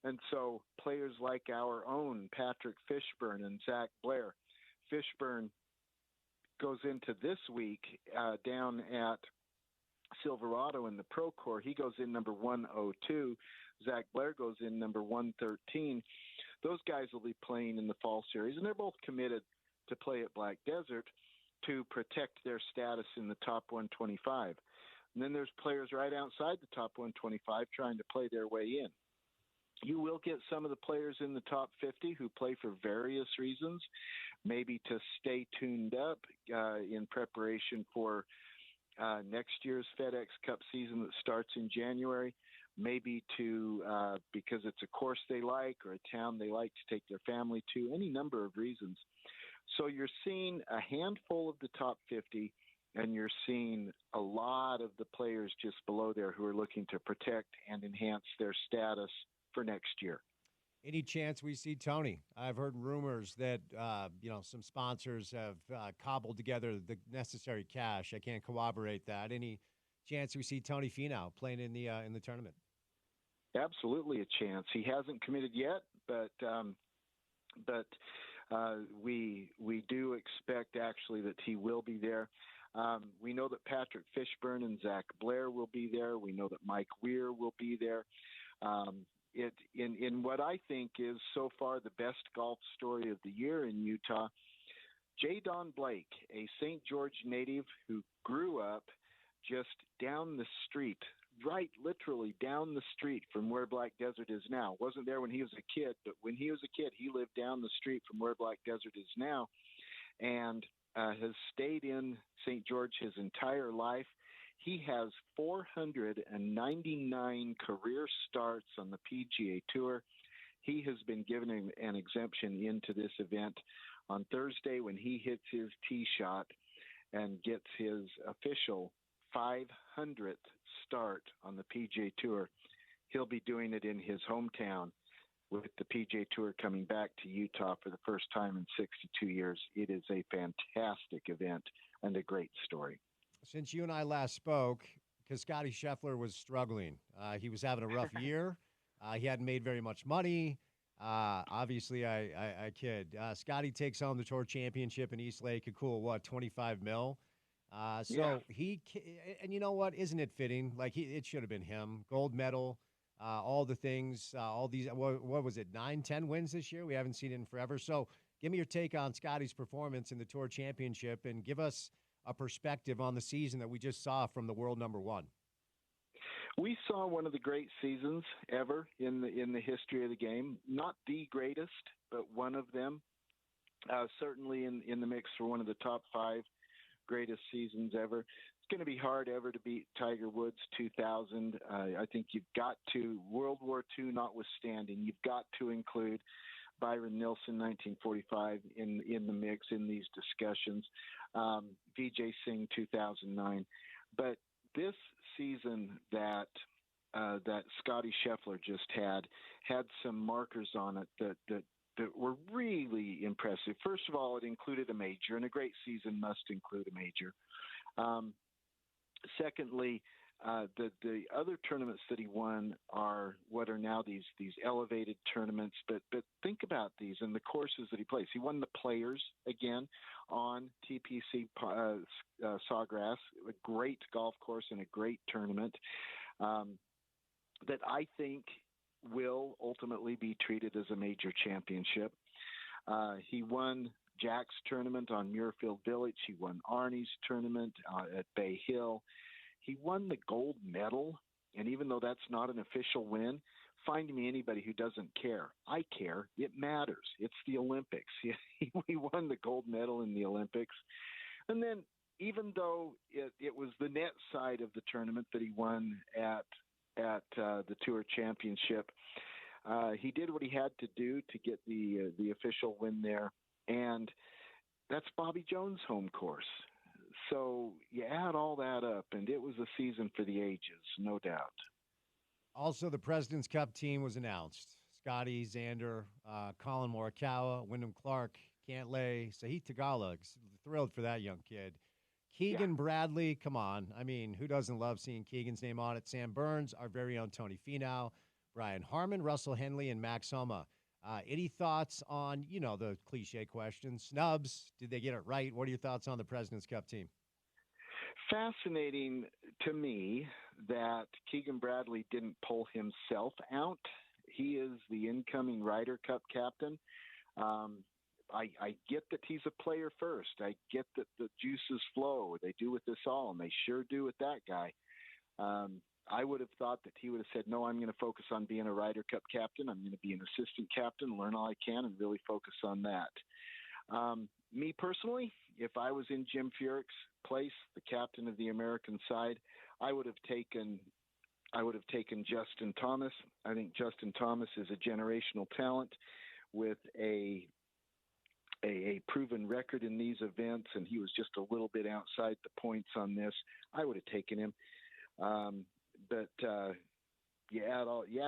And so players like our own Patrick Fishburne and Zach Blair. Fishburne goes into this week down at Silverado in the Pro Tour. He goes in number 102. Zach Blair goes in number 113. Those guys will be playing in the Fall Series, and they're both committed to play at Black Desert. to protect their status in the top 125. And then there's players right outside the top 125 trying to play their way in. You will get some of the players in the top 50 who play for various reasons, maybe to stay tuned up in preparation for next year's FedEx Cup season that starts in January, maybe to because it's a course they like or a town they like to take their family to, any number of reasons. So you're seeing a handful of the top 50, and you're seeing a lot of the players just below there who are looking to protect and enhance their status for next year. Any chance we see Tony? I've heard rumors that some sponsors have cobbled together the necessary cash. I can't corroborate that. Any chance we see Tony Finau playing in the tournament? Absolutely a chance. He hasn't committed yet, but we do expect actually that he will be there. We know that Patrick Fishburne and Zach Blair will be there. We know that Mike Weir will be there. In what I think is so far the best golf story of the year in Utah, J. Don Blake, a St. George native who grew up just down the street, right literally down the street from where Black Desert is now. Wasn't there when he was a kid, but when he was a kid, he lived down the street from where Black Desert is now, and has stayed in St. George his entire life. He has 499 career starts on the PGA Tour. He has been given an exemption into this event on Thursday when he hits his tee shot and gets his official 500th start on the PGA Tour. He'll be doing it in his hometown with the PGA Tour coming back to Utah for the first time in 62 years. It is a fantastic event and a great story. Since you and I last spoke, because Scotty Scheffler was struggling. He was having a rough year. He hadn't made very much money. Obviously, I kid. Scotty takes home the Tour Championship in East Lake, a cool, $25 million. He, and you know what? Isn't it fitting? Like, it should have been him. Gold medal, all the things, all these, what was it, 9, 10 wins this year? We haven't seen it in forever. So give me your take on Scotty's performance in the Tour Championship and give us a perspective on the season that we just saw from the world number one. We saw one of the great seasons ever in the history of the game. Not the greatest, but one of them. Certainly in the mix for one of the top 5 greatest seasons ever. It's going to be hard ever to beat Tiger Woods 2000. I think you've got to, World War II notwithstanding, you've got to include Byron Nelson, 1945, in the mix in these discussions. Vijay Singh, 2009. But this season that Scotty Scheffler just had some markers on it that were really impressive. First of all, it included a major, and a great season must include a major. Secondly, the other tournaments that he won are what are now these elevated tournaments. But think about these and the courses that he plays. He won the Players again on TPC Sawgrass, a great golf course and a great tournament that I think will ultimately be treated as a major championship. He won Jack's tournament on Muirfield Village. He won Arnie's tournament at Bay Hill. He won the gold medal, and even though that's not an official win, find me anybody who doesn't care. I care. It matters. It's the Olympics. He won the gold medal in the Olympics. And then even though it was the net side of the tournament that he won at the Tour Championship, he did what he had to do to get the official win there, and that's Bobby Jones' home course. So you add all that up, and it was a season for the ages, no doubt. Also, the President's Cup team was announced. Scotty, Xander, Colin Morikawa, Wyndham Clark, Cantlay, Sahith Theegala. Thrilled for that young kid. Keegan Bradley, come on. I mean, who doesn't love seeing Keegan's name on it? Sam Burns, our very own Tony Finau, Brian Harmon, Russell Henley, and Max Homa. Any thoughts on, the cliche question, snubs? Did they get it right? What are your thoughts on the President's Cup team? Fascinating to me that Keegan Bradley didn't pull himself out. He is the incoming Ryder Cup captain. I get that he's a player first. I get that the juices flow. They do with this all, and they sure do with that guy. I would have thought that he would have said, no, I'm going to focus on being a Ryder Cup captain. I'm going to be an assistant captain, learn all I can, and really focus on that. Me personally, if I was in Jim Furyk's place, the captain of the American side, I would have taken Justin Thomas. I think Justin Thomas is a generational talent with a proven record in these events, and he was just a little bit outside the points on this. I would have taken him. But you add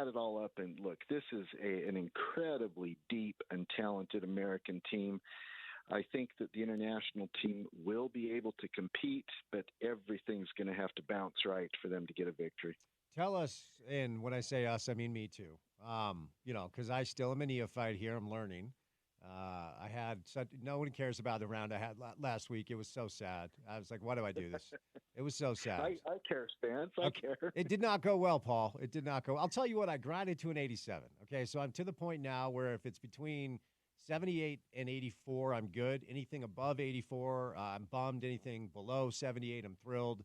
it all up, and look, this is an incredibly deep and talented American team. I think that the international team will be able to compete, but everything's going to have to bounce right for them to get a victory. Tell us, and when I say us, I mean me too. Because I still am a neophyte here. I'm learning. No one cares about the round I had last week. It was so sad. I was like, why do I do this? It was so sad. I care, Spence. I care. It did not go well, Paul. It did not go. I'll tell you what, I grinded to an 87. Okay, so I'm to the point now where if it's between 78 and 84, I'm good. Anything above 84, I'm bummed. Anything below 78, I'm thrilled.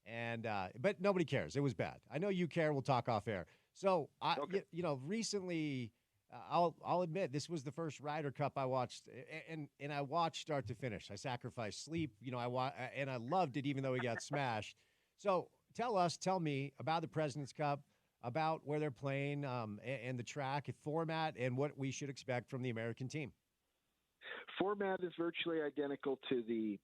And but nobody cares. It was bad. I know you care. We'll talk off air. So okay. Recently, I'll admit this was the first Ryder Cup I watched, and I watched start to finish. I sacrificed sleep. And I loved it, even though we got smashed. So tell me about the President's Cup, about where they're playing, and the track, format, and what we should expect from the American team. Format is virtually identical to the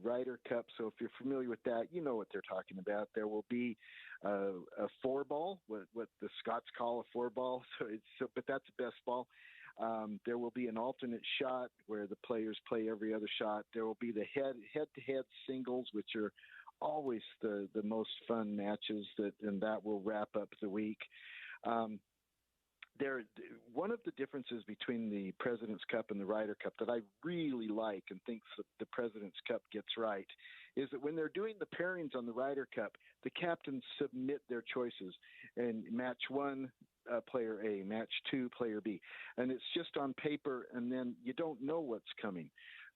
Ryder Cup. So if you're familiar with that, you know what they're talking about. There will be a four ball, what the Scots call a four ball. But that's the best ball. There will be an alternate shot where the players play every other shot. There will be the head-to-head singles, which are always the most fun matches, and that will wrap up the week. One of the differences between the President's Cup and the Ryder Cup that I really like and think the President's Cup gets right is that when they're doing the pairings on the Ryder Cup, the captains submit their choices. And match one, player A, match two, player B. And it's just on paper, and then you don't know what's coming.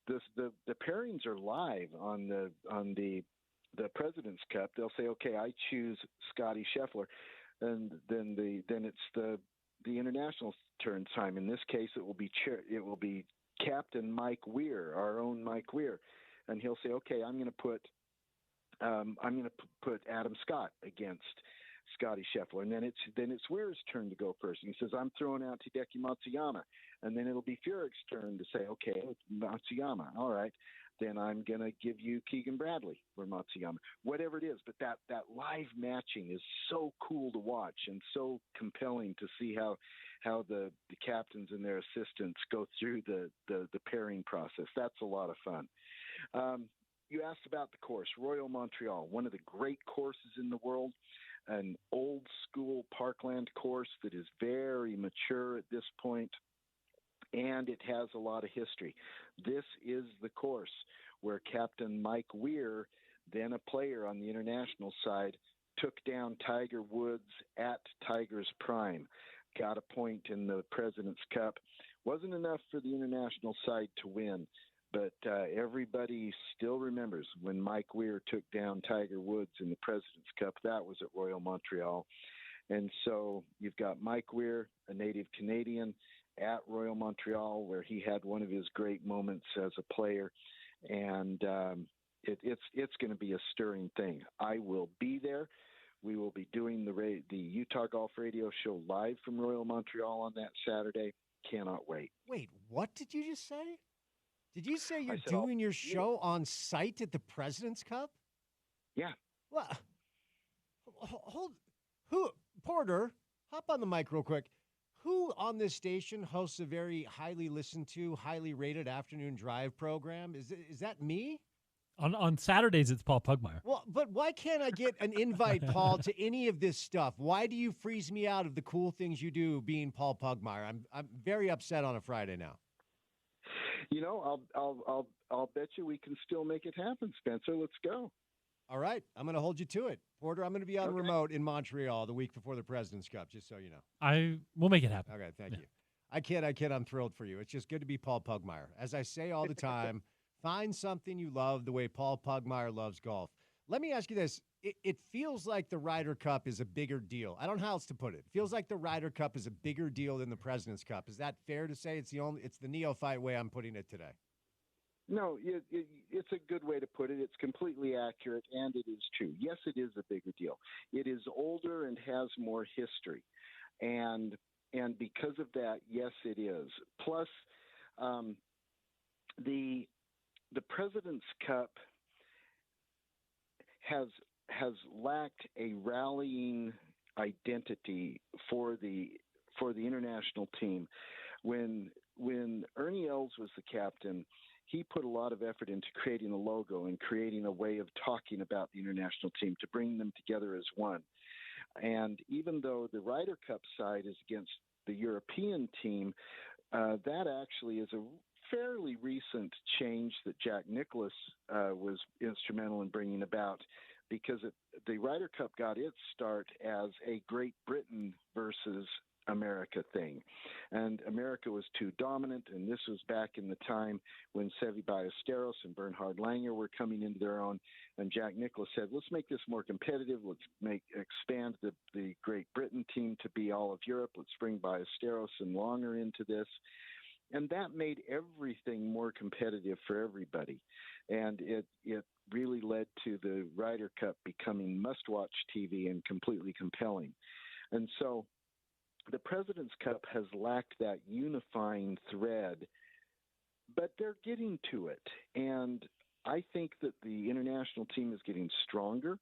The pairings are live on the President's Cup. They'll say, okay, I choose Scotty Scheffler, and then it's the international turn time. In this case, it will be Captain Mike Weir, our own Mike Weir, and he'll say, okay, I'm going to put Adam Scott against Scotty Scheffler, and then it's Weir's turn to go first. And he says, I'm throwing out Hideki Matsuyama, and then it'll be Furyk's turn to say, okay, Matsuyama, all right. Then I'm going to give you Keegan Bradley or Matsuyama, whatever it is. But that live matching is so cool to watch and so compelling to see how the captains and their assistants go through the pairing process. That's a lot of fun. You asked about the course, Royal Montreal, one of the great courses in the world, an old school parkland course that is very mature at this point. And it has a lot of history. This is the course where Captain Mike Weir, then a player on the international side, took down Tiger Woods at Tiger's prime, got a point in the President's Cup. Wasn't enough for the international side to win, but everybody still remembers when Mike Weir took down Tiger Woods in the President's Cup. That was at Royal Montreal. And so you've got Mike Weir, a native Canadian, at Royal Montreal, where he had one of his great moments as a player, and it's going to be a stirring thing. I will be there. We will be doing the Utah Golf Radio Show live from Royal Montreal on that Saturday. Cannot wait. Wait, what did you just say? Did you say you're doing your show on site at the President's Cup? Yeah. Well, Porter, hop on the mic real quick. Who on this station hosts a very highly listened to, highly rated afternoon drive program? Is that me? On Saturdays, it's Paul Pugmire. Well, but why can't I get an invite, Paul, to any of this stuff? Why do you freeze me out of the cool things you do being Paul Pugmire? I'm very upset on a Friday now. You know, I'll bet you we can still make it happen, Spencer. Let's go. All right. I'm going to hold you to it. Porter, I'm going to be on remote in Montreal the week before the President's Cup, just so you know. We'll make it happen. Okay, thank you. I kid. I'm thrilled for you. It's just good to be Paul Pugmire. As I say all the time, find something you love the way Paul Pugmire loves golf. Let me ask you this. It feels like the Ryder Cup is a bigger deal. I don't know how else to put it. It feels like the Ryder Cup is a bigger deal than the President's Cup. Is that fair to say? It's the neophyte way I'm putting it today. No, it's a good way to put it. It's completely accurate, and it is true. Yes, it is a bigger deal. It is older and has more history, and because of that, yes, it is. Plus, the President's Cup has lacked a rallying identity for the international team. When Ernie Els was the captain, he put a lot of effort into creating a logo and creating a way of talking about the international team to bring them together as one. And even though the Ryder Cup side is against the European team, that actually is a fairly recent change that Jack Nicklaus was instrumental in bringing about, because the Ryder Cup got its start as a Great Britain versus America thing. And America was too dominant, and this was back in the time when Seve Ballesteros and Bernhard Langer were coming into their own, and Jack Nicklaus said, let's make this more competitive, let's expand the Great Britain team to be all of Europe, let's bring Ballesteros and Langer into this. And that made everything more competitive for everybody. And it really led to the Ryder Cup becoming must-watch TV and completely compelling. And so the President's Cup has lacked that unifying thread, but they're getting to it. And I think that the international team is getting stronger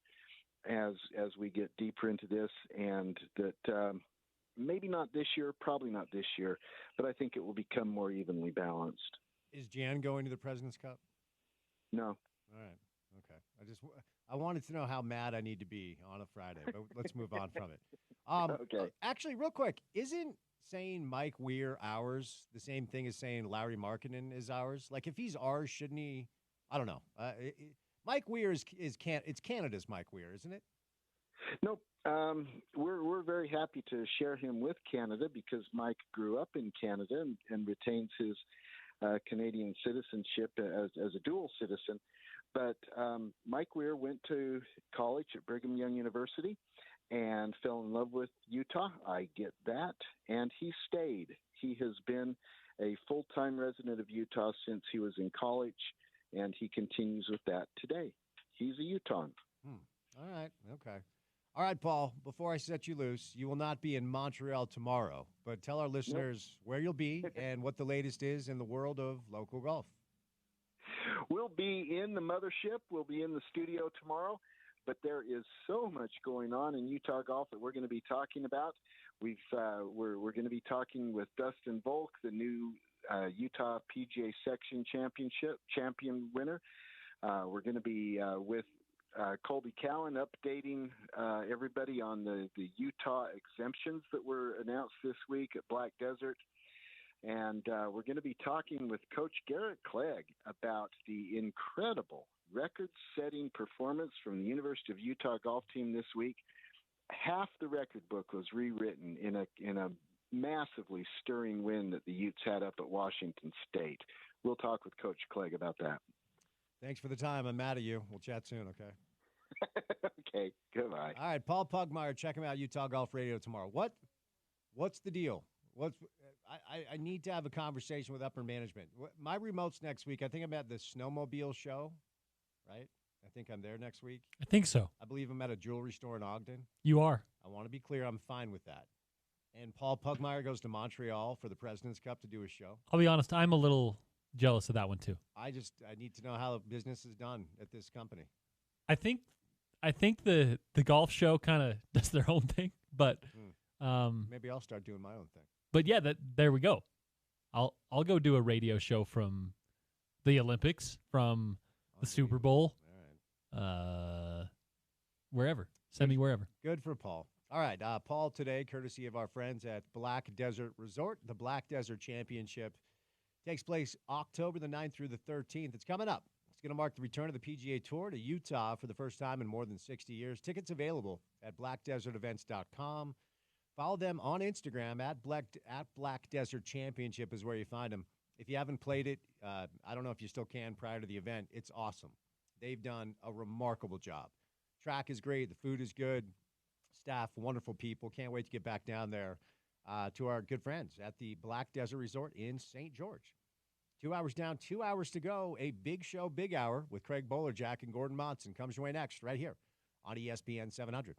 as we get deeper into this, and that maybe not this year, probably not this year, but I think it will become more evenly balanced. Is Jan going to the President's Cup? No. All right. Okay. I wanted to know how mad I need to be on a Friday, but let's move on from it. Okay. Actually, real quick, isn't saying Mike Weir ours the same thing as saying Larry Markkinen is ours? Like, if he's ours, shouldn't he? I don't know. Mike Weir it's Canada's Mike Weir, isn't it? Nope. We're very happy to share him with Canada because Mike grew up in Canada and retains his Canadian citizenship as a dual citizen. But Mike Weir went to college at Brigham Young University and fell in love with Utah. I get that. And he stayed. He has been a full-time resident of Utah since he was in college, and he continues with that today. He's a Utahn. All right. Okay. All right, Paul, before I set you loose, you will not be in Montreal tomorrow, but tell our listeners where you'll be and what the latest is in the world of local golf. We'll be in the mothership. We'll be in the studio tomorrow, but there is so much going on in Utah golf that we're going to be talking about. We're going to be talking with Dustin Volk, the new Utah PGA Section champion winner. We're going to be with Colby Cowan updating everybody on the Utah exemptions that were announced this week at Black Desert. And we're going to be talking with Coach Garrett Clegg about the incredible record-setting performance from the University of Utah golf team this week. Half the record book was rewritten in a massively stirring win that the Utes had up at Washington State. We'll talk with Coach Clegg about that. Thanks for the time. I'm mad at you. We'll chat soon, okay? Okay, goodbye. All right, Paul Pugmire, check him out, Utah Golf Radio tomorrow. What's the deal? I need to have a conversation with upper management. My remote's next week. I think I'm at the Snowmobile show, right? I think I'm there next week. I think so. I believe I'm at a jewelry store in Ogden. You are. I want to be clear. I'm fine with that. And Paul Pugmire goes to Montreal for the President's Cup to do his show. I'll be honest. I'm a little jealous of that one, too. I need to know how business is done at this company. I think the golf show kind of does their own thing, but maybe I'll start doing my own thing. But yeah, there we go. I'll go do a radio show from the Olympics, from the Super Bowl, wherever. Send me wherever. Good for Paul. All right, Paul today, courtesy of our friends at Black Desert Resort. The Black Desert Championship takes place October the 9th through the 13th. It's coming up. It's going to mark the return of the PGA Tour to Utah for the first time in more than 60 years. Tickets available at blackdesertevents.com. Follow them on Instagram at Black Desert Championship is where you find them. If you haven't played it, I don't know if you still can prior to the event. It's awesome. They've done a remarkable job. Track is great. The food is good. Staff, wonderful people. Can't wait to get back down there to our good friends at the Black Desert Resort in St. George. 2 hours down, 2 hours to go. A big show, big hour with Craig Bolerjack and Gordon Monson comes your way next right here on ESPN 700.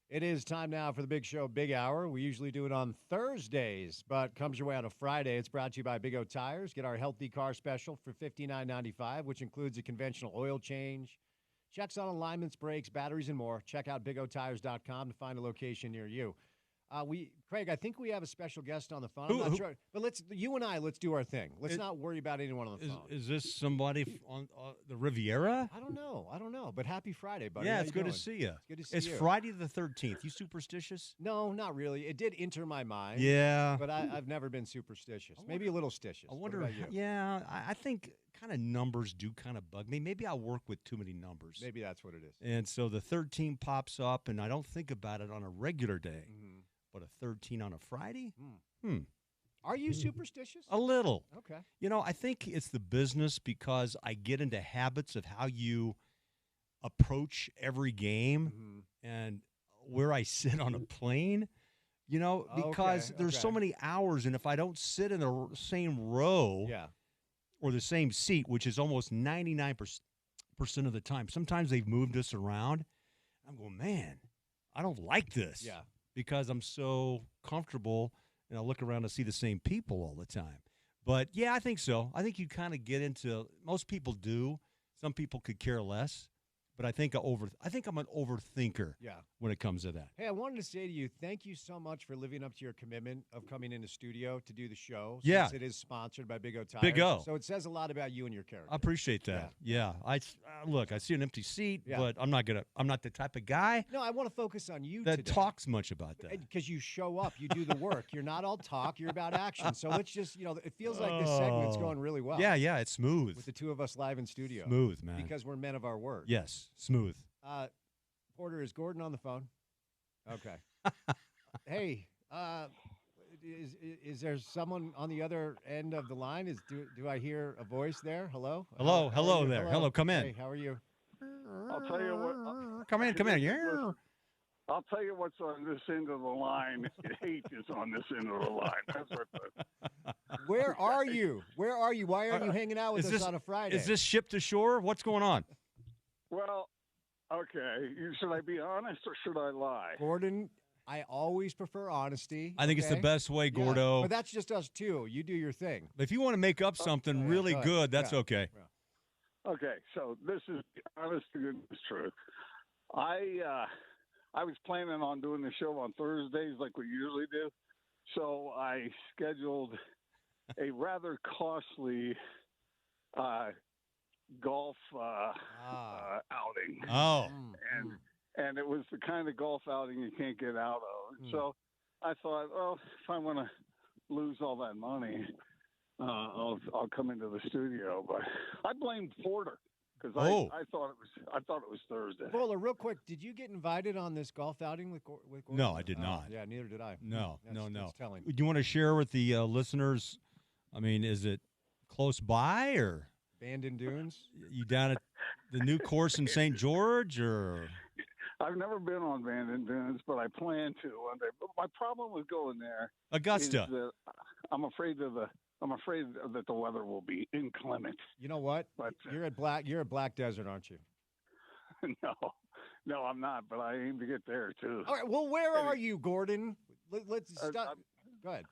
It is time now for the Big Show, Big Hour. We usually do it on Thursdays, but comes your way on a Friday. It's brought to you by Big O Tires. Get our healthy car special for $59.95, which includes a conventional oil change, checks on alignments, brakes, batteries, and more. Check out BigOTires.com to find a location near you. Craig, I think we have a special guest on the phone. I'm not sure, but let's do our thing. Let's not worry about anyone on the phone. Is this somebody on the Riviera? I don't know. But happy Friday, buddy. Yeah, How it's you good doing? to see you. It's good to see It's you. Friday the 13th. You superstitious? No, not really. It did enter my mind. Yeah. But I've never been superstitious. Maybe a little stitious. I wonder. What about you? Yeah, I think kind of numbers do kind of bug me. Maybe I work with too many numbers. Maybe that's what it is. And so the 13 pops up, and I don't think about it on a regular day. Mm-hmm. But a 13 on a Friday? Are you superstitious? A little. Okay. You know, I think it's the business because I get into habits of how you approach every game and where I sit on a plane, you know, because there's so many hours. And if I don't sit in the same row or the same seat, which is almost 99% of the time, sometimes they've moved us around. I'm going, man, I don't like this. Yeah. Because I'm so comfortable and I look around to see the same people all the time. But, yeah, I think so. I think you kind of get into – most people do. Some people could care less. But I think I'm an overthinker when it comes to that. Hey, I wanted to say to you, thank you so much for living up to your commitment of coming into studio to do the show. Yeah. Since it is sponsored by Big O Tires. Big O. So it says a lot about you and your character. I appreciate that. Yeah. Look, I see an empty seat, but I'm not the type of guy No, I want to focus on you that today. talks much about that. Because you show up, you do the work. You're not all talk, you're about action. So let's just, it feels like this segment's going really well. Yeah, it's smooth. With the two of us live in studio. Smooth, man. Because we're men of our word. Yes, smooth. Porter, is Gordon on the phone? Okay. Hey, is there someone on the other end of the line? Do I hear a voice there? Hello? Hello there. Hello, come in. Hey, how are you? I'll tell you what. Come in. Yeah. I'll tell you what's on this end of the line. Hate is on this end of the line. That's what. Where are you? Why aren't you hanging out with us on a Friday? Is this ship to shore? What's going on? Well, okay. Should I be honest or should I lie? Gordon, I always prefer honesty. I think it's the best way, Gordo. But that's just us two. You do your thing. If you want to make up something really good, that's okay. Yeah. Okay, so this is honest to goodness truth. I was planning on doing the show on Thursdays like we usually do, so I scheduled a rather costly golf outing. Oh. And it was the kind of golf outing you can't get out of. So I thought, well, if I want to lose all that money, I'll come into the studio. But I blamed Porter because I thought it was Thursday. Bowler, real quick, did you get invited on this golf outing with Gordon? No, I did not. Yeah, neither did I. No. That's telling. Do you want to share with the listeners? I mean, is it close by or Bandon Dunes? You down at the new course in St. George or? I've never been on Bandon Dunes, but I plan to one day. But my problem with going there, Augusta, is that I'm afraid that the weather will be inclement. You know what? But You're at Black Desert, aren't you? No, I'm not. But I aim to get there too. All right. Well, where are you, Gordon? Let's stop. Go ahead.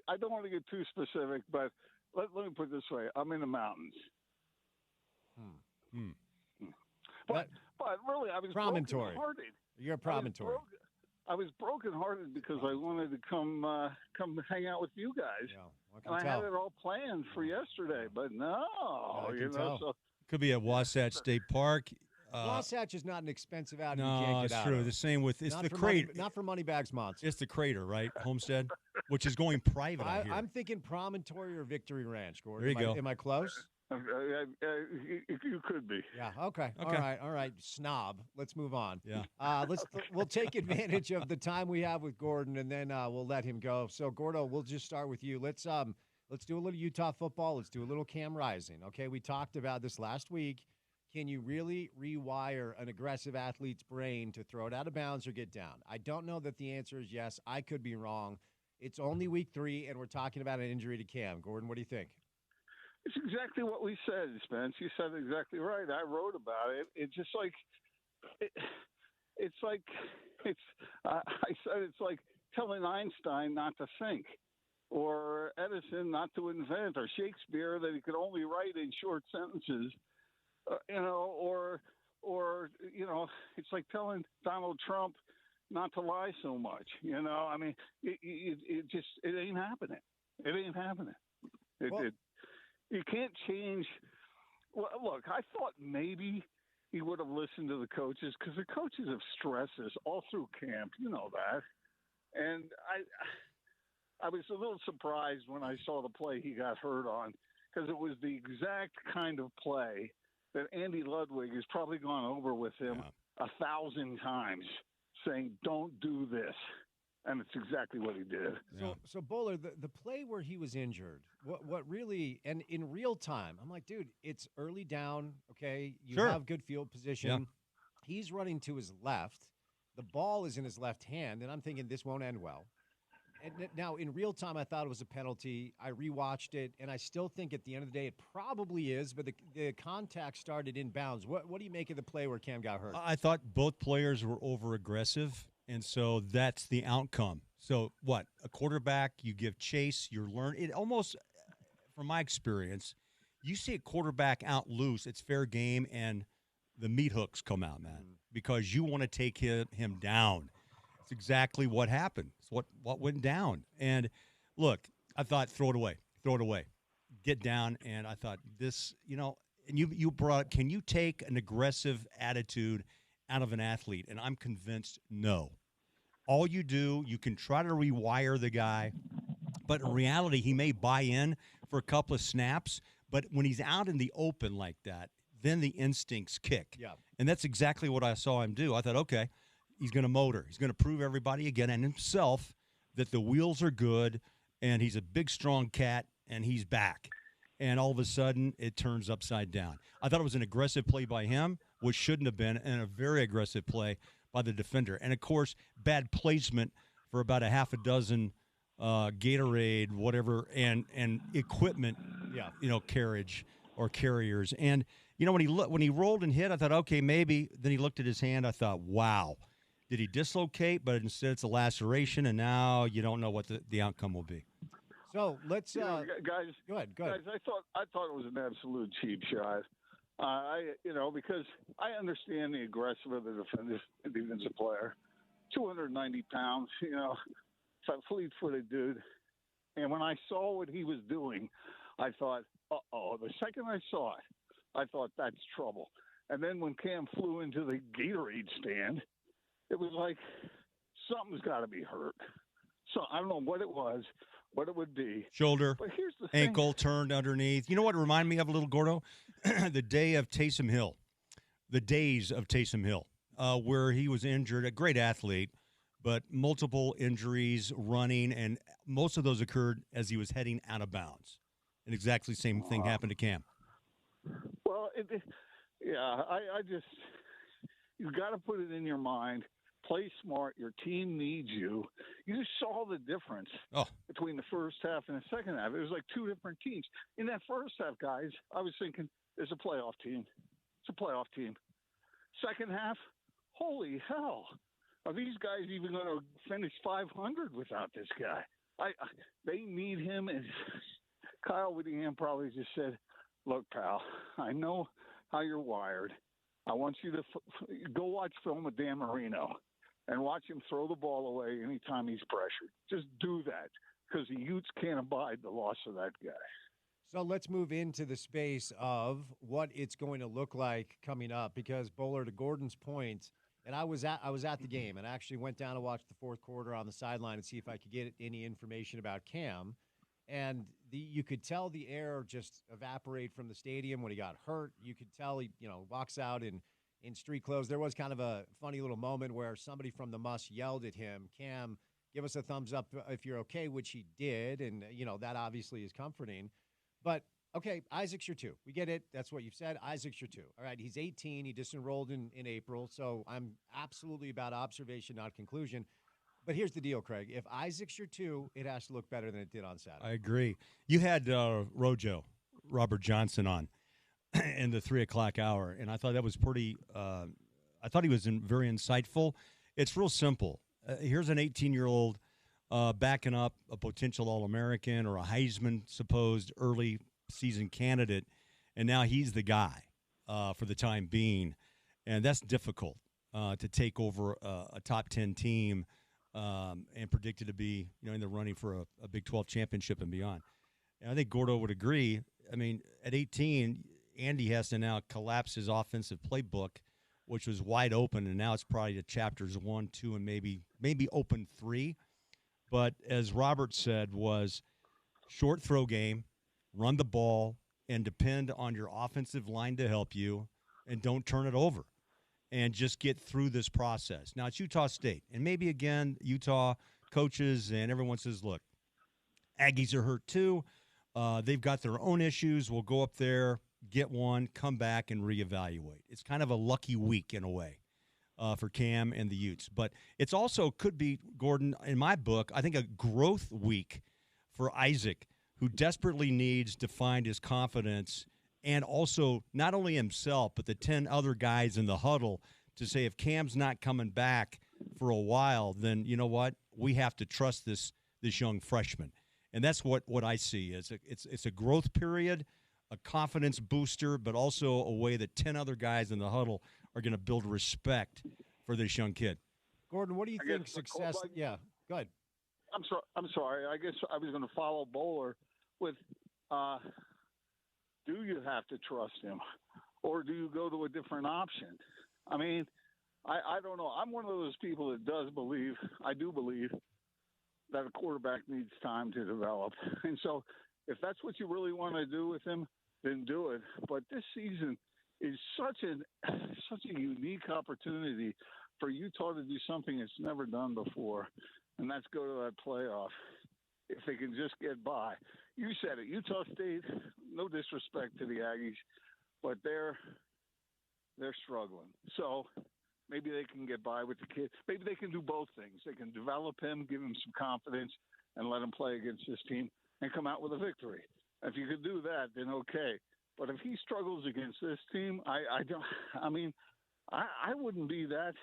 I don't want to get too specific, but let me put it this way: I'm in the mountains. But really, I was brokenhearted. You're a promontory. I was brokenhearted because I wanted to come hang out with you guys. Yeah, I had it all planned for yesterday, but no, So could be at Wasatch State Park. Wasatch is not an expensive outing. No, you can't get it's out true. of. The same with not the for Crater. Not for Moneybags Monster. It's the Crater, right? Homestead, which is going private. I'm thinking Promontory or Victory Ranch, Gordon. There you go. Am I close? You could be. Yeah. Okay. All right. Snob. Let's move on. Yeah. We'll take advantage of the time we have with Gordon, and then we'll let him go. So, Gordo, we'll just start with you. Let's do a little Utah football. Let's do a little Cam Rising. Okay. We talked about this last week. Can you really rewire an aggressive athlete's brain to throw it out of bounds or get down? I don't know that the answer is yes. I could be wrong. It's only week 3, and we're talking about an injury to Cam. Gordon, what do you think? It's exactly what we said, Spence. You said exactly right. I wrote about it. It's just like it's like I said it's like telling Einstein not to think, or Edison not to invent, or Shakespeare that he could only write in short sentences, or it's like telling Donald Trump not to lie so much. I mean, it ain't happening. It ain't happening. You can't change. Well, look, I thought maybe he would have listened to the coaches, because the coaches have stressed this all through camp. You know that. And I was a little surprised when I saw the play he got hurt on, because it was the exact kind of play that Andy Ludwig has probably gone over with him 1,000 times, saying, don't do this. And it's exactly what he did. So Bowler, the play where he was injured, what really, and in real time, I'm like, dude, it's early down, okay? You have good field position. Yeah. He's running to his left. The ball is in his left hand, and I'm thinking this won't end well. And now, in real time, I thought it was a penalty. I rewatched it, and I still think at the end of the day it probably is, but the contact started in bounds. What do you make of the play where Cam got hurt? I thought both players were over-aggressive, and so that's the outcome. So what? A quarterback, you give chase, you learn. It almost, from my experience, you see a quarterback out loose, it's fair game, and the meat hooks come out, man, because you want to take him down. It's exactly what happened. It's what went down. And, look, I thought throw it away, get down, and I thought this, and you brought up, can you take an aggressive attitude out of an athlete? And I'm convinced no. All you do, you can try to rewire the guy, but in reality, he may buy in for a couple of snaps, but when he's out in the open like that, then the instincts kick. Yeah. And that's exactly what I saw him do. I thought, okay, he's going to motor. He's going to prove everybody again and himself that the wheels are good, and he's a big, strong cat, and he's back. And all of a sudden, it turns upside down. I thought it was an aggressive play by him, which shouldn't have been, and a very aggressive play by the defender. And, of course, bad placement for about a half a dozen Gatorade, whatever, and equipment, carriage or carriers. And, when he rolled and hit, I thought, okay, maybe. Then he looked at his hand. I thought, wow. Did he dislocate? But instead it's a laceration, and now you don't know what the outcome will be. So let's guys. Go ahead. Guys, I thought it was an absolute cheap shot. Because I understand the aggressive of the defensive player, 290 pounds, fleet-footed dude. And when I saw what he was doing, I thought, uh-oh. The second I saw it, I thought that's trouble. And then when Cam flew into the Gatorade stand, it was like something's got to be hurt. So I don't know what it was, what it would be. Shoulder, but here's the ankle turned underneath. You know what it reminded me of a little, Gordo? The days of Taysom Hill, where he was injured, a great athlete, but multiple injuries running, and most of those occurred as he was heading out of bounds. And exactly the same thing happened to Cam. Well, I just – you got to put it in your mind. Play smart. Your team needs you. You just saw the difference between the first half and the second half. It was like two different teams. In that first half, guys, I was thinking, there's a playoff team. It's a playoff team. Second half, holy hell. Are these guys even going to finish 500 without this guy? They need him. And Kyle Whittingham probably just said, look, pal, I know how you're wired. I want you to go watch film of Dan Marino and watch him throw the ball away anytime he's pressured. Just do that, because the Utes can't abide the loss of that guy. So let's move into the space of what it's going to look like coming up, because, Bowler, to Gordon's point, and I was at the game and actually went down to watch the fourth quarter on the sideline and see if I could get any information about Cam. And you could tell the air just evaporate from the stadium when he got hurt. You could tell he, walks out in street clothes. There was kind of a funny little moment where somebody from the Muss yelled at him, Cam, give us a thumbs up if you're okay, which he did. And, that obviously is comforting. But, okay, Isaac's your two. We get it. That's what you've said. Isaac's your two. All right, he's 18. He disenrolled in April. So I'm absolutely about observation, not conclusion. But here's the deal, Craig. If Isaac's your two, it has to look better than it did on Saturday. I agree. You had Rojo, Robert Johnson, on in the 3 o'clock hour, and I thought that was pretty I thought he was very insightful. It's real simple. Here's an 18-year-old backing up a potential All-American or a Heisman supposed early season candidate, and now he's the guy for the time being, and that's difficult to take over a top 10 team and predicted to be in the running for a Big 12 championship and beyond. And I think Gordo would agree. I mean, at 18, Andy has to now collapse his offensive playbook, which was wide open, and now it's probably to chapters 1, 2, and maybe open 3. But as Robert said, was short throw game, run the ball, and depend on your offensive line to help you, and don't turn it over, and just get through this process. Now, it's Utah State, and maybe, again, Utah coaches and everyone says, look, Aggies are hurt too. They've got their own issues. We'll go up there, get one, come back, and reevaluate. It's kind of a lucky week in a way for Cam and the Utes. But it's also could be, Gordon, in my book, I think a growth week for Isaac, who desperately needs to find his confidence and also not only himself but the 10 other guys in the huddle to say if Cam's not coming back for a while, then you know what? We have to trust this young freshman. And that's what I see. It's a growth period, a confidence booster, but also a way that 10 other guys in the huddle are going to build respect for this young kid. Gordon, what do you think success – yeah, go ahead. I'm sorry. I guess I was going to follow Bowler with do you have to trust him or do you go to a different option? I mean, I don't know. I'm one of those people that I do believe that a quarterback needs time to develop. And so if that's what you really want to do with him, then do it. But this season is such a unique opportunity for Utah to do something it's never done before, and that's go to that playoff if they can just get by. You said it, Utah State, no disrespect to the Aggies, but they're struggling. So maybe they can get by with the kid. Maybe they can do both things. They can develop him, give him some confidence, and let him play against this team and come out with a victory. If you could do that, then okay. But if he struggles against this team, I wouldn't be that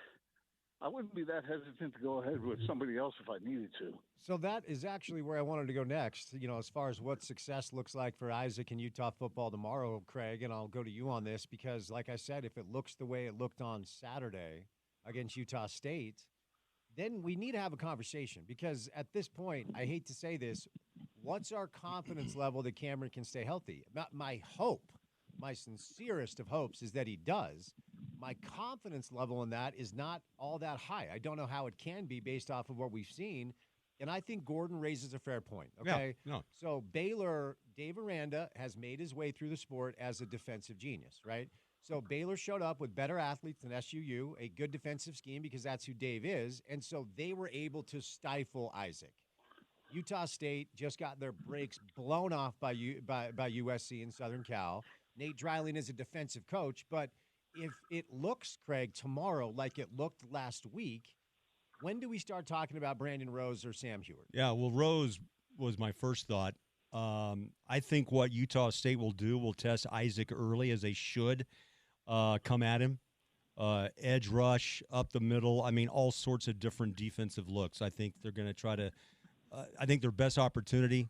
hesitant to go ahead with somebody else if I needed to. So that is actually where I wanted to go next, as far as what success looks like for Isaac and Utah football tomorrow, Craig, and I'll go to you on this because, like I said, if it looks the way it looked on Saturday against Utah State, then we need to have a conversation because at this point, I hate to say this, what's our confidence level that Cameron can stay healthy? My hope, my sincerest of hopes is that he does. My confidence level in that is not all that high. I don't know how it can be based off of what we've seen. And I think Gordon raises a fair point. Okay. Yeah, no. So Baylor, Dave Aranda has made his way through the sport as a defensive genius, right? So Baylor showed up with better athletes than SUU, a good defensive scheme because that's who Dave is. And so they were able to stifle Isaac. Utah State just got their brakes blown off by USC and Southern Cal. Nate Dreiling is a defensive coach, but if it looks, Craig, tomorrow like it looked last week, when do we start talking about Brandon Rose or Sam Heward? Yeah, well, Rose was my first thought. I think what Utah State will do will test Isaac early, as they should come at him. Edge rush, up the middle. I mean, all sorts of different defensive looks. I think they're going to try to I think their best opportunity,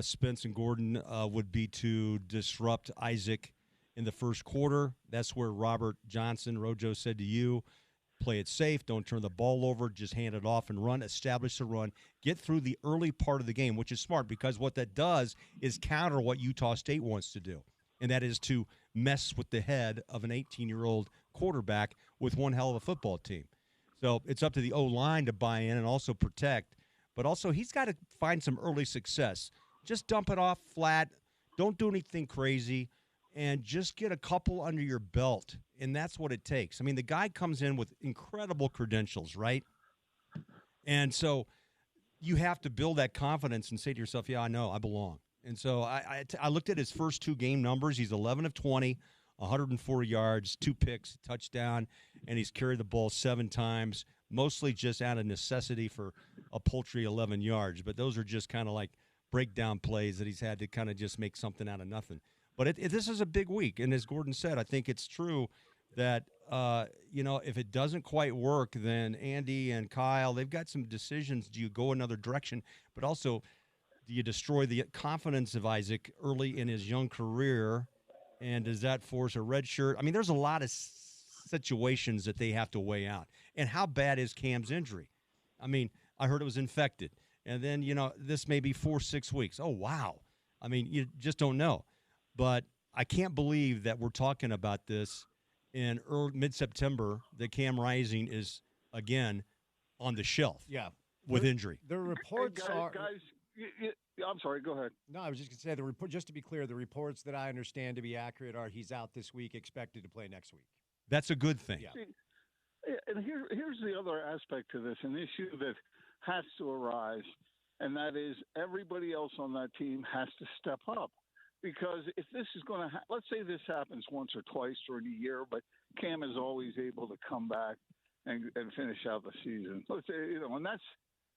Spence and Gordon, would be to disrupt Isaac in the first quarter. That's where Robert Johnson, Rojo, said to you, play it safe, don't turn the ball over, just hand it off and run, establish the run, get through the early part of the game, which is smart because what that does is counter what Utah State wants to do, and that is to mess with the head of an 18-year-old quarterback with one hell of a football team. So it's up to the O-line to buy in and also protect, but also he's got to find some early success. Just dump it off flat, don't do anything crazy, and just get a couple under your belt, and that's what it takes. I mean, the guy comes in with incredible credentials, right? And so you have to build that confidence and say to yourself, yeah, I know, I belong. And so I looked at his first two game numbers. He's 11 of 20, 104 yards, 2 picks, touchdown, and he's carried the ball 7 times, mostly just out of necessity for a paltry 11 yards. But those are just kind of like breakdown plays that he's had to kind of just make something out of nothing. But this is a big week, and as Gordon said, I think it's true. that, if it doesn't quite work, then Andy and Kyle, they've got some decisions. Do you go another direction? But also, do you destroy the confidence of Isaac early in his young career? And does that force a red shirt? I mean, there's a lot of situations that they have to weigh out. And how bad is Cam's injury? I mean, I heard it was infected. And then, this may be 4-6 weeks. Oh, wow. I mean, you just don't know. But I can't believe that we're talking about this in mid-September, that Cam Rising is, again, on the shelf with injury. The reports are – Guys, I'm sorry, go ahead. No, I was just going to say, the report. Just to be clear, the reports that I understand to be accurate are he's out this week, expected to play next week. That's a good thing. Yeah. And here's the other aspect to this, an issue that has to arise, and that is everybody else on that team has to step up. Because if this is going to let's say this happens once or twice during the year, but Cam is always able to come back and finish out the season. Let's say, and that's,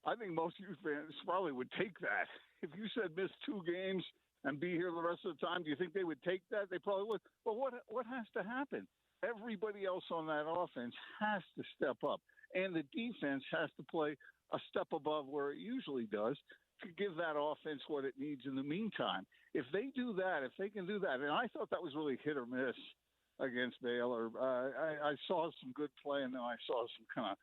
I think most youth fans probably would take that. If you said miss 2 games and be here the rest of the time, do you think they would take that? They probably would. But what has to happen? Everybody else on that offense has to step up, and the defense has to play a step above where it usually does to give that offense what it needs in the meantime. If they do that, if they can do that, and I thought that was really hit or miss against Baylor. I saw some good play, and then I saw some kind of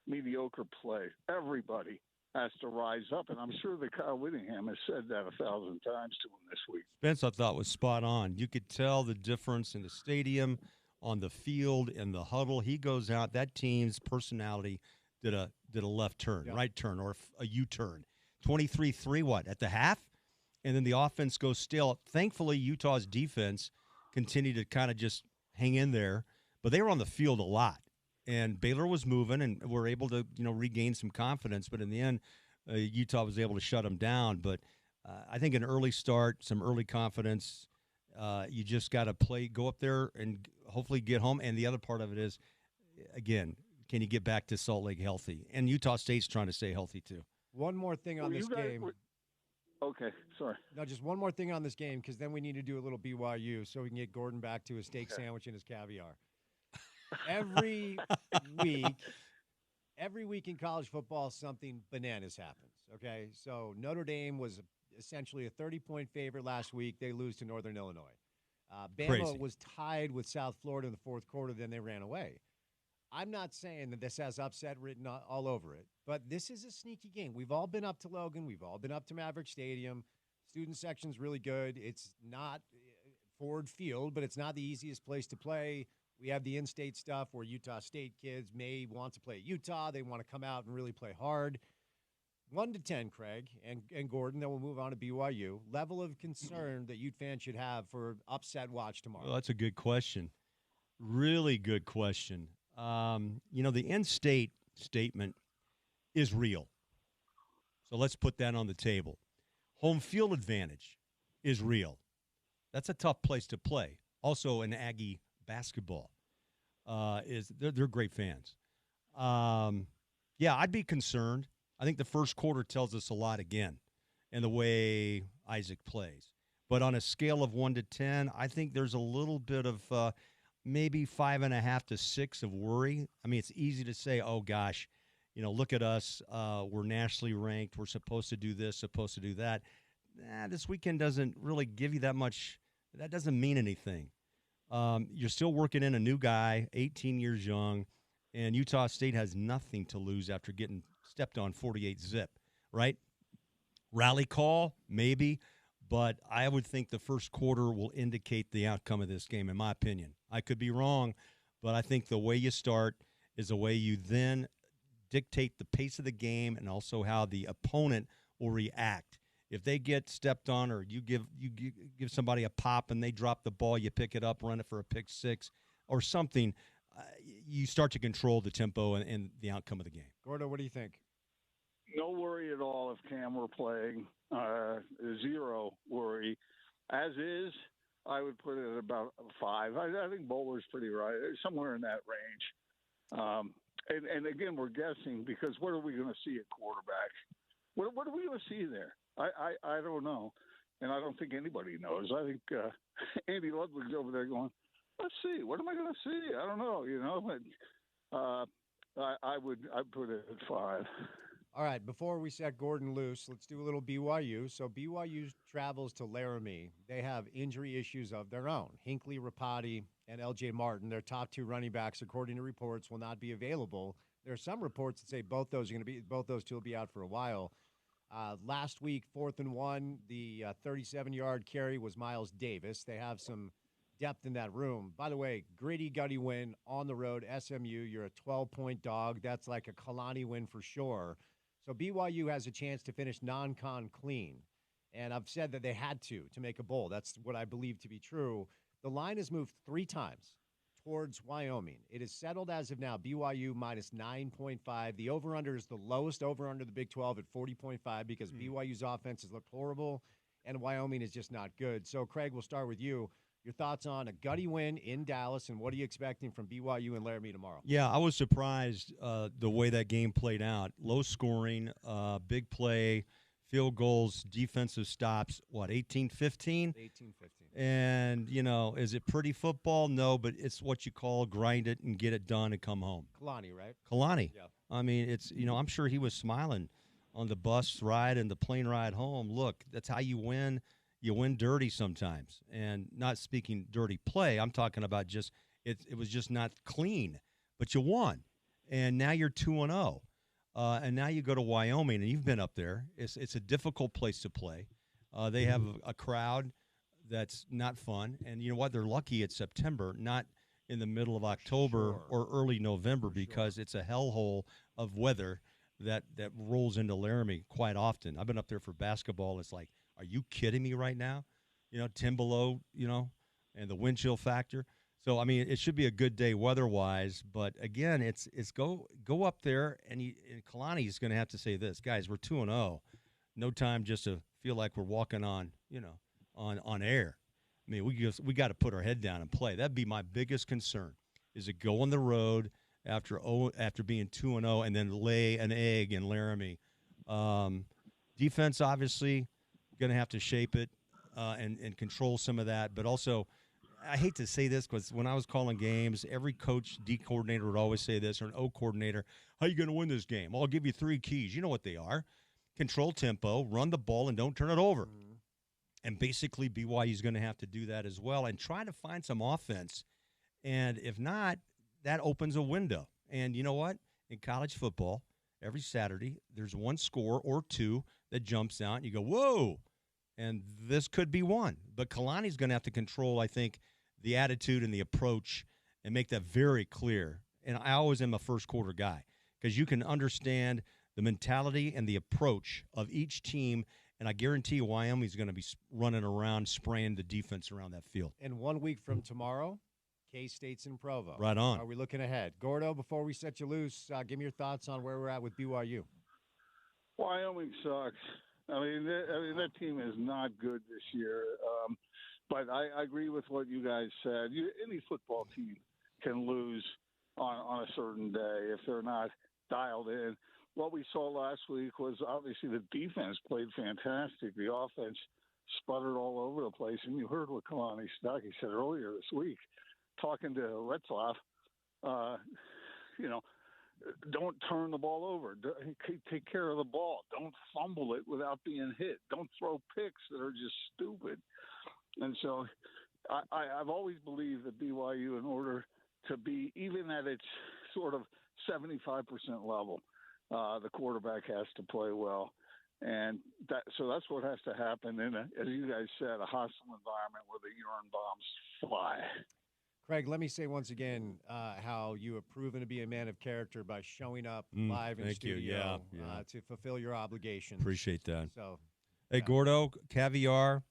mediocre play. Everybody has to rise up, and I'm sure that Kyle Whittingham has said that 1,000 times to him this week. Spence, I thought, was spot on. You could tell the difference in the stadium, on the field, in the huddle. He goes out. That team's personality did a left turn, right turn, or a U-turn. 23-3, what, at the half? And then the offense goes stale. Thankfully, Utah's defense continued to kind of just hang in there, but they were on the field a lot. And Baylor was moving, and were able to, regain some confidence. But in the end, Utah was able to shut them down. But I think an early start, some early confidence, you just got to go up there and hopefully get home. And the other part of it is, again, can you get back to Salt Lake healthy? And Utah State's trying to stay healthy too. One more thing on this game. Okay, sorry. No, just one more thing on this game, because then we need to do a little BYU so we can get Gordon back to his steak sandwich and his caviar. Every week in college football, something bananas happens, okay? So Notre Dame was essentially a 30-point favorite last week. They lose to Northern Illinois. Bama was tied with South Florida in the fourth quarter, then they ran away. I'm not saying that this has upset written all over it, but this is a sneaky game. We've all been up to Logan. We've all been up to Maverick Stadium. Student section's really good. It's not Ford Field, but it's not the easiest place to play. We have the in-state stuff where Utah State kids may want to play at Utah. They want to come out and really play hard. 1 to 10, Craig and Gordon, then we'll move on to BYU. Level of concern that Ute fans should have for upset watch tomorrow. Well, that's a good question. Really good question. The in-state statement is real. So let's put that on the table. Home field advantage is real. That's a tough place to play. Also, in Aggie basketball, they're great fans. I'd be concerned. I think the first quarter tells us a lot again, and the way Isaac plays. But on a scale of 1 to 10, I think there's a little bit of maybe 5.5 to 6 of worry. I mean, it's easy to say, oh gosh, look at us. We're nationally ranked. We're supposed to do this, supposed to do that. This weekend doesn't really give you that much. That doesn't mean anything. You're still working in a new guy, 18 years young, and Utah State has nothing to lose after getting stepped on 48-zip, right? Rally call, maybe, but I would think the first quarter will indicate the outcome of this game, in my opinion. I could be wrong, but I think the way you start is the way you then dictate the pace of the game and also how the opponent will react. If they get stepped on, or you give somebody a pop and they drop the ball, you pick it up, run it for a pick six or something, you start to control the tempo and the outcome of the game. Gordo, what do you think? No worry at all if Cam were playing. Zero worry. As is, I would put it at about 5. I think Bowler's pretty right, somewhere in that range. And again, we're guessing because what are we going to see at quarterback? What are we going to see there? I don't know, and I don't think anybody knows. I think Andy Ludwig's over there going, let's see. What am I going to see? I don't know. But I'd put it at 5. All right, before we set Gordon loose, let's do a little BYU. So BYU travels to Laramie. They have injury issues of their own. Hinckley, Rapati, and L.J. Martin, their top 2 running backs, according to reports, will not be available. There are some reports that say both those two will be out for a while. Last week, 4th and 1, the 37-yard carry was Miles Davis. They have some depth in that room. By the way, gritty, gutty win on the road. SMU, you're a 12-point dog. That's like a Kalani win for sure. So BYU has a chance to finish non-con clean. And I've said that they had to make a bowl. That's what I believe to be true. The line has moved 3 times towards Wyoming. It is settled as of now, BYU minus 9.5. The over-under is the lowest over-under the Big 12 at 40.5 because BYU's offense has looked horrible and Wyoming is just not good. So, Craig, we'll start with you. Your thoughts on a gutty win in Dallas, and what are you expecting from BYU and Laramie tomorrow? Yeah, I was surprised the way that game played out. Low scoring, big play, field goals, defensive stops, 18-15? 18-15. And, is it pretty football? No, but it's what you call grind it and get it done and come home. Kalani, right? Kalani. Yeah. I mean, it's, I'm sure he was smiling on the bus ride and the plane ride home. Look, that's how you win. You win dirty sometimes, and not speaking dirty play. I'm talking about just it was just not clean, but you won, and now you're 2-0, and now you go to Wyoming, and you've been up there. It's a difficult place to play. They have a crowd that's not fun, and you know what? They're lucky it's September, not in the middle of October or early November, because it's a hellhole of weather that rolls into Laramie quite often. I've been up there for basketball. It's like, are you kidding me right now? 10 below, and the wind chill factor. So, I mean, it should be a good day weather-wise. But, again, it's go up there, and Kalani is going to have to say this. Guys, we're 2-0. No time just to feel like we're walking on, on air. I mean, we got to put our head down and play. That'd be my biggest concern, is to go on the road after being 2-0 and then lay an egg in Laramie. Defense, obviously, going to have to shape it and control some of that. But also, I hate to say this because when I was calling games, every coach, D coordinator would always say this, or an O coordinator, how are you going to win this game? I'll give you 3 keys. You know what they are. Control tempo, run the ball, and don't turn it over. Mm-hmm. And basically, BYU is going to have to do that as well and try to find some offense. And if not, that opens a window. And you know what? In college football, every Saturday, there's one score or 2 that jumps out, and you go, whoa, and this could be one. But Kalani's going to have to control, I think, the attitude and the approach and make that very clear. And I always am a first-quarter guy because you can understand the mentality and the approach of each team, and I guarantee you Wyoming's going to be running around, spraying the defense around that field. And 1 week from tomorrow, K-State's in Provo. Right on. Are we looking ahead? Gordo, before we set you loose, give me your thoughts on where we're at with BYU. Wyoming sucks. I mean, that team is not good this year. But I agree with what you guys said. Any football team can lose on a certain day if they're not dialed in. What we saw last week was obviously the defense played fantastic. The offense sputtered all over the place. And you heard what Kalani Stuckey said earlier this week, talking to Retzlaff, don't turn the ball over. Take care of the ball. Don't fumble it without being hit. Don't throw picks that are just stupid. And so I've always believed that BYU, in order to be even at its sort of 75% level, the quarterback has to play well. And so that's what has to happen in, as you guys said, a hostile environment where the urine bombs fly. Craig, let me say once again how you have proven to be a man of character by showing up live in studio to fulfill your obligations. Appreciate that. So, hey, Gordo, caviar,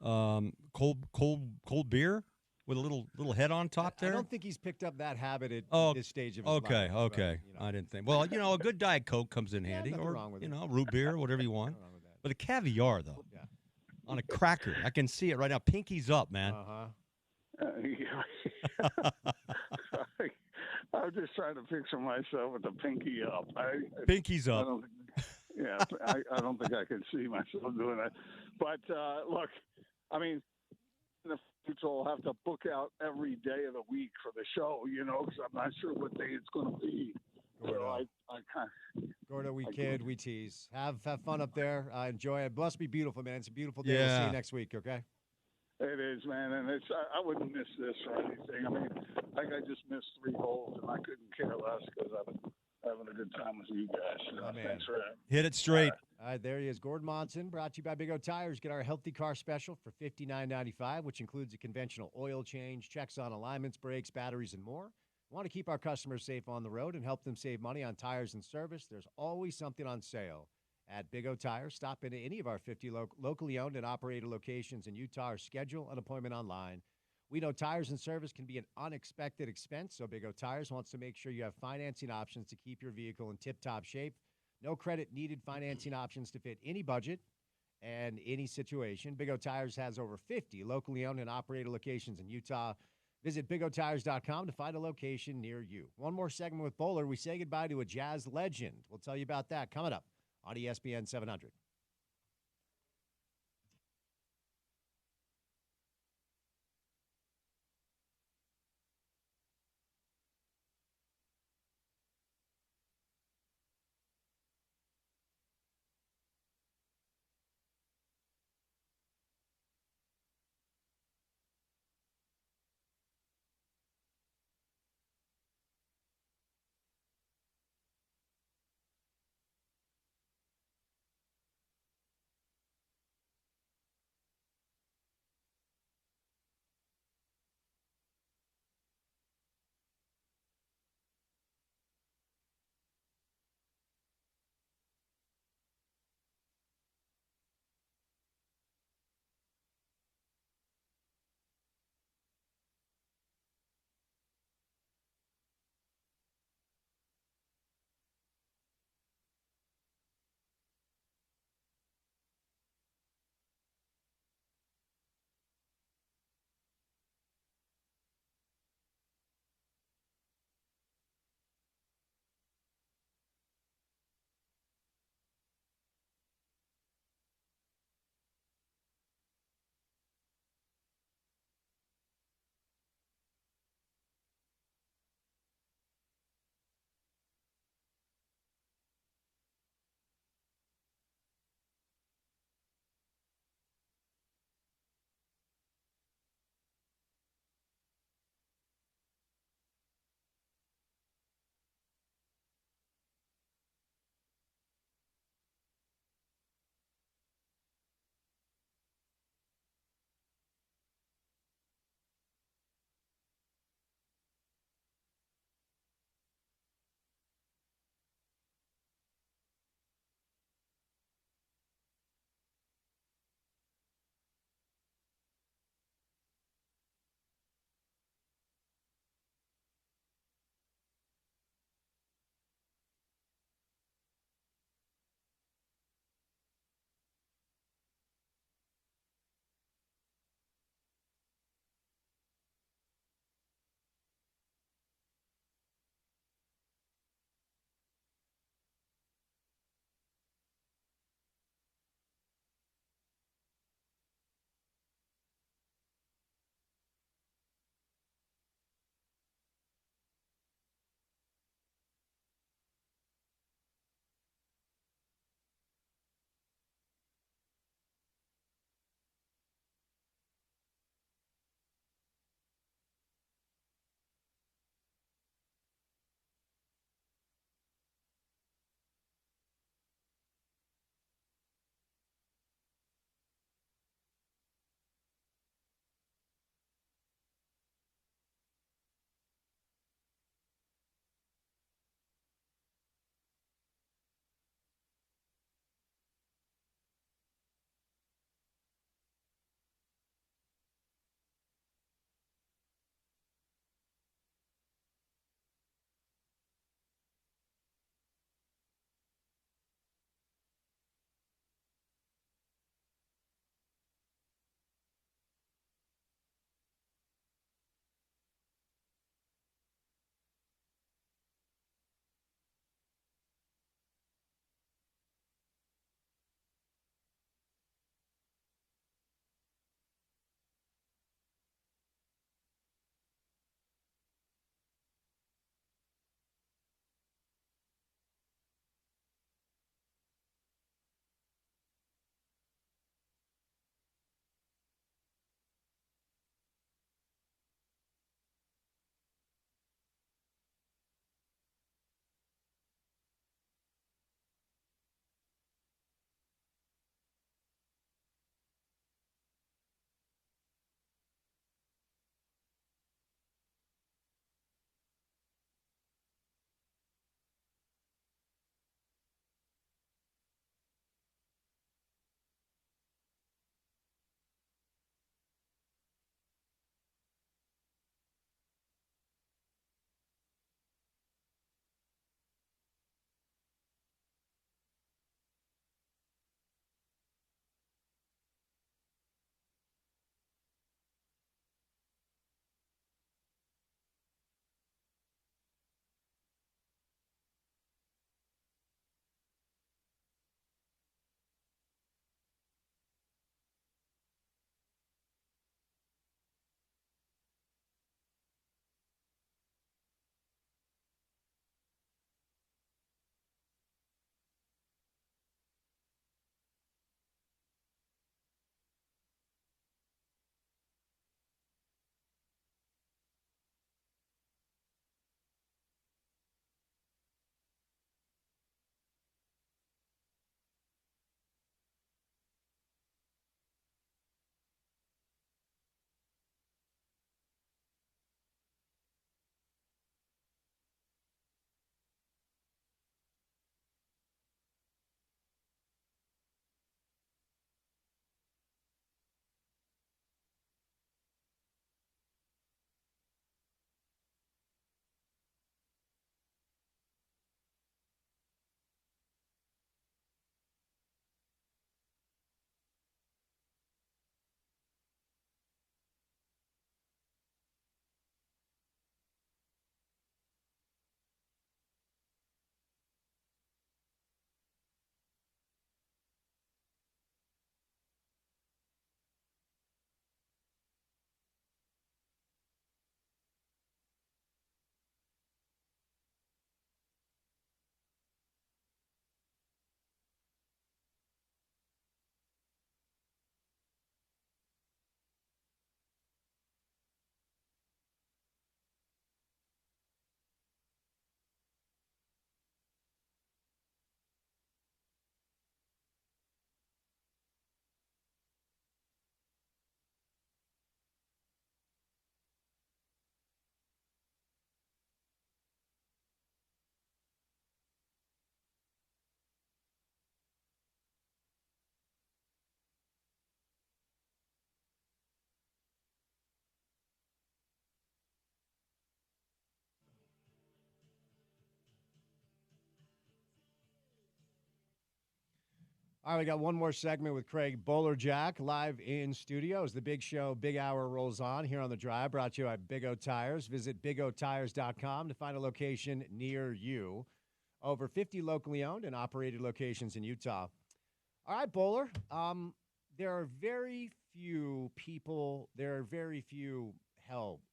cold beer with a little head on top there. I don't think he's picked up that habit at this stage of his life. Okay. But, I didn't think. Well, a good Diet Coke comes in handy, or wrong with it. Root beer, whatever you want. Wrong with that. But a caviar though, on a cracker, I can see it right now. Pinky's up, man. I'm just trying to picture myself with the pinky up. Pinky's up. I don't think I can see myself doing that. But look, I mean, the future will have to book out every day of the week for the show, because I'm not sure what day it's going to be. So I kind of. Gordo, we kid, we tease. Have fun up there. Enjoy it. Must be beautiful, man. It's a beautiful day. We'll see you next week, okay? It is, man, and I wouldn't miss this for anything. I mean, I just missed 3 holes, and I couldn't care less because I'm having a good time with you guys. Oh, man. Thanks for that. Hit it straight. All right, there he is. Gordon Monson, brought to you by Big O Tires. Get our healthy car special for $59.95, which includes a conventional oil change, checks on alignments, brakes, batteries, and more. We want to keep our customers safe on the road and help them save money on tires and service. There's always something on sale at Big O Tires. Stop into any of our 50 locally owned and operated locations in Utah or schedule an appointment online. We know tires and service can be an unexpected expense, so Big O Tires wants to make sure you have financing options to keep your vehicle in tip-top shape. No credit needed financing options to fit any budget and any situation. Big O Tires has over 50 locally owned and operated locations in Utah. Visit BigOTires.com to find a location near you. One more segment with Bowler. We say goodbye to a Jazz legend. We'll tell you about that coming up on ESPN 700. All right, we got one more segment with Craig Bowlerjack live in studio as the big show, big hour rolls on here on The Drive, brought to you by Big O Tires. Visit bigotires.com to find a location near you. Over 50 locally owned and operated locations in Utah. All right, Bowler, there are very few people,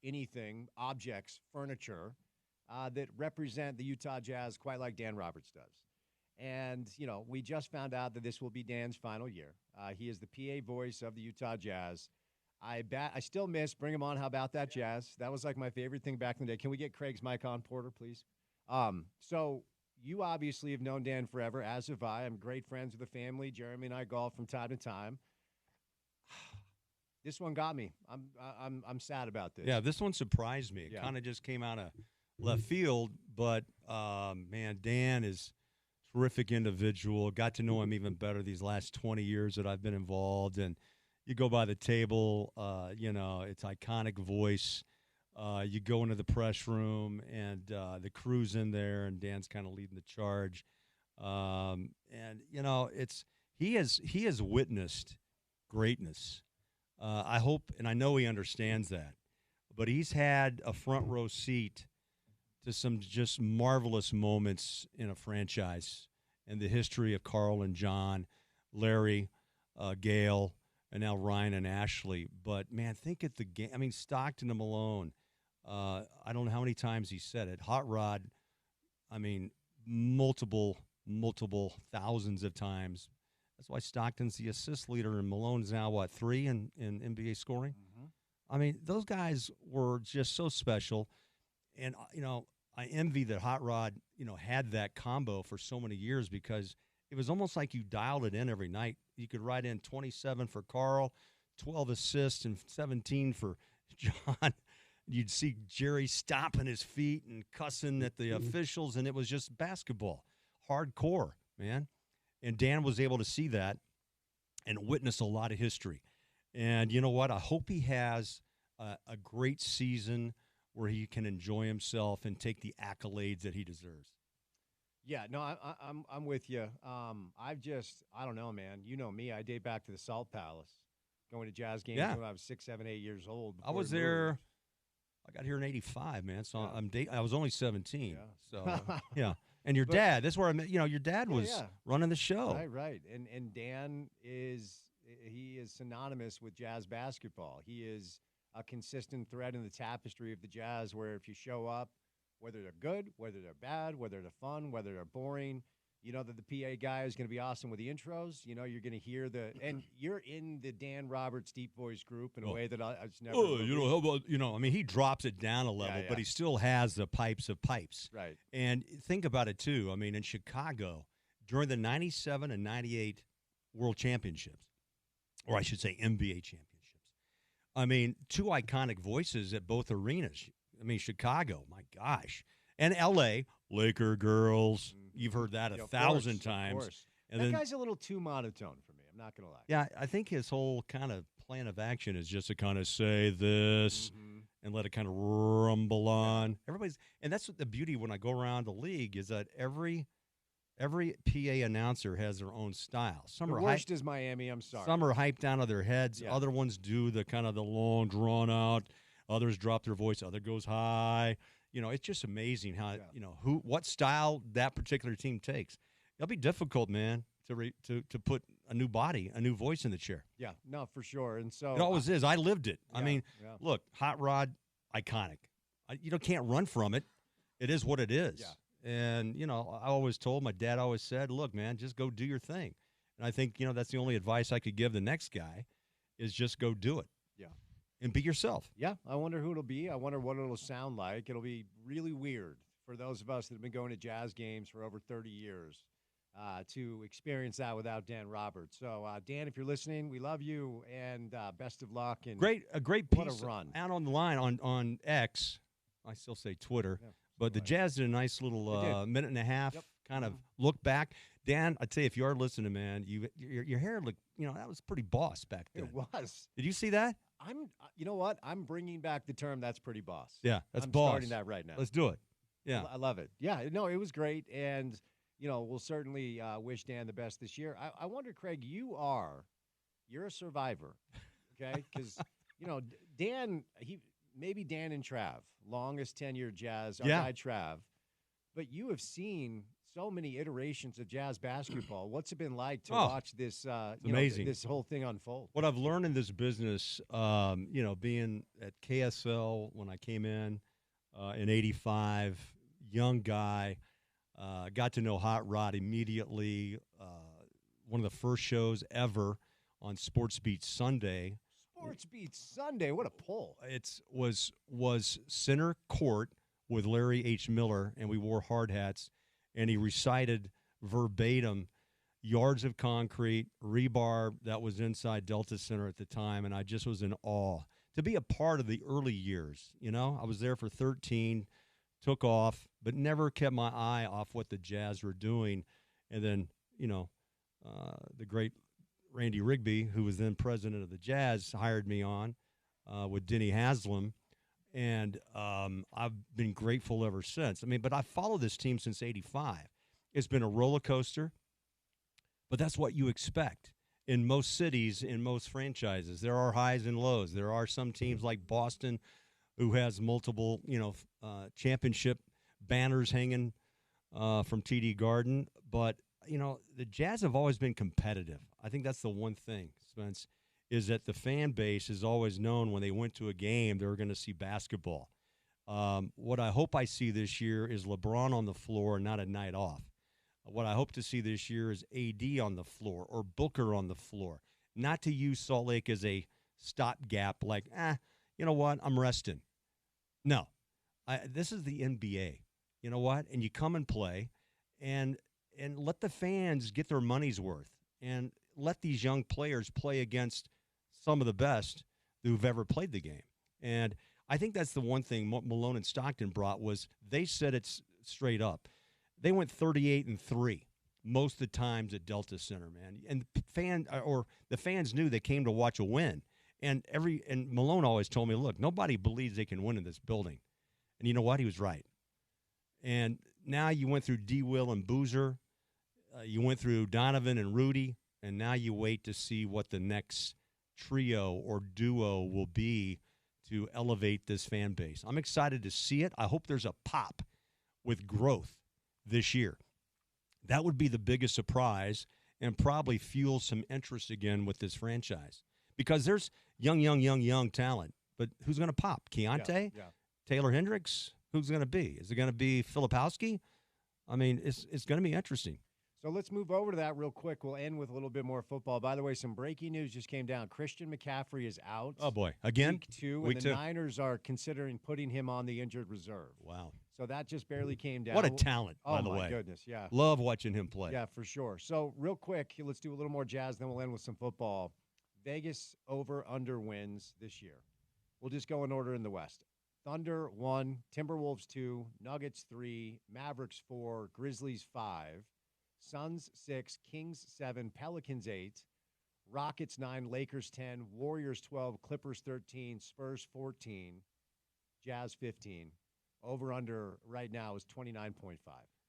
anything, objects, furniture that represent the Utah Jazz quite like Dan Roberts does. And, we just found out that this will be Dan's final year. He is the PA voice of the Utah Jazz. I still miss Bring 'Em On, How About That Jazz? That was like my favorite thing back in the day. Can we get Craig's mic on, Porter, please? So you obviously have known Dan forever, as have I. I'm great friends with the family. Jeremy and I golf from time to time. This one got me. I'm sad about this. Yeah, this one surprised me. It kind of just came out of left field, but, man, Dan is terrific individual. Got to know him even better these last 20 years that I've been involved. And you go by the table, it's iconic voice. You go into the press room, and the crew's in there, and Dan's kind of leading the charge. He has witnessed greatness. I hope, and I know he understands that, but he's had a front row seat to some just marvelous moments in a franchise and the history of Carl and John, Larry, Gail, and now Ryan and Ashley. But, man, think at the game. I mean, Stockton and Malone. I don't know how many times he said it. Hot Rod, I mean, multiple thousands of times. That's why Stockton's the assist leader, and Malone's now, 3 in NBA scoring? Mm-hmm. I mean, those guys were just so special. And, I envy that Hot Rod, had that combo for so many years, because it was almost like you dialed it in every night. You could write in 27 for Carl, 12 assists, and 17 for John. You'd see Jerry stomping his feet and cussing at the officials, and it was just basketball. Hardcore, man. And Dan was able to see that and witness a lot of history. And you know what? I hope he has a great season where he can enjoy himself and take the accolades that he deserves. Yeah, no, I'm with you. I don't know, man. You know me. I date back to the Salt Palace, going to Jazz games when I was 6, 7, 8 years old. I was there. I got here in '85, man. So I was only 17. Yeah. So yeah. And your dad, that's where I met. Your dad was running the show. Right. And Dan is synonymous with Jazz basketball. He is a consistent thread in the tapestry of the Jazz, where if you show up, whether they're good, whether they're bad, whether they're fun, whether they're boring, you know that the PA guy is going to be awesome with the intros. You're going to hear and you're in the Dan Roberts deep voice group in a way that I just never. How about, I mean, he drops it down a level, but he still has the pipes of pipes. Right. And think about it, too. I mean, in Chicago, during the 97 and 98 World Championships, or I should say NBA Championships, I mean, 2 iconic voices at both arenas. I mean, Chicago, my gosh. And L.A., Laker girls. You've heard that 1,000 times. Of course. And that guy's a little too monotone for me. I'm not going to lie. Yeah, I think his whole kind of plan of action is just to kind of say this and let it kind of rumble on. And that's what the beauty when I go around the league is that every PA announcer has their own style. The worst is Miami. I'm sorry. Some are hyped down of their heads. Yeah. Other ones do the kind of the long, drawn out. Others drop their voice. Other goes high. It's just amazing how what style that particular team takes. It'll be difficult, man, to put a new body, a new voice in the chair. Yeah, no, for sure. And so it always is. I lived it. I mean, look, Hot Rod, iconic. Can't run from it. It is what it is. Yeah. And I always told, my dad always said, look, man, just go do your thing. And I think that's the only advice I could give the next guy is just go do it. Yeah. And be yourself. Yeah, I wonder who it'll be. I wonder what it'll sound like. It'll be really weird for those of us that have been going to Jazz games for over 30 years to experience that without Dan Roberts. So, Dan, if you're listening, we love you, and best of luck. And a great piece. What a run. Out on the line on X, I still say Twitter, but the Jazz did a nice little minute and a half kind of look back. Dan, I tell you, if you are listening, man, your hair looked, that was pretty boss back then. It was. Did you see that? You know what? I'm bringing back the term "that's pretty boss." Yeah, that's I'm boss. Starting that right now. Let's do it. Yeah, I love it. Yeah, no, it was great, and we'll certainly wish Dan the best this year. I wonder, Craig, you're a survivor, okay? Because, Dan, maybe Dan and Trav, longest tenured Jazz, our guy Trav, but you have seen so many iterations of Jazz basketball. What's it been like to watch this, amazing. This whole thing unfold? What I've learned in this business, being at KSL when I came in 85, young guy, got to know Hot Rod immediately. One of the first shows ever on Sports Beat Sunday. Sports Beat Sunday, what a pull! It was center court with Larry H. Miller, and we wore hard hats, and he recited verbatim yards of concrete, rebar that was inside Delta Center at the time, and I just was in awe. To be a part of the early years, I was there for 13, took off, but never kept my eye off what the Jazz were doing. And then, the great Randy Rigby, who was then president of the Jazz, hired me on with Denny Haslam, and I've been grateful ever since. But I followed this team since 85. It's been a roller coaster, but that's what you expect. In most cities, in most franchises, there are highs and lows. There are some teams like Boston who has multiple, championship banners hanging from TD Garden. But, the Jazz have always been competitive. I think that's the one thing, Spence, is that the fan base has always known when they went to a game they were going to see basketball. What I hope I see this year is LeBron on the floor, not a night off. What I hope to see this year is AD on the floor or Booker on the floor, not to use Salt Lake as a stopgap like, you know what, I'm resting. No, this is the NBA. You know what? And you come and play and let the fans get their money's worth and let these young players play against some of the best who've ever played the game. And I think that's the one thing Malone and Stockton brought was they said it straight up. They went 38-3 most of the times at Delta Center, man. And the fans knew they came to watch a win. And Malone always told me, look, nobody believes they can win in this building. And you know what? He was right. And now you went through D. Will and Boozer. You went through Donovan and Rudy. And now you wait to see what the next trio or duo will be to elevate this fan base. I'm excited to see it. I hope there's a pop with growth this year. That would be the biggest surprise and probably fuel some interest again with this franchise. Because there's young talent. But who's going to pop? Keontae? Yeah. Taylor Hendricks? Who's going to be? Is it going to be Filipowski? It's going to be interesting. So let's move over to that real quick. We'll end with a little bit more football. By the way, some breaking news just came down. Christian McCaffrey is out. Oh, boy. Again? Week two. And the Niners are considering putting him on the injured reserve. Wow. So that just barely came down. What a talent, by the way. Oh, my goodness, yeah. Love watching him play. Yeah, for sure. So real quick, let's do a little more Jazz, then we'll end with some football. Vegas over-under wins this year. We'll just go in order in the West. Thunder 1, Timberwolves 2, Nuggets 3, Mavericks 4, Grizzlies 5, Suns 6, Kings 7, Pelicans 8, Rockets 9, Lakers 10, Warriors 12, Clippers 13, Spurs 14, Jazz 15. Over-under right now is 29.5.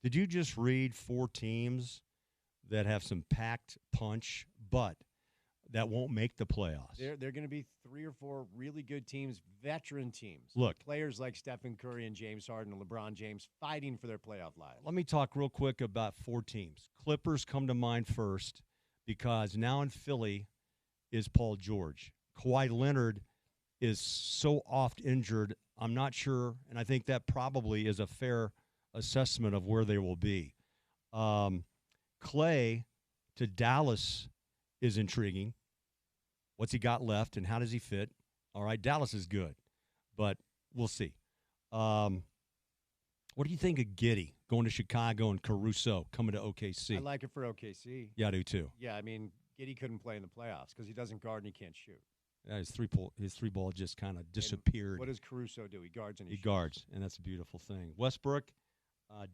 Did you just read 4 teams that have some packed punch, but that won't make the playoffs? They're going to be 3 or 4 really good teams, veteran teams. Look. Players like Stephen Curry and James Harden and LeBron James fighting for their playoff lives. Let me talk real quick about 4 teams. Clippers come to mind first because now in Philly is Paul George. Kawhi Leonard is so oft injured, I'm not sure, and I think that probably is a fair assessment of where they will be. Clay to Dallas is intriguing. What's he got left, and how does he fit? All right, Dallas is good, but we'll see. What do you think of Giddey going to Chicago and Caruso coming to OKC? I like it for OKC. Yeah, I do too. Yeah, Giddey couldn't play in the playoffs because he doesn't guard and he can't shoot. Yeah, his three ball just kind of disappeared. And what does Caruso do? He guards and he shoots. Guards, and that's a beautiful thing. Westbrook,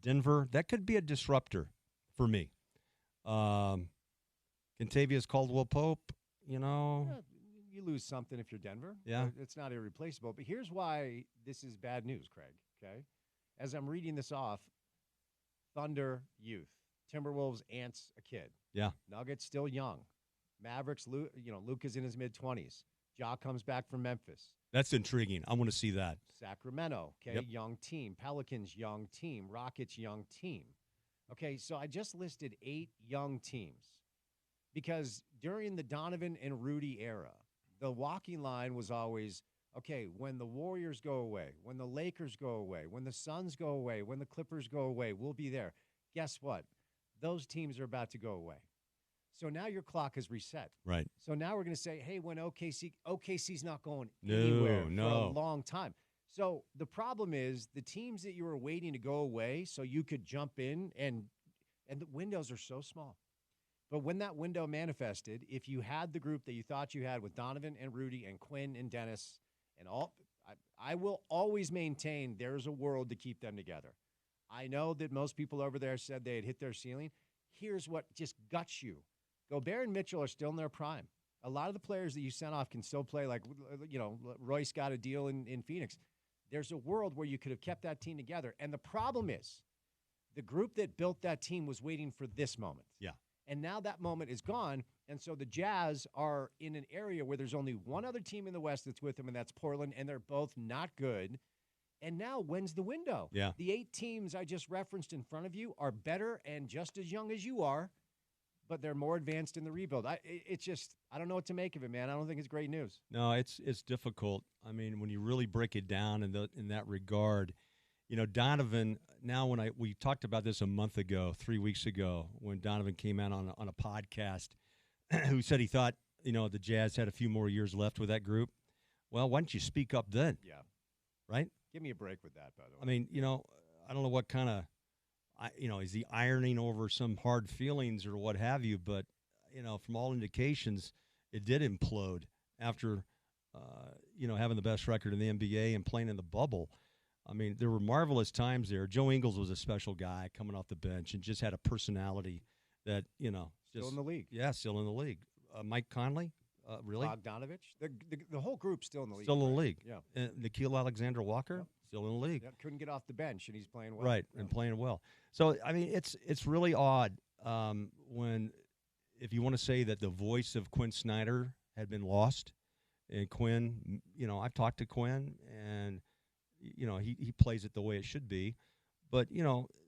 Denver, that could be a disruptor for me. Contavious Caldwell-Pope, Yeah, you lose something if you're Denver. Yeah. It's not irreplaceable. But here's why this is bad news, Craig, okay? As I'm reading this off, Thunder youth. Timberwolves, Ants, a kid. Yeah. Nuggets, still young. Mavericks, Luka's in his mid-20s. Ja comes back from Memphis. That's intriguing. I want to see that. Sacramento, okay, Yep. young team. Pelicans, young team. Rockets, young team. Okay, so I just listed 8 young teams because during the Donovan and Rudy era, the walking line was always, okay, when the Warriors go away, when the Lakers go away, when the Suns go away, when the Clippers go away, we'll be there. Guess what? Those teams are about to go away. So now your clock is reset. Right. So now we're going to say, hey, when OKC's not going anywhere for a long time. So the problem is the teams that you were waiting to go away so you could jump in, and the windows are so small. But when that window manifested, if you had the group that you thought you had with Donovan and Rudy and Quinn and Dennis and all, I will always maintain there's a world to keep them together. I know that most people over there said they had hit their ceiling. Here's what just guts you. Gobert and Mitchell are still in their prime. A lot of the players that you sent off can still play, like, Royce got a deal in Phoenix. There's a world where you could have kept that team together. And the problem is the group that built that team was waiting for this moment. Yeah. And now that moment is gone. And so the Jazz are in an area where there's only one other team in the West that's with them, and that's Portland, and they're both not good. And now, when's the window? Yeah. The 8 teams I just referenced in front of you are better and just as young as you are, but they're more advanced in the rebuild. I don't know what to make of it, man. I don't think it's great news. No, it's difficult. I mean, when you really break it down in that regard, Donovan. Now, we talked about this a month ago, 3 weeks ago, when Donovan came out on a podcast, who said he thought the Jazz had a few more years left with that group. Well, why don't you speak up then? Yeah. Right. Give me a break with that, by the way. I mean, I don't know what kind of. Is he ironing over some hard feelings or what have you? But, from all indications, it did implode after, having the best record in the NBA and playing in the bubble. I mean, there were marvelous times there. Joe Ingles was a special guy coming off the bench and just had a personality that, still in the league. Yeah, still in the league. Mike Conley, really? Bogdanovich. The whole group's still in the league. Still in the league. Yeah. And Nickeil Alexander-Walker, Yep. still in the league. Yep. Couldn't get off the bench, and he's playing well. Right, and playing well. So, I mean, it's really odd if you want to say that the voice of Quinn Snyder had been lost. And Quinn, I've talked to Quinn, and, he plays it the way it should be. But,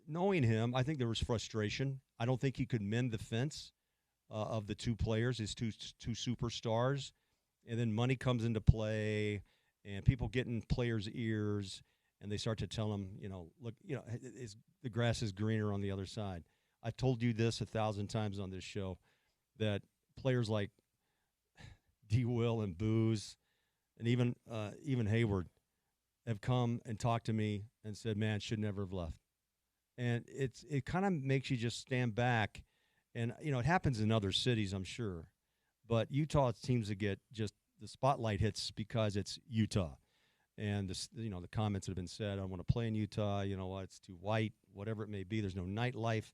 knowing him, I think there was frustration. I don't think he could mend the fence of the two players, his two superstars. And then money comes into play, and people get in players' ears, and they start to tell them, look, the grass is greener on the other side. I've told you this 1,000 times on this show, that players like D. Will and Booz and even Hayward have come and talked to me and said, man, should never have left. And it kind of makes you just stand back. And, it happens in other cities, I'm sure. But Utah seems to get just the spotlight hits because it's Utah. And, the comments that have been said, I don't want to play in Utah. You know what? It's too white, whatever it may be. There's no nightlife.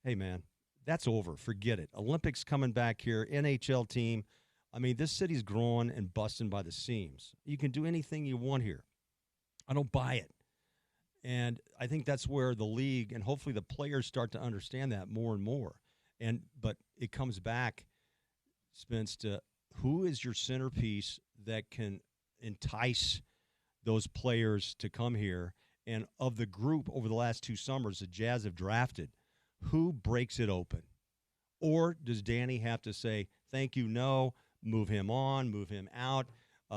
Hey, man, that's over. Forget it. Olympics coming back here, NHL team. I mean, this city's growing and busting by the seams. You can do anything you want here. I don't buy it. And I think that's where the league and hopefully the players start to understand that more and more. But it comes back, Spence, to who is your centerpiece that can entice those players to come here. And of the group over the last 2 summers the Jazz have drafted, who breaks it open? Or does Danny have to say, thank you, no, move him on, move him out,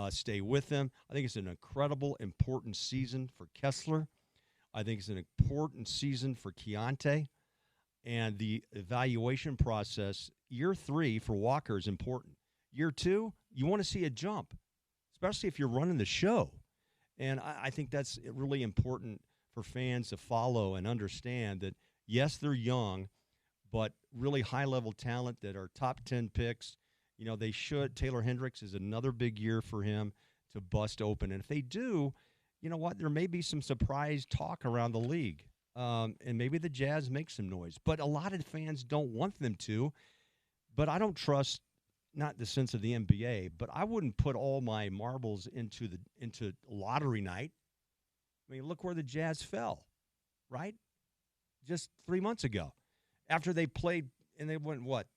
stay with him? I think it's an incredible, important season for Kessler. I think it's an important season for Keontae. And the evaluation process, year 3 for Walker is important. Year 2, you want to see a jump, especially if you're running the show. And I think that's really important for fans to follow and understand that, yes, they're young, but really high-level talent that are top 10 picks. They should. Taylor Hendricks is another big year for him to bust open. And if they do, you know what, there may be some surprise talk around the league. And maybe the Jazz make some noise. But a lot of fans don't want them to. But I don't trust, not the sense of the NBA, but I wouldn't put all my marbles into lottery night. I mean, look where the Jazz fell, right? Just 3 months ago. after they played, and they went, what?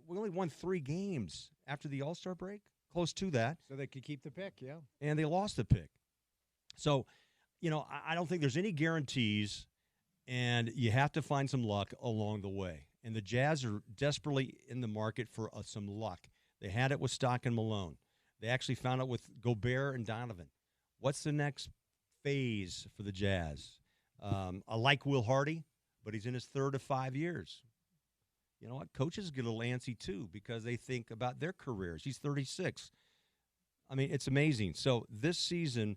We only won 3 games after the All-Star break, close to that. So they could keep the pick, yeah. And they lost the pick. So, I don't think there's any guarantees, and you have to find some luck along the way. And the Jazz are desperately in the market for some luck. They had it with Stockton Malone. They actually found it with Gobert and Donovan. What's the next phase for the Jazz? I like Will Hardy, but he's in his 3rd of 5 years. You know what? Coaches get a little antsy, too, because they think about their careers. He's 36. I mean, it's amazing. So this season,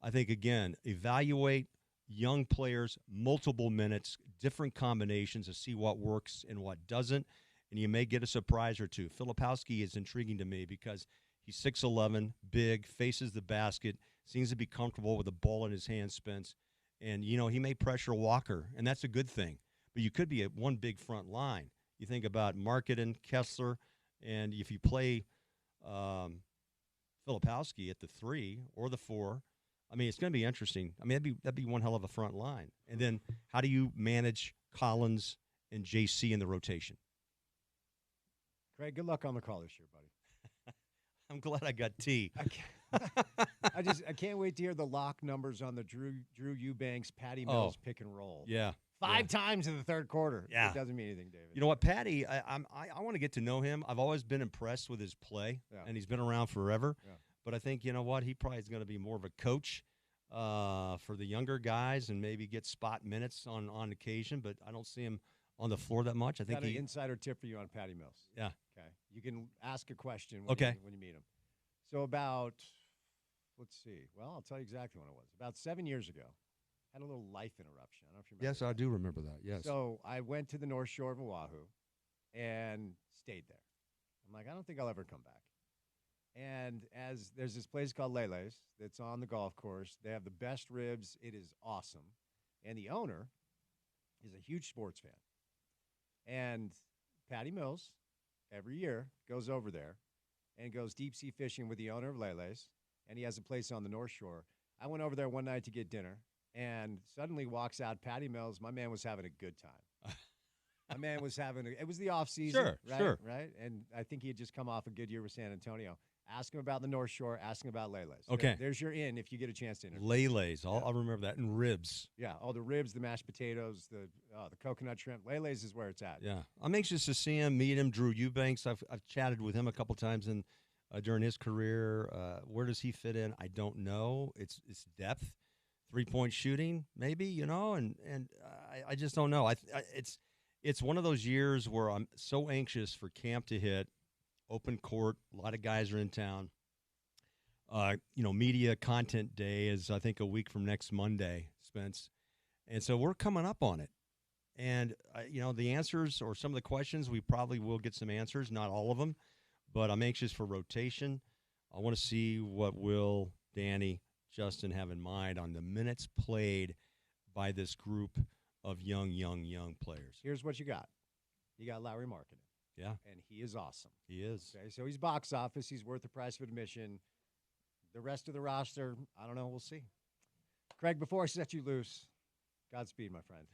I think, again, evaluate young players, multiple minutes, different combinations to see what works and what doesn't, and you may get a surprise or two. Filipowski is intriguing to me because he's 6'11", big, faces the basket, seems to be comfortable with the ball in his hand, Spence, and, he may pressure Walker, and that's a good thing. But you could be at one big front line. You think about Markkanen, Kessler, and if you play Filipowski at the 3 or the 4, I mean, it's going to be interesting. I mean, that'd be one hell of a front line. And then how do you manage Collins and JC in the rotation? Craig, good luck on the call this year, buddy. I'm glad I got T. I can't wait to hear the lock numbers on the Drew Eubanks, Patty Mills pick and roll. Yeah. 5 times in the 3rd quarter. Yeah. It doesn't mean anything, David. You know what, Patty, I want to get to know him. I've always been impressed with his play, and he's been around forever. Yeah. But I think, you know what, he probably is going to be more of a coach for the younger guys and maybe get spot minutes on occasion, but I don't see him on the floor that much. I think got an insider tip for you on Patty Mills. Yeah. Okay. You can ask a question when you meet him. So let's see. Well, I'll tell you exactly when it was. About 7 years ago, had a little life interruption. I don't know if you remember. Yes, I do remember that, yes. So I went to the North Shore of Oahu and stayed there. I'm like, I don't think I'll ever come back. And as there's this place called Lele's that's on the golf course. They have the best ribs. It is awesome. And the owner is a huge sports fan. And Patty Mills, every year, goes over there and goes deep-sea fishing with the owner of Lele's. And he has a place on the North Shore. I went over there one night to get dinner. And suddenly walks out Patty Mills. My man was having a good time. My man was it was the off season. Sure. Right? And I think he had just come off a good year with San Antonio. Ask him about the North Shore. Ask him about Lele's. Okay. There's your in if you get a chance to interview. Lele's. I'll remember that. And ribs. Yeah. All the ribs, the mashed potatoes, the coconut shrimp. Lele's is where it's at. Yeah. I'm anxious to see him, meet him. Drew Eubanks. I've chatted with him a couple times during his career. Where does he fit in? I don't know. It's depth. 3-point shooting, maybe, and I just don't know. It's one of those years where I'm so anxious for camp to hit, open court, a lot of guys are in town. Media content day is, I think, a week from next Monday, Spence. And so we're coming up on it. And, the answers or some of the questions, we probably will get some answers, not all of them. But I'm anxious for rotation. I want to see what Will, Danny, Justin have in mind on the minutes played by this group of young players. Here's what you got. You got Lowry Markkanen. Yeah. And he is awesome. He is. Okay, so he's box office. He's worth the price of admission. The rest of the roster, I don't know. We'll see. Craig, before I set you loose, Godspeed, my friend.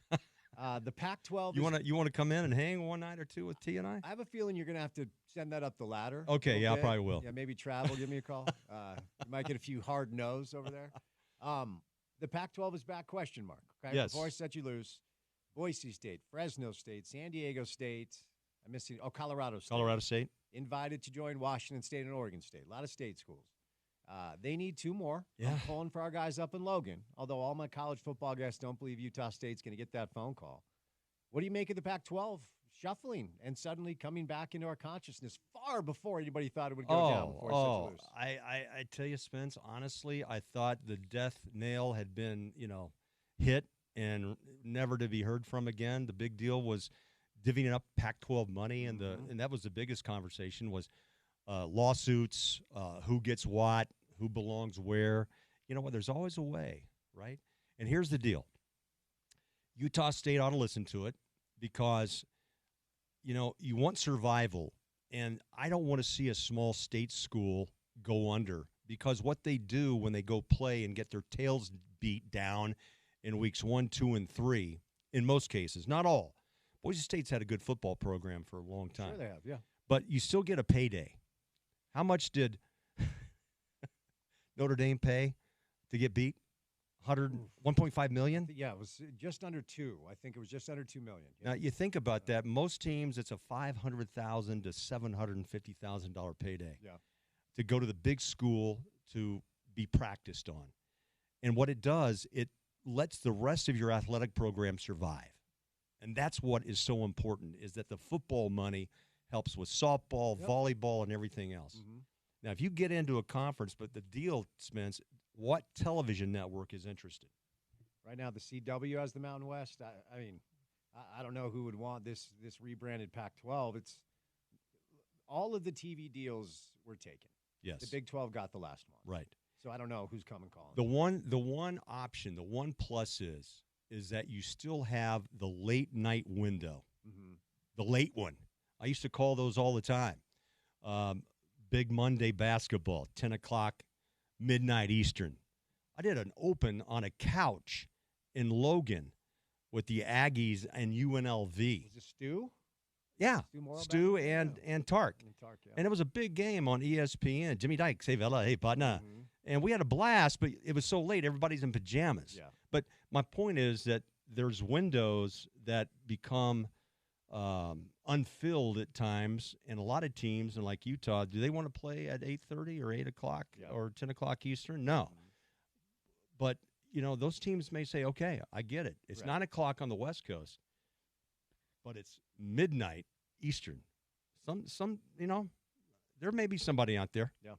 The Pac-12. You want to come in and hang one night or two with T and I? I have a feeling you're going to have to send that up the ladder. Okay, yeah, I probably will. Yeah, maybe travel. Give me a call. You might get a few hard no's over there. The Pac-12 is back, question mark. Okay? Yes. Before I set you loose, Boise State, Fresno State, San Diego State. I'm missing. Colorado State. Colorado State. Invited to join Washington State and Oregon State. A lot of state schools. They need 2 more. Yeah. I'm calling for our guys up in Logan, although all my college football guys don't believe Utah State's going to get that phone call. What do you make of the Pac-12 shuffling and suddenly coming back into our consciousness far before anybody thought it would go down before it's such loose? I tell you, Spence, honestly, I thought the death nail had been, hit and never to be heard from again. The big deal was divvying up Pac-12 money, and that was the biggest conversation was lawsuits, who gets what, who belongs where. You know what? There's always a way, right? And here's the deal. Utah State ought to listen to it because, you want survival. And I don't want to see a small state school go under because what they do when they go play and get their tails beat down in weeks 1, 2, and 3, in most cases, not all, Boise State's had a good football program for a long time. Sure they have, yeah. But you still get a payday. How much did Notre Dame pay to get beat? 1.5 million? Yeah, it was just under 2. I think it was just under 2 million. Yeah. Now, you think about that. Most teams, it's a $500,000 to $750,000 payday to go to the big school to be practiced on. And what it does, it lets the rest of your athletic program survive. And that's what is so important, is that the football money helps with softball, volleyball, and everything else. Mm-hmm. Now, if you get into a conference, but the deal, Spence, what television network is interested? Right now, the CW has the Mountain West. I mean, I don't know who would want this rebranded Pac-12. It's all of the TV deals were taken. Yes. The Big 12 got the last one. Right. So I don't know who's coming calling. The one option, the one plus is that you still have the late night window, the late one. I used to call those all the time. Big Monday basketball, 10 o'clock, midnight Eastern. I did an open on a couch in Logan with the Aggies and UNLV. Was it Stu? Yeah, Stu and Tark. Yeah. And it was a big game on ESPN. Jimmy Dykes, hey, fella, hey, partner. Mm-hmm. And we had a blast, but it was so late, everybody's in pajamas. Yeah. But my point is that there's windows that become unfilled at times, and a lot of teams, and like Utah, do they want to play at 8:30 or 8 o'clock or 10 o'clock Eastern? No. But, those teams may say, okay, I get it. It's 9 o'clock on the West Coast, but it's midnight Eastern. Some there may be somebody out there. Yeah.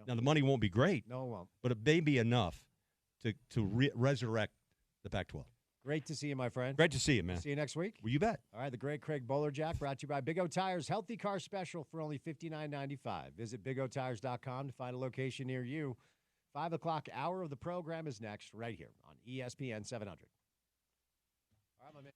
Now, the money won't be great. No, it won't. But it may be enough to resurrect the Pac-12. Great to see you, my friend. Great to see you, man. See you next week. Well, you bet. All right, the great Craig Bowlerjack, brought to you by Big O Tires. Healthy car special for only $59.95. Visit BigOTires.com to find a location near you. 5 o'clock hour of the program is next, right here on ESPN 700. All right, my man.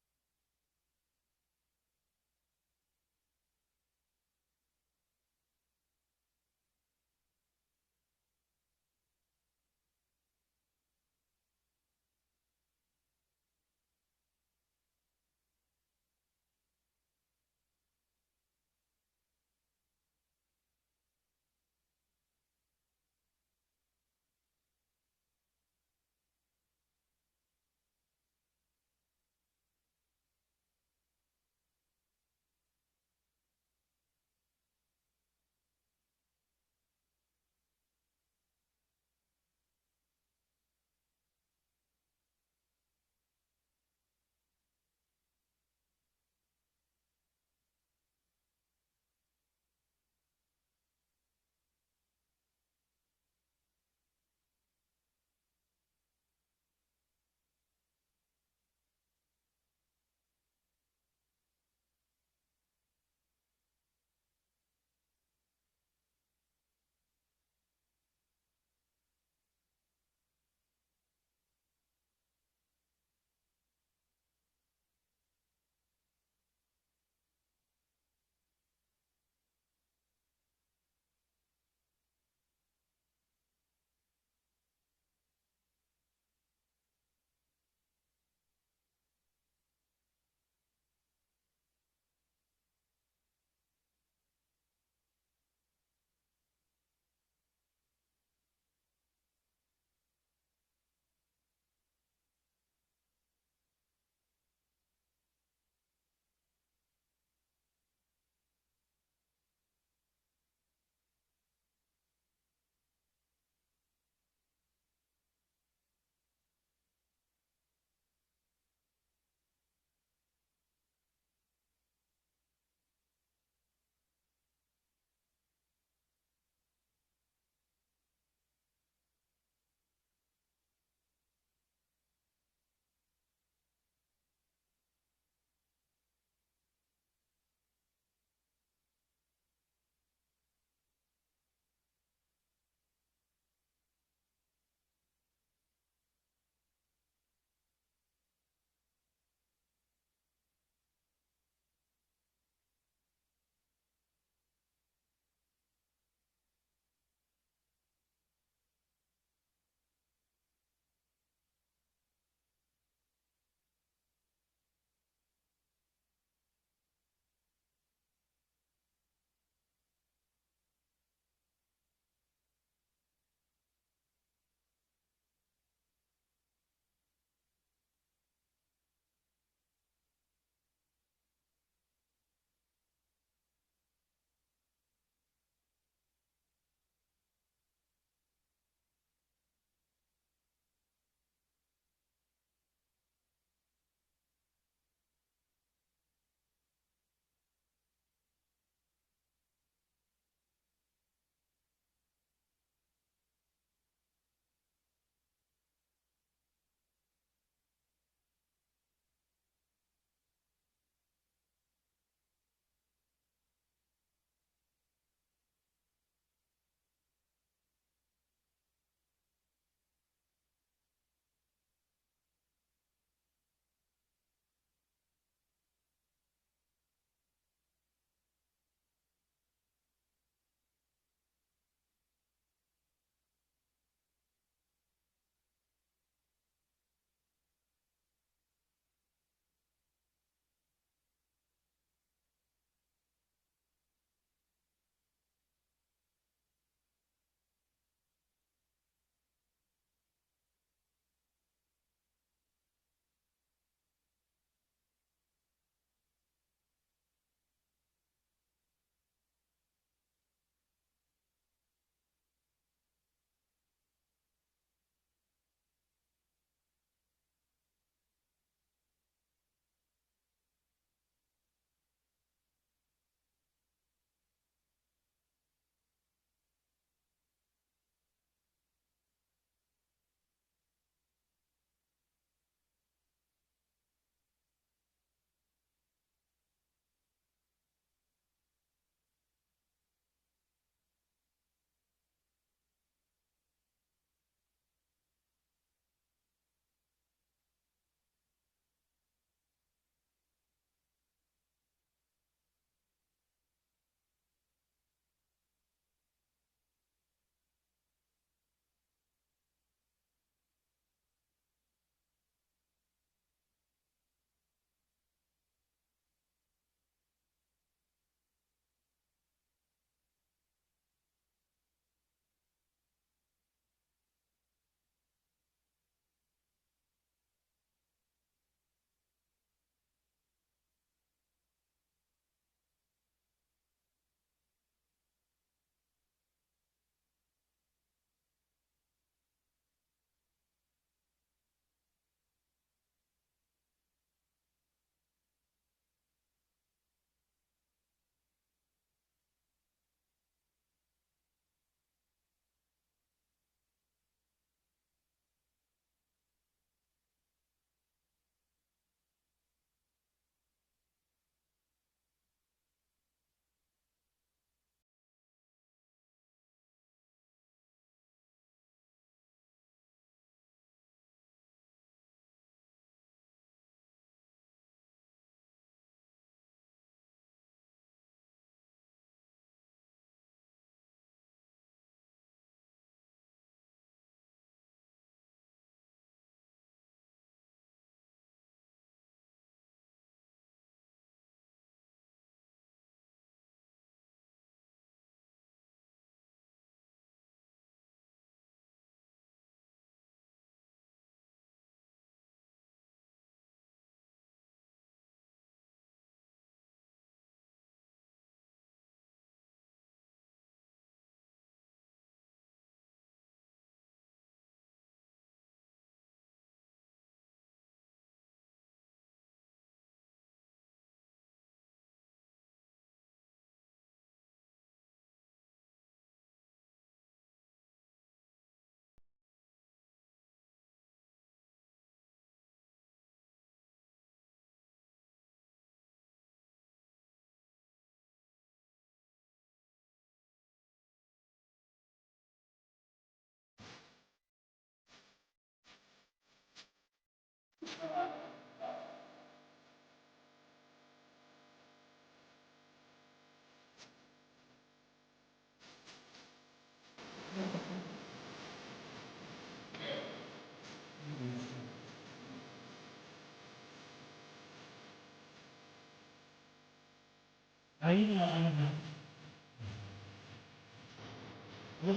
We'll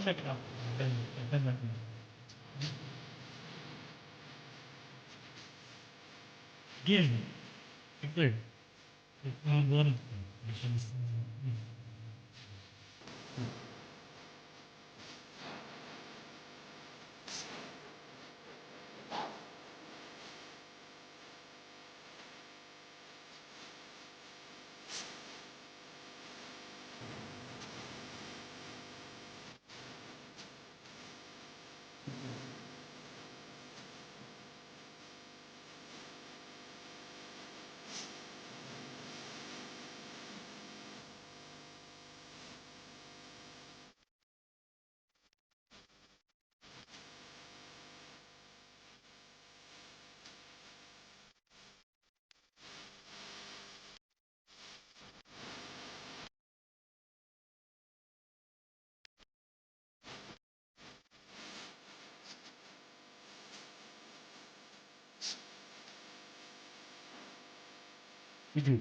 check it out. Again, clear. You do.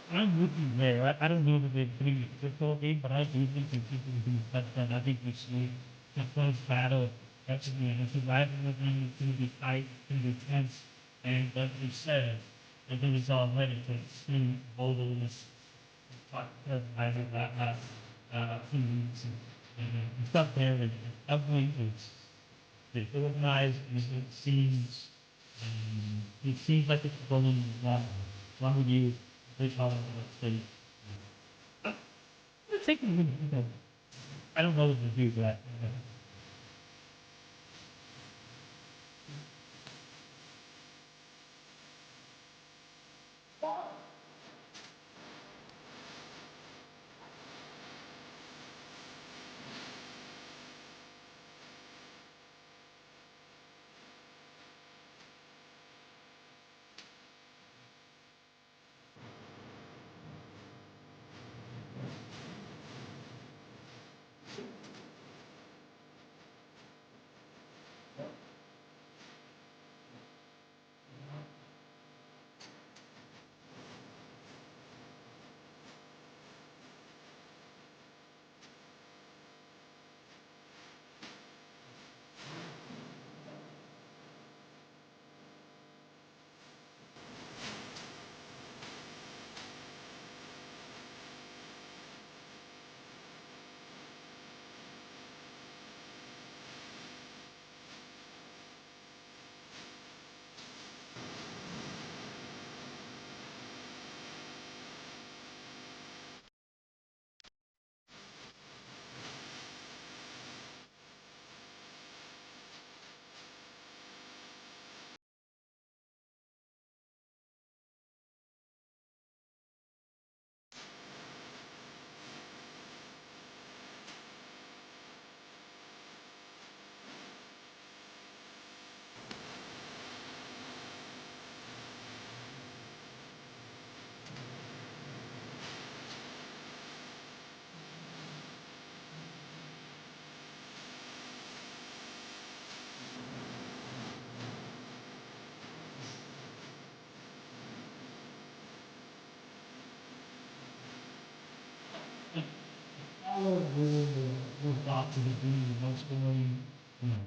I'm with you there. I don't know that they're pretty difficult game, but I do think that people can do that. I think this is the close battle. That's again, it's a rivalry game. It's going to be tight, it's going to be tense, and like we said, I think it's all ready to extreme boldness. I think that last few weeks and stuff there. Ugly. It's organized. It seems like it's going one with you. They call it state. I think I don't know what to do that. We're off to the green, no scoring, you know.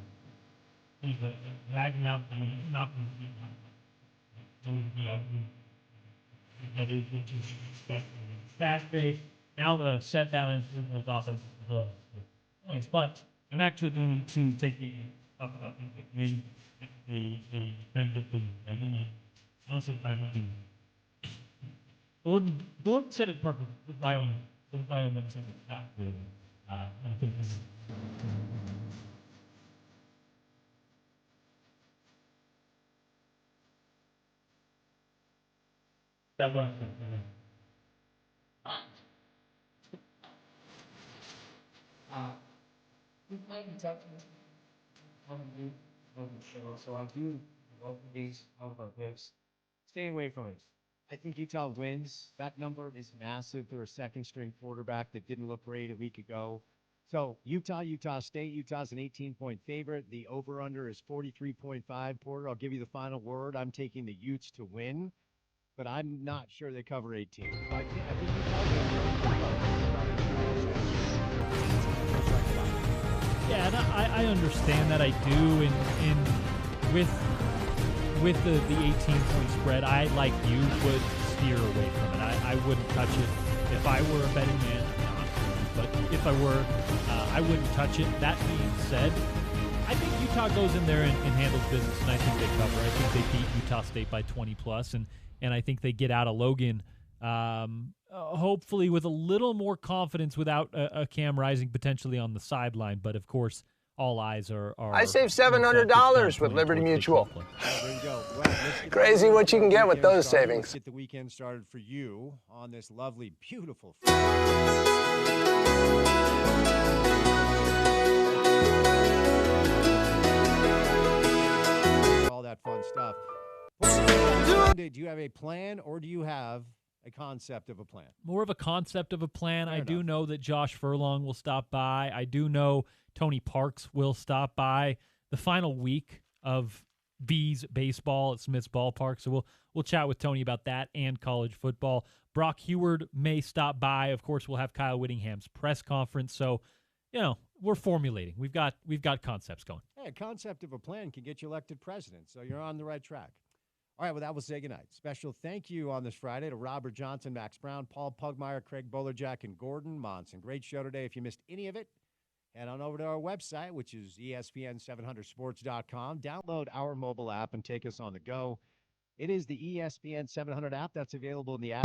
Fast pace. Now the set down is awesome. But I'm actually going to take the don't set it perfect. My own medicine. I think this is that one. So I do love these picks. Stay away from it. I think Utah wins. That number is massive for a second string quarterback that didn't look great a week ago. So Utah State. Utah's an 18-point favorite. The over-under is 43.5. Porter, I'll give you the final word. I'm taking the Utes to win, but I'm not sure they cover 18. I think Yeah, and I understand that. I do. And with the 18-point spread, I, like you, would steer away from it. I wouldn't touch it. If I were a betting man, I'm not. But if I were, I wouldn't touch it. That being said, I think Utah goes in there and handles business, and I think they cover. I think they beat Utah State by 20+, and I think they get out of Logan hopefully with a little more confidence without a Cam Rising potentially on the sideline. But, of course, all eyes are I saved $700 with Liberty Mutual. there you go. Well, Crazy what you can get with those savings. Let's get the weekend started for you on this lovely, beautiful all that fun stuff. Do you have a plan, or do you have a concept of a plan? More of a concept of a plan. Fair I enough. do know that Josh Furlong will stop by. I do know Tony Parks will stop by the final week of Bees baseball at Smith's Ballpark. So we'll chat with Tony about that and college football. Brock Heward may stop by. Of course, we'll have Kyle Whittingham's press conference. So, we're formulating. We've got concepts going. Hey, a concept of a plan can get you elected president, so you're on the right track. All right, well, that will say goodnight. Special thank you on this Friday to Robert Johnson, Max Brown, Paul Pugmire, Craig Bolerjack, and Gordon Monson. Great show today. If you missed any of it, head on over to our website, which is ESPN700sports.com. Download our mobile app and take us on the go. It is the ESPN 700 app that's available in the app.